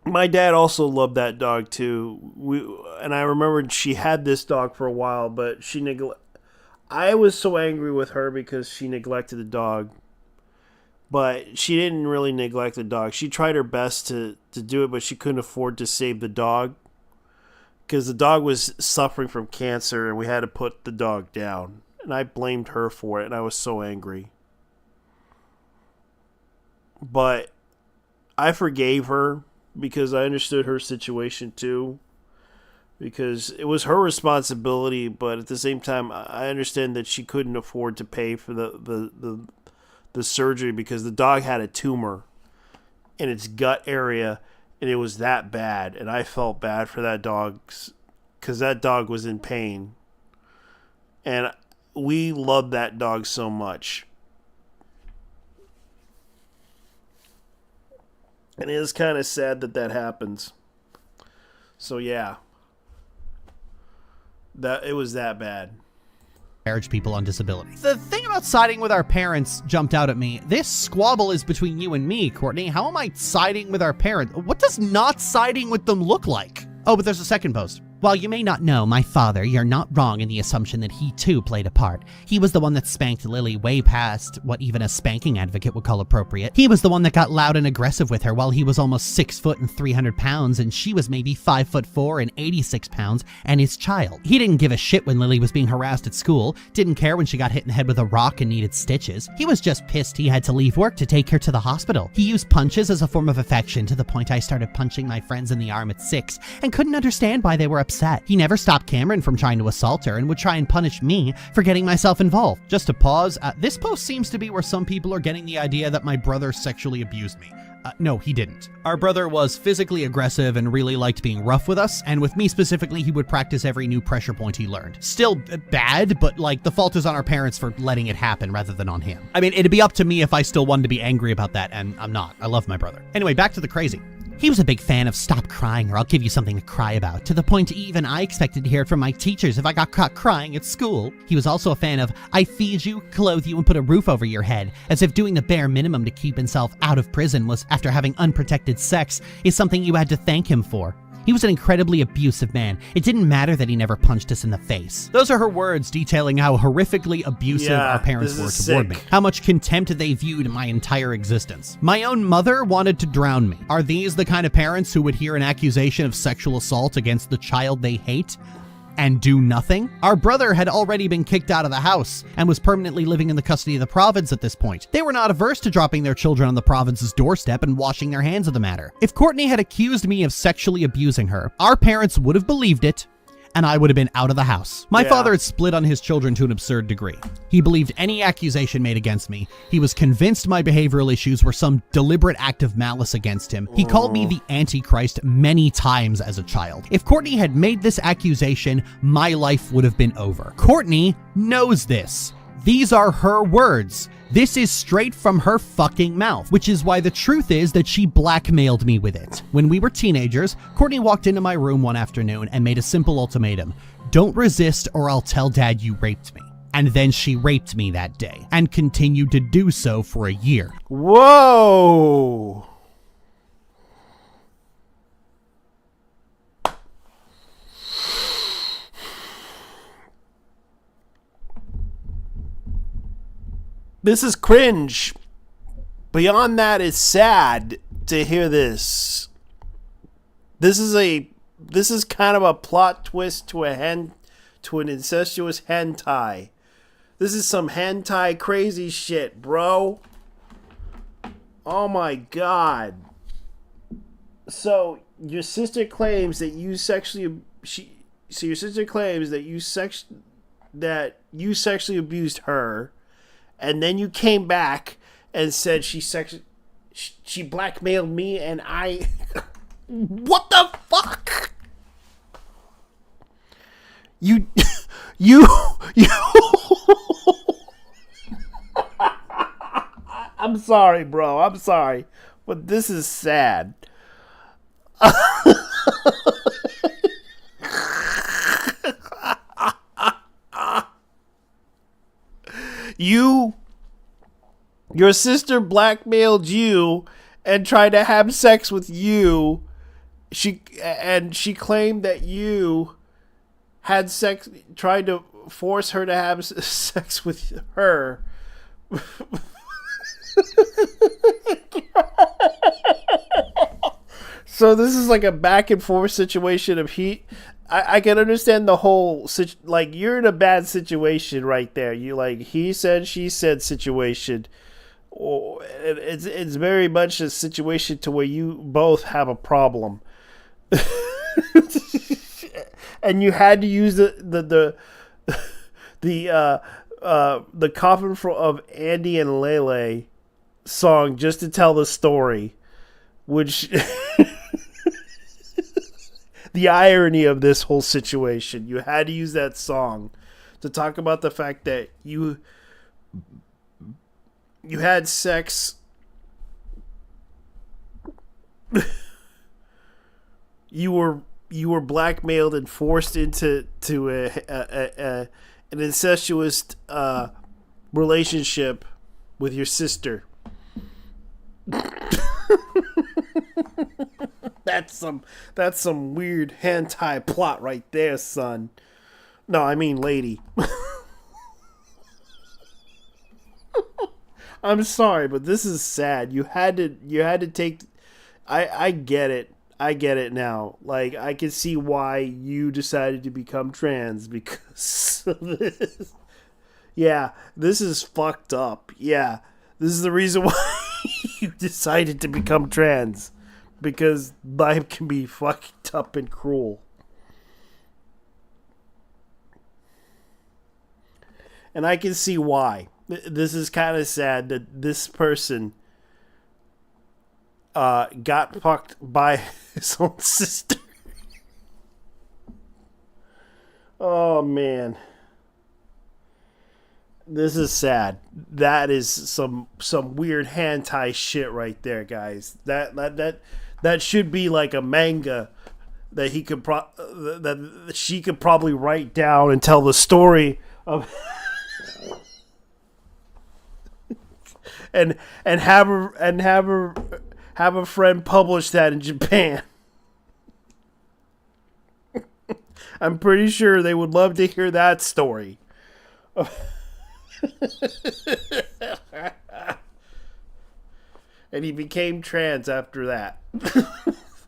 my dad also loved that dog too. And I remembered she had this dog for a while, but I was so angry with her because she neglected the dog. But she didn't really neglect the dog. She tried her best to do it, but she couldn't afford to save the dog because the dog was suffering from cancer, and we had to put the dog down. And I blamed her for it, and I was so angry. But I forgave her because I understood her situation too. Because it was her responsibility, but at the same time, I understand that she couldn't afford to pay for the surgery because the dog had a tumor in its gut area, and it was that bad. And I felt bad for that dog because that dog was in pain. And we loved that dog so much. And it is kind of sad that happens. So yeah, that it was that bad. Marriage people on disability. The thing about siding with our parents jumped out at me. This squabble is between you and me, Courtney. How am I siding with our parents? What does not siding with them look like? Oh, but there's a second post. While you may not know my father, you're not wrong in the assumption that he too played a part. He was the one that spanked Lily way past what even a spanking advocate would call appropriate. He was the one that got loud and aggressive with her while he was almost 6 foot and 300 pounds, and she was maybe 5'4" and 86 pounds, and his child. He didn't give a shit when Lily was being harassed at school, didn't care when she got hit in the head with a rock and needed stitches. He was just pissed he had to leave work to take her to the hospital. He used punches as a form of affection to the point I started punching my friends in the arm at 6 and couldn't understand why they were upset. He never stopped Cameron from trying to assault her and would try and punish me for getting myself involved. Just to pause, this post seems to be where some people are getting the idea that my brother sexually abused me. No, he didn't. Our brother was physically aggressive and really liked being rough with us, and with me specifically, he would practice every new pressure point he learned. Still bad, but like the fault is on our parents for letting it happen rather than on him. I mean, it'd be up to me if I still wanted to be angry about that, and I'm not. I love my brother. Anyway, back to the crazy. He was a big fan of stop crying or I'll give you something to cry about, to the point even I expected to hear it from my teachers if I got caught crying at school. He was also a fan of I feed you, clothe you, and put a roof over your head, as if doing the bare minimum to keep himself out of prison was, after having unprotected sex, is something you had to thank him for. He was an incredibly abusive man. It didn't matter that he never punched us in the face. Those are her words detailing how horrifically abusive our parents were toward me. How much contempt they viewed my entire existence. My own mother wanted to drown me. Are these the kind of parents who would hear an accusation of sexual assault against the child they hate and do nothing? Our brother had already been kicked out of the house and was permanently living in the custody of the province at this point. They were not averse to dropping their children on the province's doorstep and washing their hands of the matter. If Courtney had accused me of sexually abusing her, our parents would have believed it, and I would have been out of the house. My Yeah. father had split on his children to an absurd degree. He believed any accusation made against me. He was convinced my behavioral issues were some deliberate act of malice against him. He called me the Antichrist many times as a child. If Courtney had made this accusation, my life would have been over. Courtney knows this. These are her words. This is straight from her fucking mouth, which is why the truth is that she blackmailed me with it. When we were teenagers, Courtney walked into my room one afternoon and made a simple ultimatum. Don't resist or I'll tell Dad you raped me. And then she raped me that day and continued to do so for a year. Whoa! This is cringe. Beyond that, it's sad to hear this. This is kind of a plot twist to an incestuous hentai. This is some hentai crazy shit, bro. Oh my god. So your sister claims that you sexually abused her. And then you came back and said she blackmailed me and I... What the fuck? You... I'm sorry, bro. I'm sorry. But this is sad. Your sister blackmailed you and tried to have sex with you. She claimed that you had sex, tried to force her to have sex with her. So this is like a back and forth situation of I can understand the whole like you're in a bad situation right there. You like he said she said situation. It's very much a situation to where you both have a problem, and you had to use the coffin of Andy and Lele song just to tell the story, which. The irony of this whole situation. You had to use that song to talk about the fact that you had sex. You were blackmailed and forced into an incestuous relationship with your sister. That's some weird hentai plot right there, son. No, I mean lady. I'm sorry, but this is sad. You had to take I get it. I get it now. Like I can see why you decided to become trans because of this. Yeah, this is fucked up. Yeah. This is the reason why you decided to become trans. Because life can be fucked up and cruel. And I can see why. This is kind of sad that this person got fucked by his own sister. Oh, man. This is sad. That is some weird hentai shit right there, guys. That should be like a manga that that she could probably write down and tell the story of, and have a friend publish that in Japan. I'm pretty sure they would love to hear that story. And he became trans after that.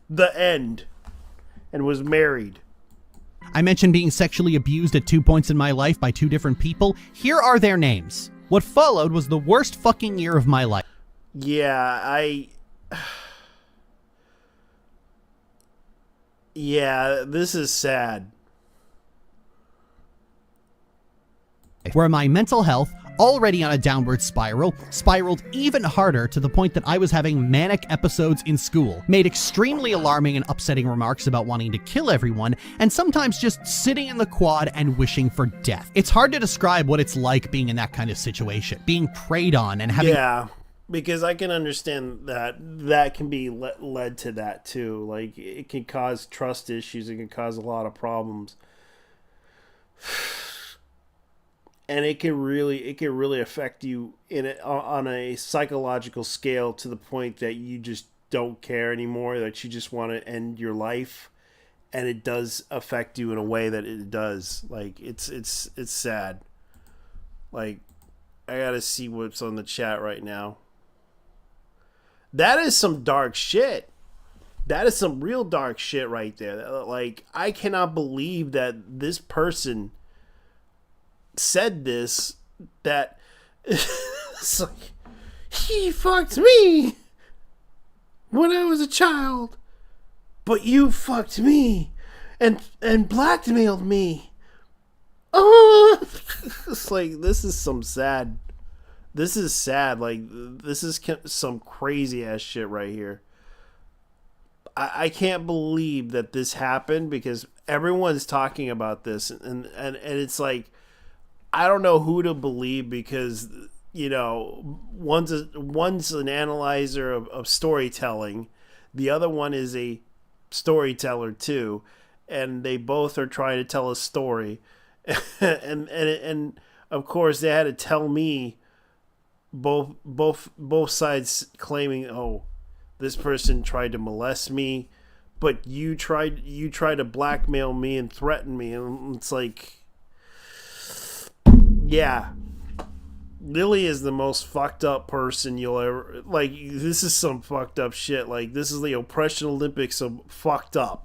The end. And was married. I mentioned being sexually abused at 2 points in my life by 2 different people. Here are their names. What followed was the worst fucking year of my life. Yeah, Yeah, this is sad. where my mental health, already on a downward spiral, spiraled even harder to the point that I was having manic episodes in school, made extremely alarming and upsetting remarks about wanting to kill everyone, and sometimes just sitting in the quad and wishing for death. It's hard to describe what it's like being in that kind of situation, being preyed on and having... Yeah, because I can understand that can be led to that too. Like, it can cause trust issues, it can cause a lot of problems. And it can really affect you on a psychological scale to the point that you just don't care anymore, that you just want to end your life, and it does affect you in a way that it does. Like, it's sad. Like, I gotta see what's on the chat right now. That is some dark shit. That is some real dark shit right there. Like, I cannot believe that this person said this, that it's like, he fucked me when I was a child, but you fucked me and blackmailed me. Oh, it's like, this is sad. Like, this is some crazy ass shit right here. I can't believe that this happened, because everyone's talking about this, and it's like, I don't know who to believe, because, you know, one's an analyzer of storytelling, the other one is a storyteller too, and they both are trying to tell a story, and of course they had to tell me both sides claiming, oh, this person tried to molest me, but you tried to blackmail me and threaten me, and it's like, yeah, Lilly is the most fucked up person you'll ever... Like, this is some fucked up shit. Like, this is the Oppression Olympics of fucked up.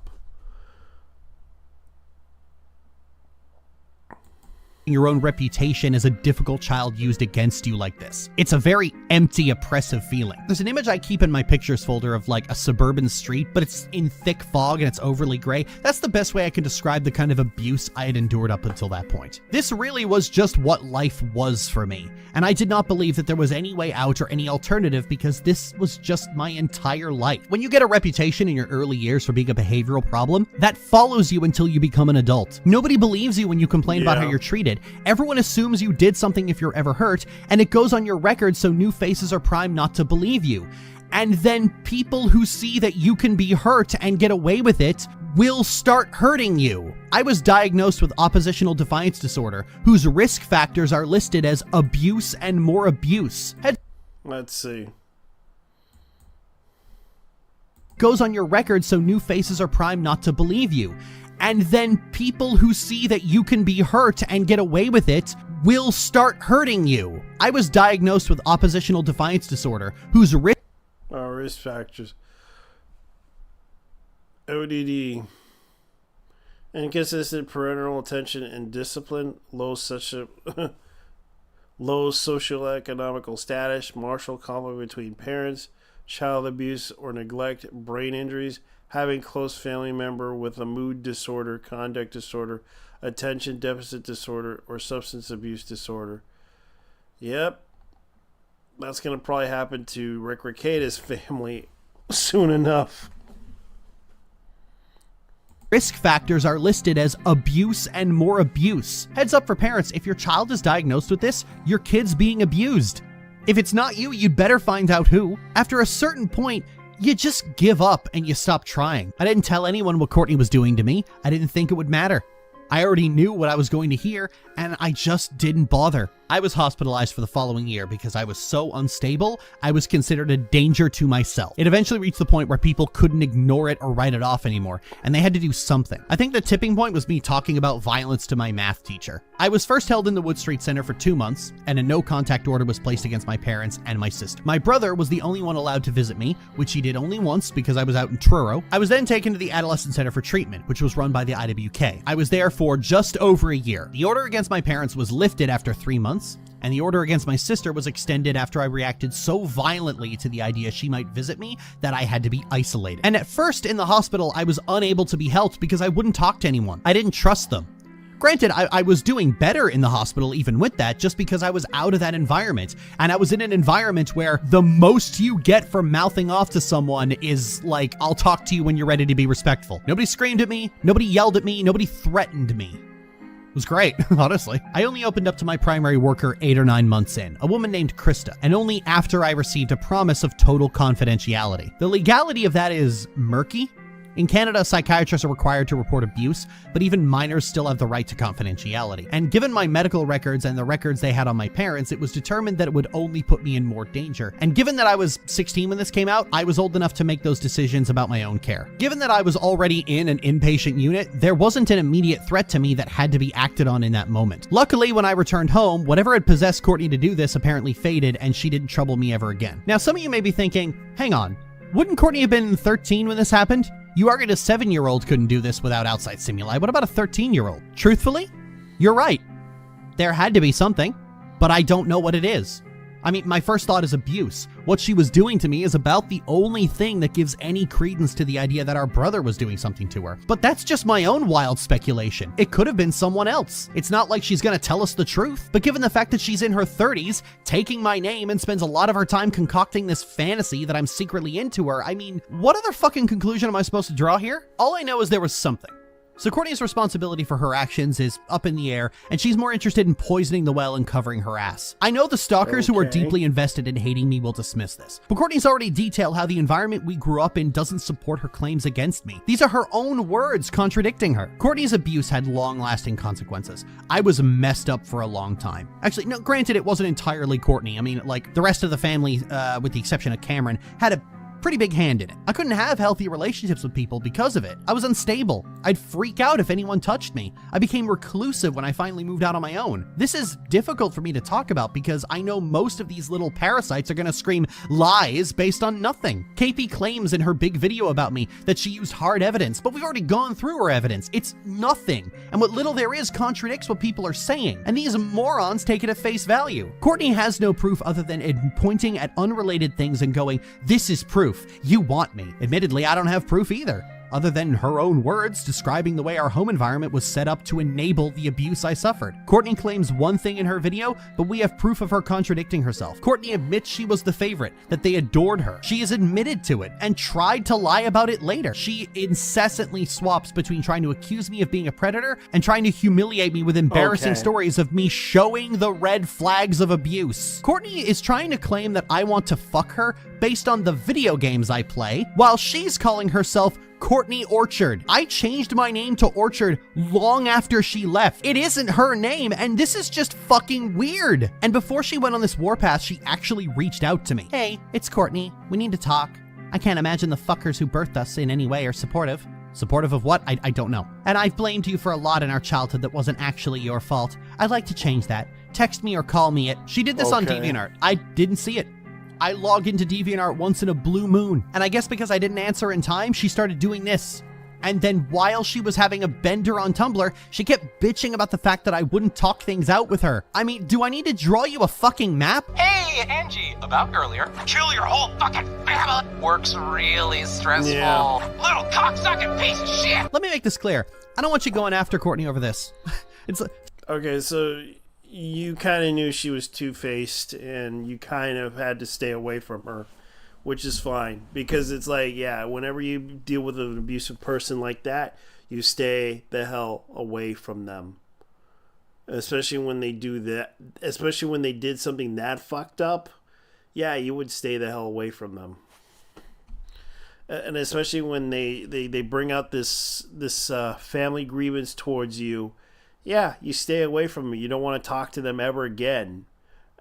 Your own reputation as a difficult child used against you like this. It's a very empty, oppressive feeling. There's an image I keep in my pictures folder of like a suburban street, but it's in thick fog and it's overly gray. That's the best way I can describe the kind of abuse I had endured up until that point. This really was just what life was for me, and I did not believe that there was any way out or any alternative, because this was just my entire life. When you get a reputation in your early years for being a behavioral problem, that follows you until you become an adult. Nobody believes you when you complain about how you're treated. Everyone assumes you did something if you're ever hurt, and it goes on your record so new faces are primed not to believe you. And then people who see that you can be hurt and get away with it will start hurting you. I was diagnosed with oppositional defiance disorder, whose risk factors are listed as abuse and more abuse. Let's see. Goes on your record so new faces are primed not to believe you. And then people who see that you can be hurt and get away with it will start hurting you. I was diagnosed with oppositional defiance disorder, whose risk factors. ODD. Inconsistent parental attention and discipline, low socioeconomical status, martial conflict between parents, child abuse or neglect, brain injuries, having close family member with a mood disorder, conduct disorder, attention deficit disorder, or substance abuse disorder. Yep. That's going to probably happen to Rick Ricketa's family soon enough. Risk factors are listed as abuse and more abuse. Heads up for parents, if your child is diagnosed with this, your kid's being abused. If it's not you, you'd better find out who. After a certain point, you just give up and you stop trying. I didn't tell anyone what Courtney was doing to me. I didn't think it would matter. I already knew what I was going to hear, and I just didn't bother. I was hospitalized for the following year because I was so unstable, I was considered a danger to myself. It eventually reached the point where people couldn't ignore it or write it off anymore, and they had to do something. I think the tipping point was me talking about violence to my math teacher. I was first held in the Wood Street Center for 2 months, and a no-contact order was placed against my parents and my sister. My brother was the only one allowed to visit me, which he did only once because I was out in Truro. I was then taken to the Adolescent Center for Treatment, which was run by the IWK. I was there for just over a year. The order against my parents was lifted after 3 months, and the order against my sister was extended after I reacted so violently to the idea she might visit me that I had to be isolated. And at first in the hospital, I was unable to be helped because I wouldn't talk to anyone. I didn't trust them. Granted, I was doing better in the hospital even with that, just because I was out of that environment. And I was in an environment where the most you get from mouthing off to someone is like, I'll talk to you when you're ready to be respectful. Nobody screamed at me, nobody yelled at me, nobody threatened me. It was great, honestly. I only opened up to my primary worker 8 or 9 months in, a woman named Krista, and only after I received a promise of total confidentiality. The legality of that is murky. In Canada, psychiatrists are required to report abuse, but even minors still have the right to confidentiality. And given my medical records and the records they had on my parents, it was determined that it would only put me in more danger. And given that I was 16 when this came out, I was old enough to make those decisions about my own care. Given that I was already in an inpatient unit, there wasn't an immediate threat to me that had to be acted on in that moment. Luckily, when I returned home, whatever had possessed Courtney to do this apparently faded, and she didn't trouble me ever again. Now, some of you may be thinking, hang on, wouldn't Courtney have been 13 when this happened? You argued a 7-year-old couldn't do this without outside stimuli. What about a 13-year-old? Truthfully, you're right. There had to be something, but I don't know what it is. I mean, my first thought is abuse. What she was doing to me is about the only thing that gives any credence to the idea that our brother was doing something to her. But that's just my own wild speculation. It could have been someone else. It's not like she's gonna tell us the truth. But given the fact that she's in her 30s, taking my name and spends a lot of her time concocting this fantasy that I'm secretly into her, I mean, what other fucking conclusion am I supposed to draw here? All I know is there was something. So Courtney's responsibility for her actions is up in the air, and she's more interested in poisoning the well and covering her ass. I know the stalkers who are deeply invested in hating me will dismiss this, but Courtney's already detailed how the environment we grew up in doesn't support her claims against me. These are her own words contradicting her. Courtney's abuse had long-lasting consequences. I was messed up for a long time. Actually, no, granted, it wasn't entirely Courtney. I mean, like, the rest of the family, with the exception of Cameron, had a pretty big hand in it. I couldn't have healthy relationships with people because of it. I was unstable. I'd freak out if anyone touched me. I became reclusive when I finally moved out on my own. This is difficult for me to talk about because I know most of these little parasites are gonna scream lies based on nothing. KP claims in her big video about me that she used hard evidence, but we've already gone through her evidence. It's nothing. And what little there is contradicts what people are saying. And these morons take it at face value. Courtney has no proof other than pointing at unrelated things and going, "This is proof. You want me." Admittedly, I don't have proof either, other than her own words describing the way our home environment was set up to enable the abuse I suffered. Courtney claims one thing in her video, but we have proof of her contradicting herself. Courtney admits she was the favorite, that they adored her. She has admitted to it and tried to lie about it later. She incessantly swaps between trying to accuse me of being a predator and trying to humiliate me with embarrassing stories of me showing the red flags of abuse. Courtney is trying to claim that I want to fuck her based on the video games I play, while she's calling herself Courtney Orchard. I changed my name to Orchard long after she left. It isn't her name, and this is just fucking weird. And before she went on this warpath, she actually reached out to me. "Hey, it's Courtney. We need to talk. I can't imagine the fuckers who birthed us in any way are supportive." Supportive of what? I don't know. "And I've blamed you for a lot in our childhood that wasn't actually your fault. I'd like to change that. Text me or call me at..." She did this on DeviantArt. I didn't see it. I log into DeviantArt once in a blue moon, and I guess because I didn't answer in time, she started doing this. And then while she was having a bender on Tumblr, she kept bitching about the fact that I wouldn't talk things out with her. I mean, do I need to draw you a fucking map? Hey, Angie, about earlier, kill your whole fucking family. Work's really stressful. Yeah. Little cocksucking piece of shit. Let me make this clear. I don't want you going after Courtney over this. It's like... Okay, so you kind of knew she was two-faced, and you kind of had to stay away from her, which is fine, because it's like, yeah, whenever you deal with an abusive person like that, you stay the hell away from them, especially when they do that, especially when they did something that fucked up. Yeah, you would stay the hell away from them, and especially when they bring out this family grievance towards you. Yeah, you stay away from them. You don't want to talk to them ever again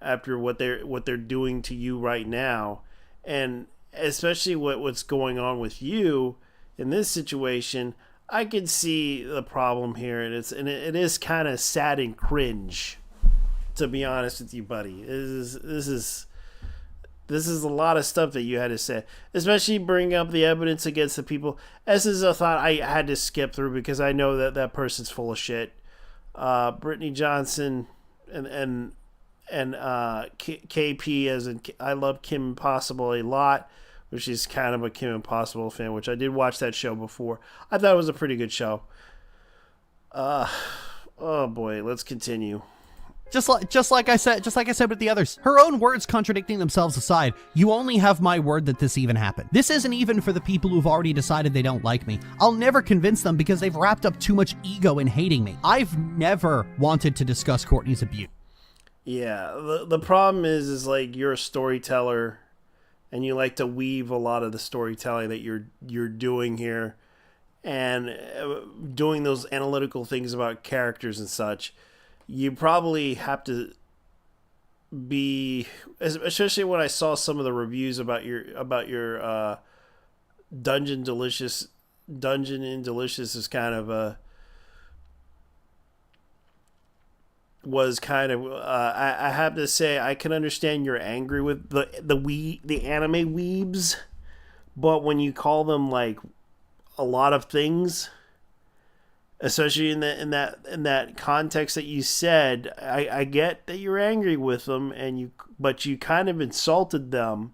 after what they're doing to you right now. And especially what's going on with you in this situation, I can see the problem here, and it is kind of sad and cringe, to be honest with you, buddy. This is a lot of stuff that you had to say, especially bringing up the evidence against the people. This is a thought I had to skip through because I know that person's full of shit. Brittany Johnson and KP, as in I love Kim Possible a lot, which is kind of a Kim Impossible fan, which I did watch that show before. I thought it was a pretty good show. Oh boy, let's continue. Just like I said with the others. Her own words contradicting themselves aside, you only have my word that this even happened. This isn't even for the people who've already decided they don't like me. I'll never convince them because they've wrapped up too much ego in hating me. I've never wanted to discuss Courtney's abuse. Yeah, the problem is like you're a storyteller and you like to weave a lot of the storytelling that you're doing here and doing those analytical things about characters and such. You probably have to be, especially when I saw some of the reviews about your Dungeon in Delicious is kind of was kind of I have to say I can understand you're angry with the anime weebs, but when you call them like a lot of things, especially in that context that you said, I get that you're angry with them, but you kind of insulted them,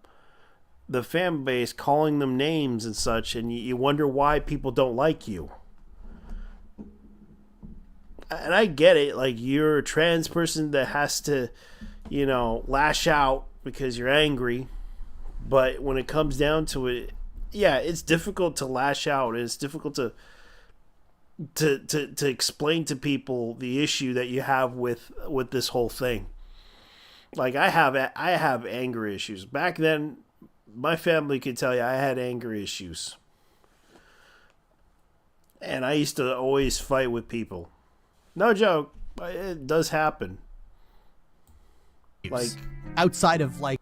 the fan base, calling them names and such, and you wonder why people don't like you. And I get it, like you're a trans person that has to, lash out because you're angry, but when it comes down to it, yeah, it's difficult to lash out, and it's difficult to explain to people the issue that you have with this whole thing. Like I have anger issues. Back then, my family could tell you I had anger issues. And I used to always fight with people. No joke. It does happen. Like outside of like.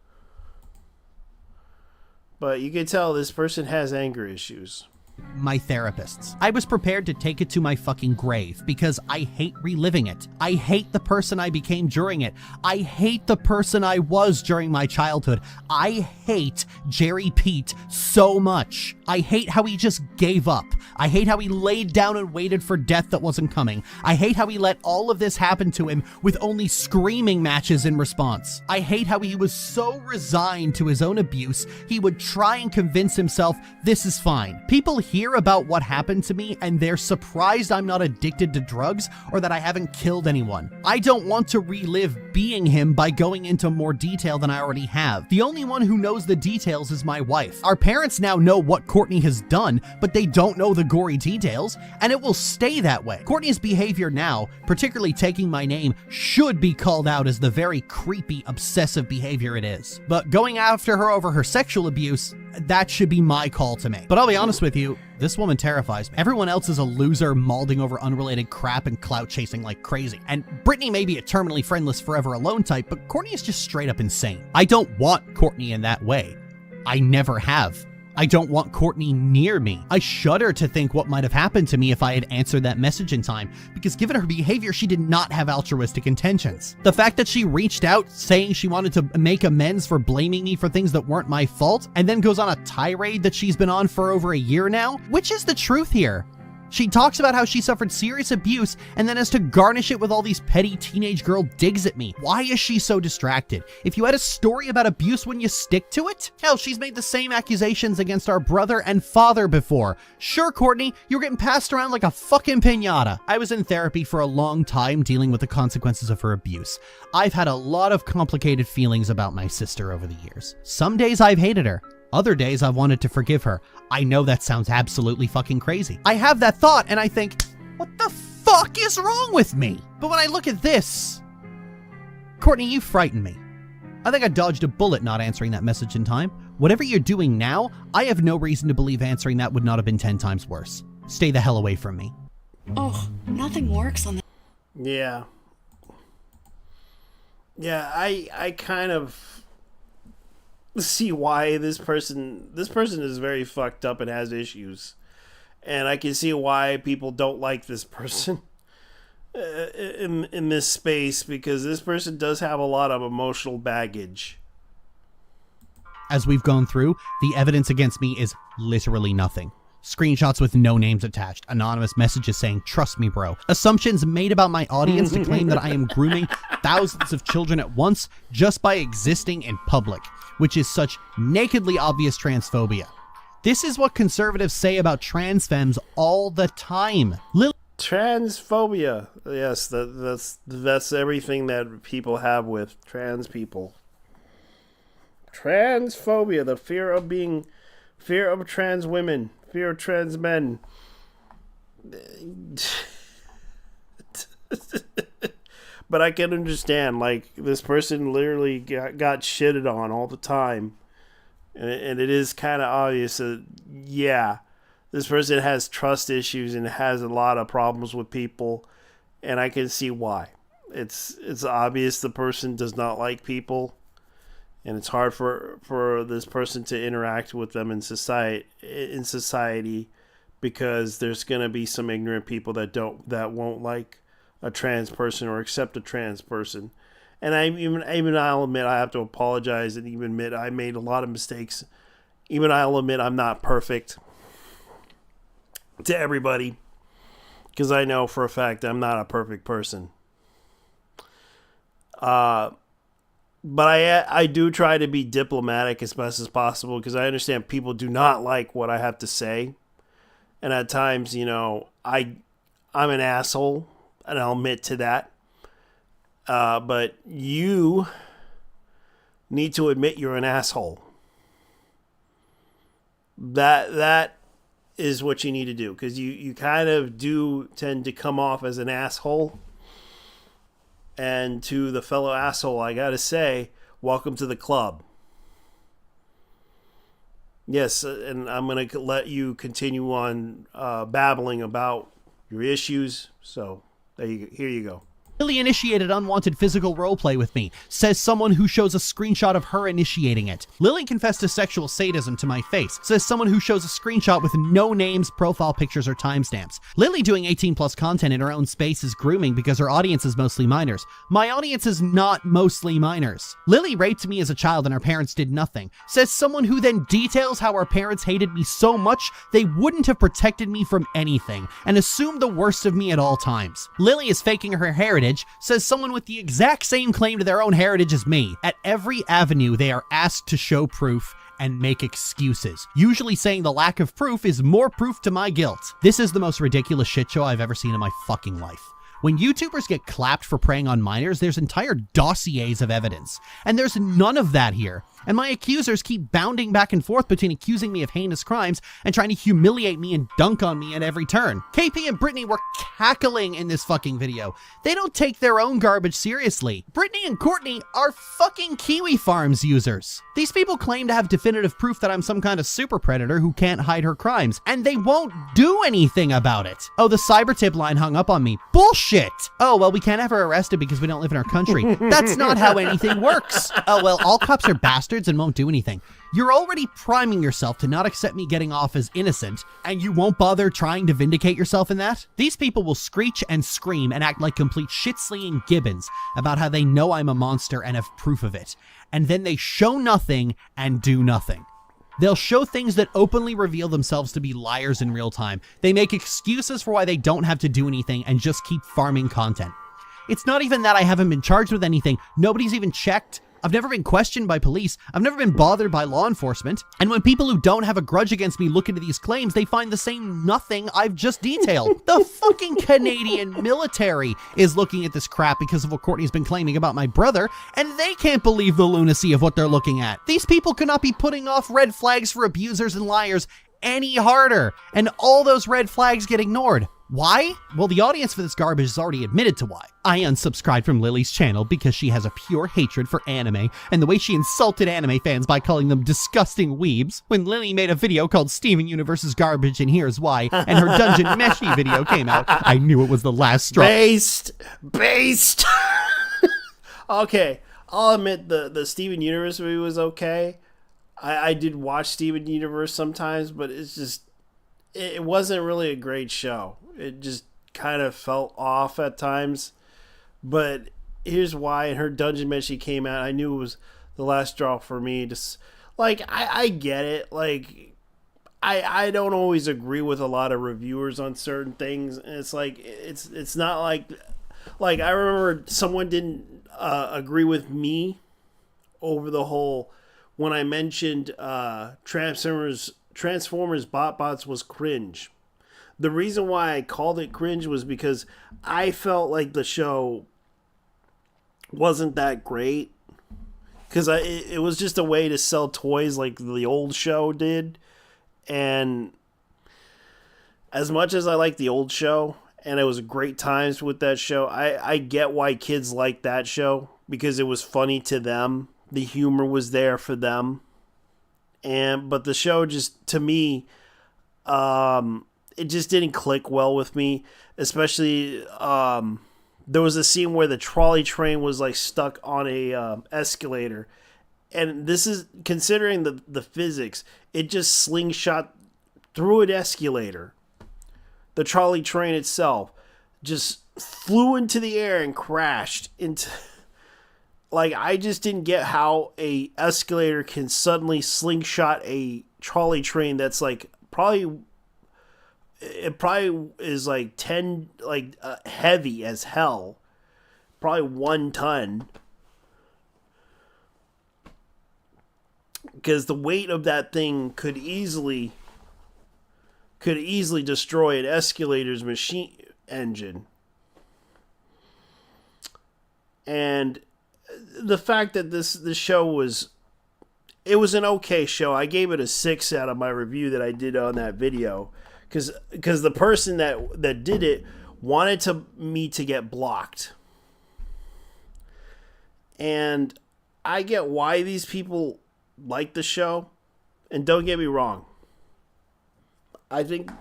But you can tell this person has anger issues. My therapists. I was prepared to take it to my fucking grave because I hate reliving it. I hate the person I became during it. I hate the person I was during my childhood. I hate Jerry Pete so much. I hate how he just gave up. I hate how he laid down and waited for death that wasn't coming. I hate how he let all of this happen to him with only screaming matches in response. I hate how he was so resigned to his own abuse, he would try and convince himself this is fine. People hear about what happened to me and they're surprised I'm not addicted to drugs or that I haven't killed anyone. I don't want to relive being him by going into more detail than I already have. The only one who knows the details is my wife. Our parents now know what Courtney has done, but they don't know the gory details, and it will stay that way. Courtney's behavior now, particularly taking my name, should be called out as the very creepy, obsessive behavior it is. But going after her over her sexual abuse, that should be my call to make. But I'll be honest with you, this woman terrifies me. Everyone else is a loser mauling over unrelated crap and clout chasing like crazy. And Brittany may be a terminally friendless forever alone type, but Courtney is just straight up insane. I don't want Courtney in that way. I never have. I don't want Courtney near me. I shudder to think what might have happened to me if I had answered that message in time, because given her behavior, she did not have altruistic intentions. The fact that she reached out saying she wanted to make amends for blaming me for things that weren't my fault, and then goes on a tirade that she's been on for over a year now, which is the truth here? She talks about how she suffered serious abuse and then has to garnish it with all these petty teenage girl digs at me. Why is she so distracted? If you had a story about abuse, wouldn't you stick to it? Hell, she's made the same accusations against our brother and father before. Sure, Courtney, you were getting passed around like a fucking piñata. I was in therapy for a long time dealing with the consequences of her abuse. I've had a lot of complicated feelings about my sister over the years. Some days I've hated her. Other days I've wanted to forgive her. I know that sounds absolutely fucking crazy. I have that thought and I think, what the fuck is wrong with me? But when I look at this, Courtney, you frighten me. I think I dodged a bullet not answering that message in time. Whatever you're doing now, I have no reason to believe answering that would not have been 10 times worse. Stay the hell away from me. Oh, nothing works on that. Yeah. Yeah, I kind of see why this person is very fucked up and has issues, and I can see why people don't like this person in this space, because this person does have a lot of emotional baggage. As we've gone through, the evidence against me is literally nothing. Screenshots with no names attached, anonymous messages saying, trust me bro, assumptions made about my audience to claim that I am grooming thousands of children at once just by existing in public, which is such nakedly obvious transphobia. This is what conservatives say about trans femmes all the time. Transphobia. Yes, that's everything that people have with trans people. Transphobia, the fear of trans women, fear of trans men. But I can understand, like, this person literally got shitted on all the time. And it is kind of obvious that, yeah, this person has trust issues and has a lot of problems with people. And I can see why. It's obvious the person does not like people. And it's hard for this person to interact with them in society because there's going to be some ignorant people that won't like a trans person or accept a trans person. And I'll admit I have to apologize and even admit I made a lot of mistakes. Even I'll admit I'm not perfect to everybody because I know for a fact I'm not a perfect person. But I do try to be diplomatic as best as possible because I understand people do not like what I have to say. And at times, you know, I'm an asshole, and I'll admit to that. But you need to admit you're an asshole. That is what you need to do because you kind of do tend to come off as an asshole. And to the fellow asshole, I gotta say, welcome to the club. Yes, and I'm going to let you continue on babbling about your issues. So here you go. Lilly initiated unwanted physical roleplay with me, says someone who shows a screenshot of her initiating it. Lilly confessed to sexual sadism to my face, says someone who shows a screenshot with no names, profile pictures, or timestamps. Lilly doing 18 plus content in her own space is grooming because her audience is mostly minors. My audience is not mostly minors. Lilly raped me as a child and her parents did nothing, says someone who then details how her parents hated me so much they wouldn't have protected me from anything and assumed the worst of me at all times. Lilly is faking her heritage, says someone with the exact same claim to their own heritage as me. At every avenue, they are asked to show proof and make excuses, usually saying the lack of proof is more proof to my guilt. This is the most ridiculous shit show I've ever seen in my fucking life. When YouTubers get clapped for preying on minors, there's entire dossiers of evidence, and there's none of that here. And my accusers keep bounding back and forth between accusing me of heinous crimes and trying to humiliate me and dunk on me at every turn. KP and Brittany were cackling in this fucking video. They don't take their own garbage seriously. Brittany and Courtney are fucking Kiwi Farms users. These people claim to have definitive proof that I'm some kind of super predator who can't hide her crimes, and they won't do anything about it. Oh, the cyber tip line hung up on me. Bullshit! Oh, well, we can't have her arrested because we don't live in our country. That's not how anything works. Oh, well, all cops are bastards and won't do anything. You're already priming yourself to not accept me getting off as innocent, and you won't bother trying to vindicate yourself in that? These people will screech and scream and act like complete shit-slinging gibbons about how they know I'm a monster and have proof of it, and then they show nothing and do nothing. They'll show things that openly reveal themselves to be liars in real time. They make excuses for why they don't have to do anything and just keep farming content. It's not even that I haven't been charged with anything. Nobody's even checked. I've never been questioned by police. I've never been bothered by law enforcement. And when people who don't have a grudge against me look into these claims, they find the same nothing I've just detailed. The fucking Canadian military is looking at this crap because of what Courtney's been claiming about my brother, and they can't believe the lunacy of what they're looking at. These people cannot be putting off red flags for abusers and liars any harder, and all those red flags get ignored. Why? Well, the audience for this garbage has already admitted to why. I unsubscribed from Lily's channel because she has a pure hatred for anime, and the way she insulted anime fans by calling them disgusting weebs. When Lily made a video called Steven Universe's Garbage and Here's Why, and her Dungeon Meshi video came out, I knew it was the last straw. Based. Okay, I'll admit the Steven Universe movie was okay. I did watch Steven Universe sometimes, but it wasn't really a great show. It just kind of felt off at times. But here's why. In her Dungeon Meshi came out, I knew it was the last straw for me. Just like I get it. Like I don't always agree with a lot of reviewers on certain things. And it's like it's not like I remember someone didn't agree with me over the whole when I mentioned Transformers BotBots was cringe. the reason why I called it cringe was because I felt like the show wasn't that great. Because it was just a way to sell toys like the old show did. And as much as I like the old show, and it was great times with that show, I get why kids like that show. Because it was funny to them. The humor was there for them. But the show just, to me, it just didn't click well with me. Especially, there was a scene where the trolley train was like stuck on a escalator, and this is considering the physics. It just slingshot through an escalator. The trolley train itself just flew into the air and crashed into. Like, I just didn't get how a escalator can suddenly slingshot a trolley train that's like probably. It probably is like 10, heavy as hell. Probably 1 ton. Because the weight of that thing could easily destroy an escalator's machine engine. And the fact that this show was an okay show. I gave it a 6 out of my review that I did on that video. Because the person that did it wanted me to get blocked. And I get why these people like the show. And don't get me wrong. I think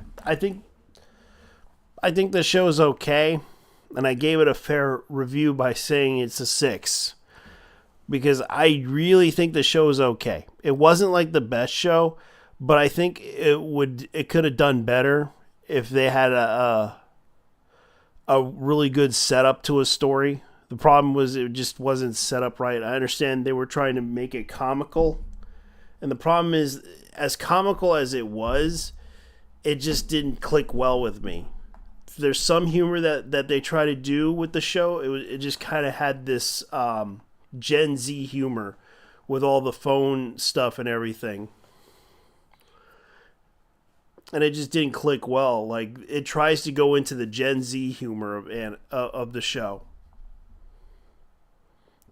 the show is okay. And I gave it a fair review by saying it's a 6. Because I really think the show is okay. It wasn't like the best show. But I think it could have done better if they had a really good setup to a story. The problem was it just wasn't set up right. I understand they were trying to make it comical. And the problem is, as comical as it was, it just didn't click well with me. There's some humor that they try to do with the show. It just kind of had this Gen Z humor with all the phone stuff and everything. And it just didn't click well. Like, it tries to go into the Gen Z humor of the show.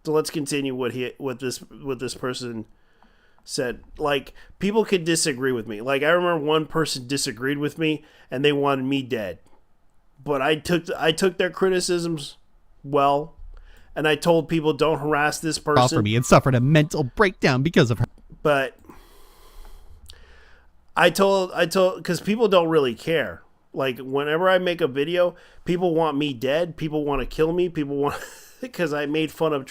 So let's continue what this person said. Like, people could disagree with me. Like, I remember one person disagreed with me and they wanted me dead. But I took their criticisms well, and I told people don't harass this person. For me and suffered a mental breakdown because of her. But I told, because people don't really care. Like, whenever I make a video, people want me dead. People want to kill me. People want, because I made fun of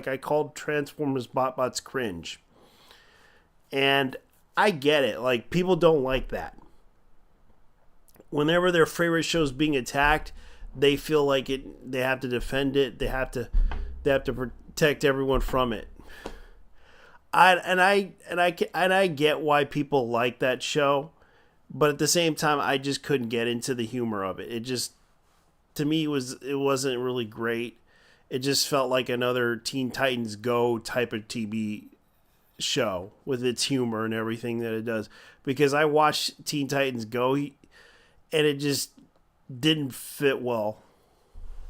I called Transformers bots cringe. And I get it. Like, people don't like that. Whenever their favorite show is being attacked, they feel like they have to defend it. They have to protect everyone from it. I get why people like that show, but at the same time, I just couldn't get into the humor of it. It just, to me, it wasn't really great. It just felt like another Teen Titans Go type of TV show with its humor and everything that it does. Because I watched Teen Titans Go, and it just didn't fit well.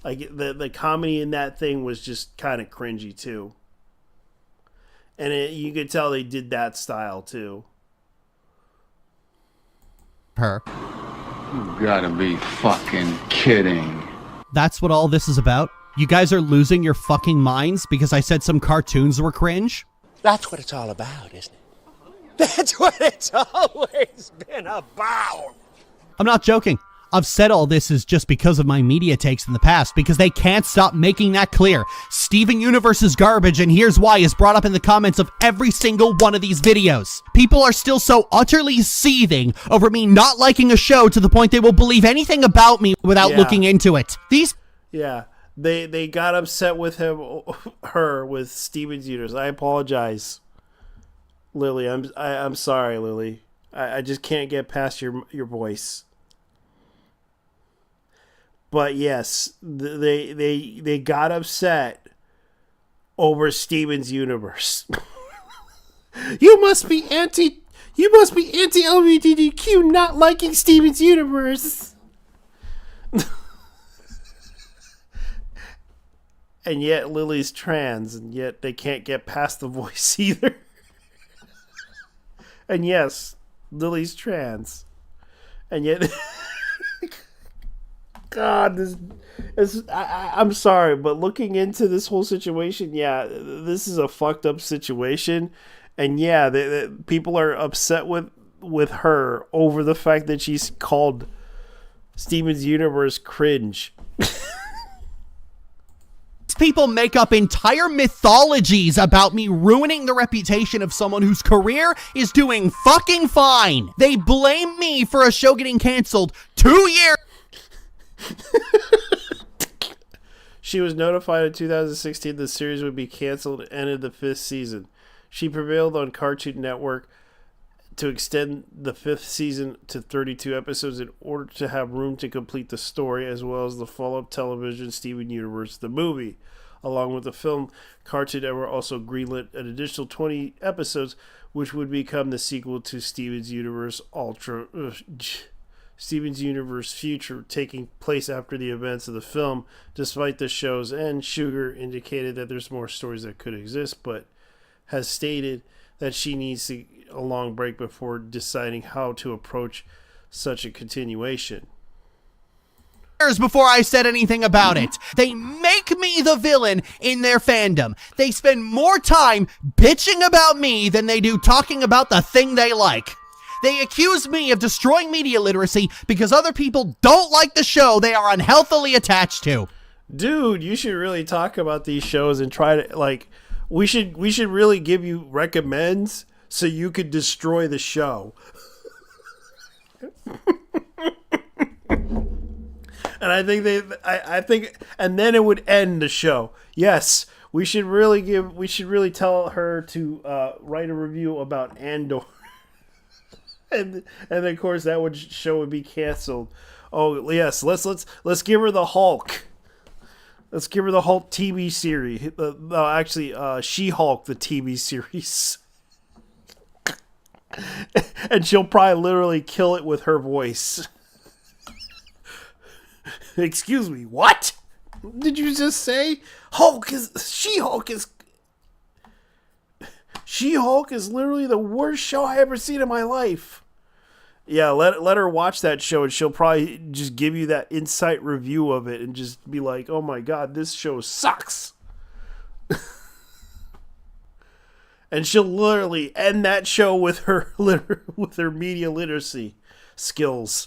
Like, the comedy in that thing was just kind of cringy too. And you could tell they did that style too. Her. You gotta be fucking kidding. That's what all this is about? You guys are losing your fucking minds because I said some cartoons were cringe? That's what it's all about, isn't it? That's what it's always been about. I'm not joking. I've said all this is just because of my media takes in the past, because they can't stop making that clear. Steven Universe is garbage, and here's why is brought up in the comments of every single one of these videos. People are still so utterly seething over me not liking a show to the point they will believe anything about me without looking into it. They got upset with her with Steven's Universe. I apologize, Lily. I'm sorry, Lily. I just can't get past your voice. But yes, they got upset over Steven's Universe. You must be You must be anti-LGBTQ, not liking Steven's universe. And yet Lily's trans, and yet they can't get past the voice either. And yes, Lily's trans. And yet... God, I'm sorry, but looking into this whole situation, yeah, this is a fucked up situation. And yeah, people are upset with her over the fact that she's called Steven's universe cringe. People make up entire mythologies about me ruining the reputation of someone whose career is doing fucking fine. They blame me for a show getting canceled 2 years. She was notified in 2016 the series would be canceled and ended the 5th season. She prevailed on Cartoon Network to extend the 5th season to 32 episodes in order to have room to complete the story, as well as the follow-up television Steven Universe, the movie. Along with the film, Cartoon Network also greenlit an additional 20 episodes, which would become the sequel to Steven's Universe Steven's Universe Future, taking place after the events of the film. Despite the show's end, Sugar indicated that there's more stories that could exist, but has stated that she needs a long break before deciding how to approach such a continuation. Before I said anything about it. They make me the villain in their fandom. They spend more time bitching about me than they do talking about the thing they like. They accuse me of destroying media literacy because other people don't like the show they are unhealthily attached to. Dude, you should really talk about these shows and try to, like, we should really give you recommends so you could destroy the show. And I think and then it would end the show. Yes, we should really tell her to write a review about Andor. And of course that show would be canceled. Oh yes, let's give her the Hulk. Let's give her the Hulk TV series. No, actually, She-Hulk, the TV series. And she'll probably literally kill it with her voice. Excuse me, what? Did you just say? She-Hulk is literally the worst show I ever seen in my life. Yeah, let her watch that show and she'll probably just give you that insight review of it and just be like, oh my god, this show sucks. And she'll literally end that show with her media literacy skills.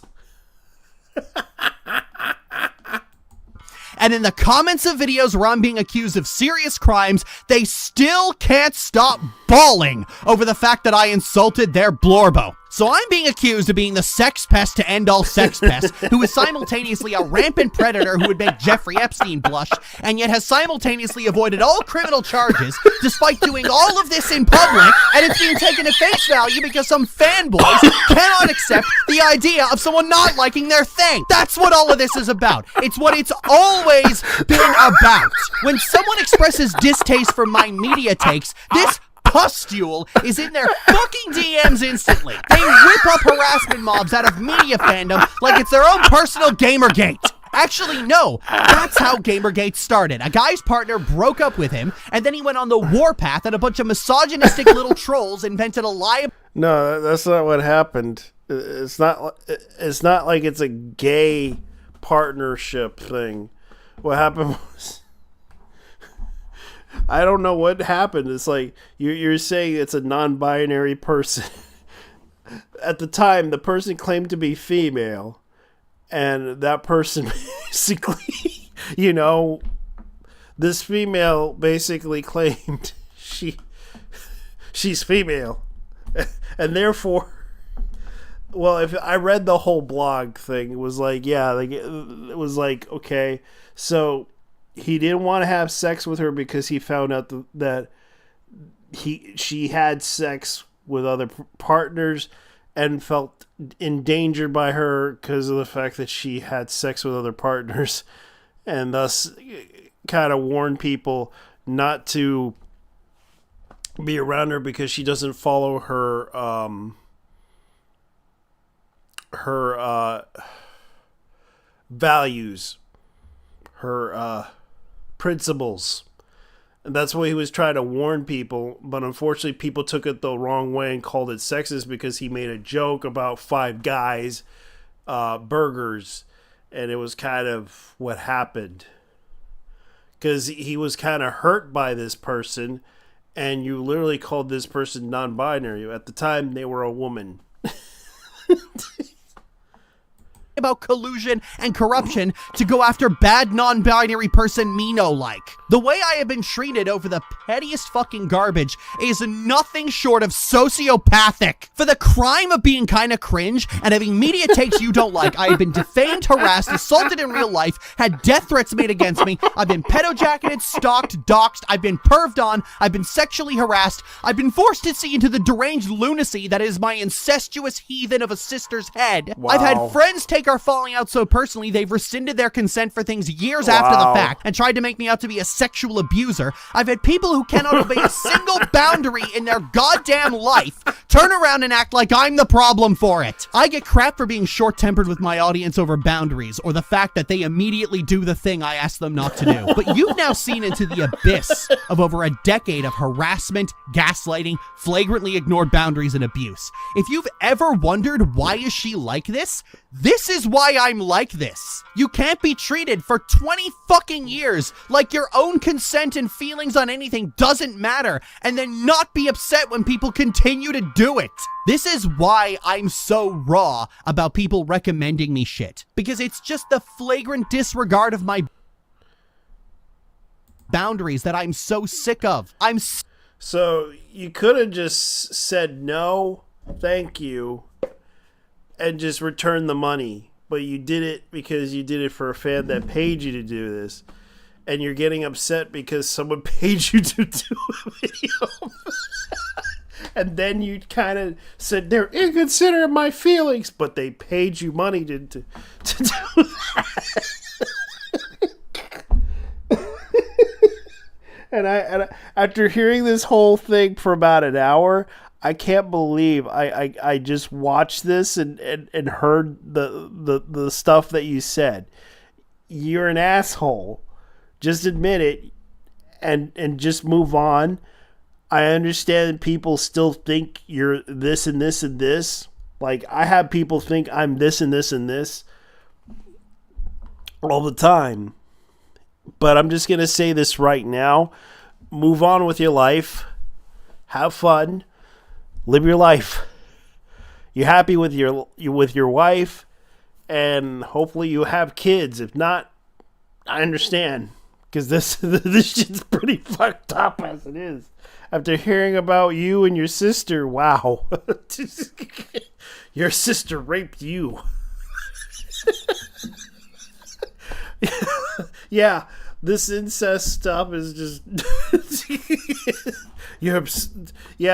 And in the comments of videos where I'm being accused of serious crimes, they still can't stop bawling over the fact that I insulted their Blorbo. So I'm being accused of being the sex pest to end all sex pests, who is simultaneously a rampant predator who would make Jeffrey Epstein blush, and yet has simultaneously avoided all criminal charges, despite doing all of this in public, and it's being taken at face value because some fanboys cannot accept the idea of someone not liking their thing. That's what all of this is about. It's what it's always been about. When someone expresses distaste for my media takes, this pustule is in their fucking DMs instantly. They whip up harassment mobs out of media fandom like it's their own personal Gamergate. Actually, no. That's how Gamergate started. A guy's partner broke up with him, and then he went on the warpath, and a bunch of misogynistic little trolls invented a lie. No, that's not what happened. It's not like it's a gay partnership thing. What happened was, I don't know what happened. It's like you're saying it's a non-binary person. At the time, the person claimed to be female, and that person basically, this female basically claimed she's female, and therefore, well, if I read the whole blog thing, it was like, it was like, okay, so he didn't want to have sex with her because he found out that she had sex with other partners and felt endangered by her because of the fact that she had sex with other partners, and thus kind of warned people not to be around her because she doesn't follow her her values, her principles. And that's what he was trying to warn people, but unfortunately people took it the wrong way and called it sexist because he made a joke about Five Guys burgers, and it was kind of what happened. Because he was kind of hurt by this person, and you literally called this person non-binary. At the time, they were a woman. About collusion and corruption to go after bad non-binary person Mino-like. The way I have been treated over the pettiest fucking garbage is nothing short of sociopathic. For the crime of being kinda cringe and having media takes you don't like, I have been defamed, harassed, assaulted in real life, had death threats made against me, I've been pedo-jacketed, stalked, doxxed, I've been perved on, I've been sexually harassed, I've been forced to see into the deranged lunacy that is my incestuous heathen of a sister's head. Wow. I've had friends take our falling out so personally they've rescinded their consent for things years after the fact and tried to make me out to be a sexual abuser. I've had people who cannot obey a single boundary in their goddamn life turn around and act like I'm the problem for it. I get crap for being short-tempered with my audience over boundaries or the fact that they immediately do the thing I ask them not to do. But you've now seen into the abyss of over a decade of harassment, gaslighting, flagrantly ignored boundaries, and abuse. If you've ever wondered why is she like this, this is why I'm like this. You can't be treated for 20 fucking years like your own consent and feelings on anything doesn't matter and then not be upset when people continue to do it. This is why I'm so raw about people recommending me shit. Because it's just the flagrant disregard of my boundaries that I'm so sick of. So you could have just said no, thank you, and just returned the money. But you did it because you did it for a fan that paid you to do this. And you're getting upset because someone paid you to do a video. And then you kind of said, they're inconsiderate of my feelings. But they paid you money to do that. And after hearing this whole thing for about an hour, I can't believe I just watched this and heard the stuff that you said. You're an asshole. Just admit it and just move on. I understand people still think you're this and this and this. Like, I have people think I'm this and this and this all the time. But I'm just going to say this right now. Move on with your life. Have fun. Live your life. You're happy with your wife, and hopefully you have kids. If not, I understand, because this shit's pretty fucked up as it is. After hearing about you and your sister, wow, your sister raped you. Yeah, this incest stuff is just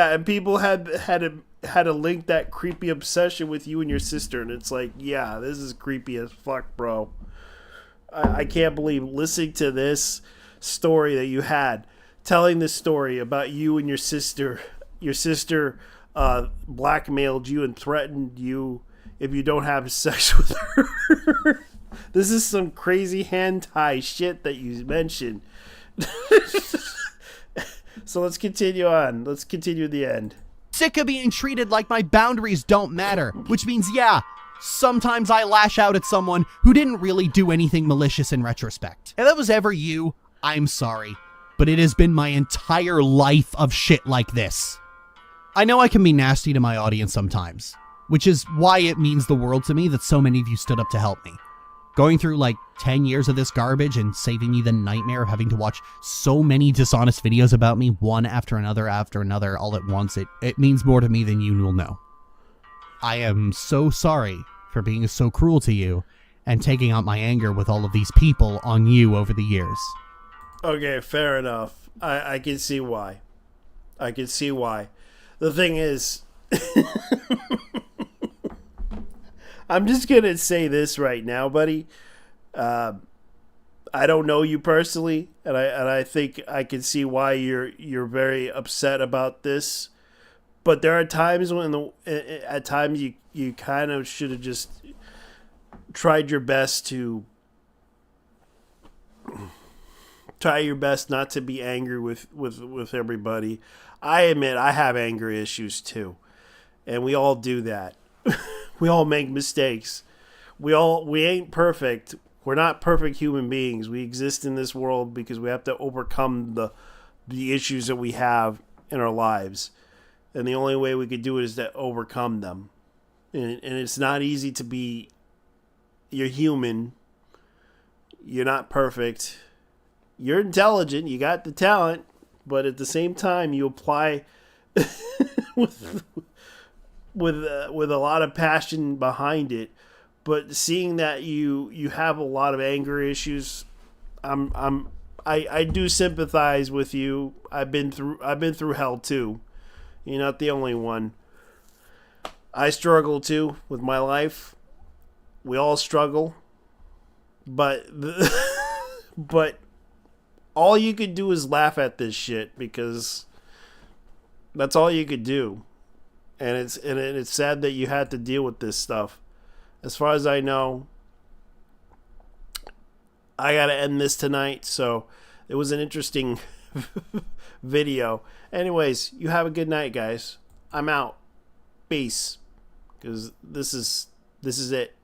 and people had to link that creepy obsession with you and your sister, and it's like, yeah, this is creepy as fuck, bro. I can't believe listening to this story that you had, telling this story about you and your sister. Your sister blackmailed you and threatened you if you don't have sex with her. This is some crazy hentai shit that you mentioned. So let's continue on. Let's continue the end. Sick of being treated like my boundaries don't matter, which means, yeah, sometimes I lash out at someone who didn't really do anything malicious in retrospect. If that was ever you, I'm sorry, but it has been my entire life of shit like this. I know I can be nasty to my audience sometimes, which is why it means the world to me that so many of you stood up to help me. Going through like 10 years of this garbage and saving me the nightmare of having to watch so many dishonest videos about me, one after another all at once, it means more to me than you will know. I am so sorry for being so cruel to you and taking out my anger with all of these people on you over the years. Okay, fair enough. I can see why. I can see why. The thing is, I'm just going to say this right now, buddy. I don't know you personally, and I think I can see why you're very upset about this. But there are times when at times you kind of should have just tried your best not to be angry with everybody. I admit I have anger issues too, and we all do that. We all make mistakes. We ain't perfect. We're not perfect human beings. We exist in this world because we have to overcome the issues that we have in our lives, and the only way we could do it is to overcome them. And it's not easy to be. You're human. You're not perfect. You're intelligent. You got the talent, but at the same time, you apply with a lot of passion behind it. But seeing that you have a lot of anger issues, I do sympathize with you. I've been through hell too. You're not the only one. I struggle too with my life. We all struggle, but all you could do is laugh at this shit because that's all you could do, and it's sad that you had to deal with this stuff. As far as I know, I gotta end this tonight, so it was an interesting video. Anyways, you have a good night, guys. I'm out. Peace. Because this is it.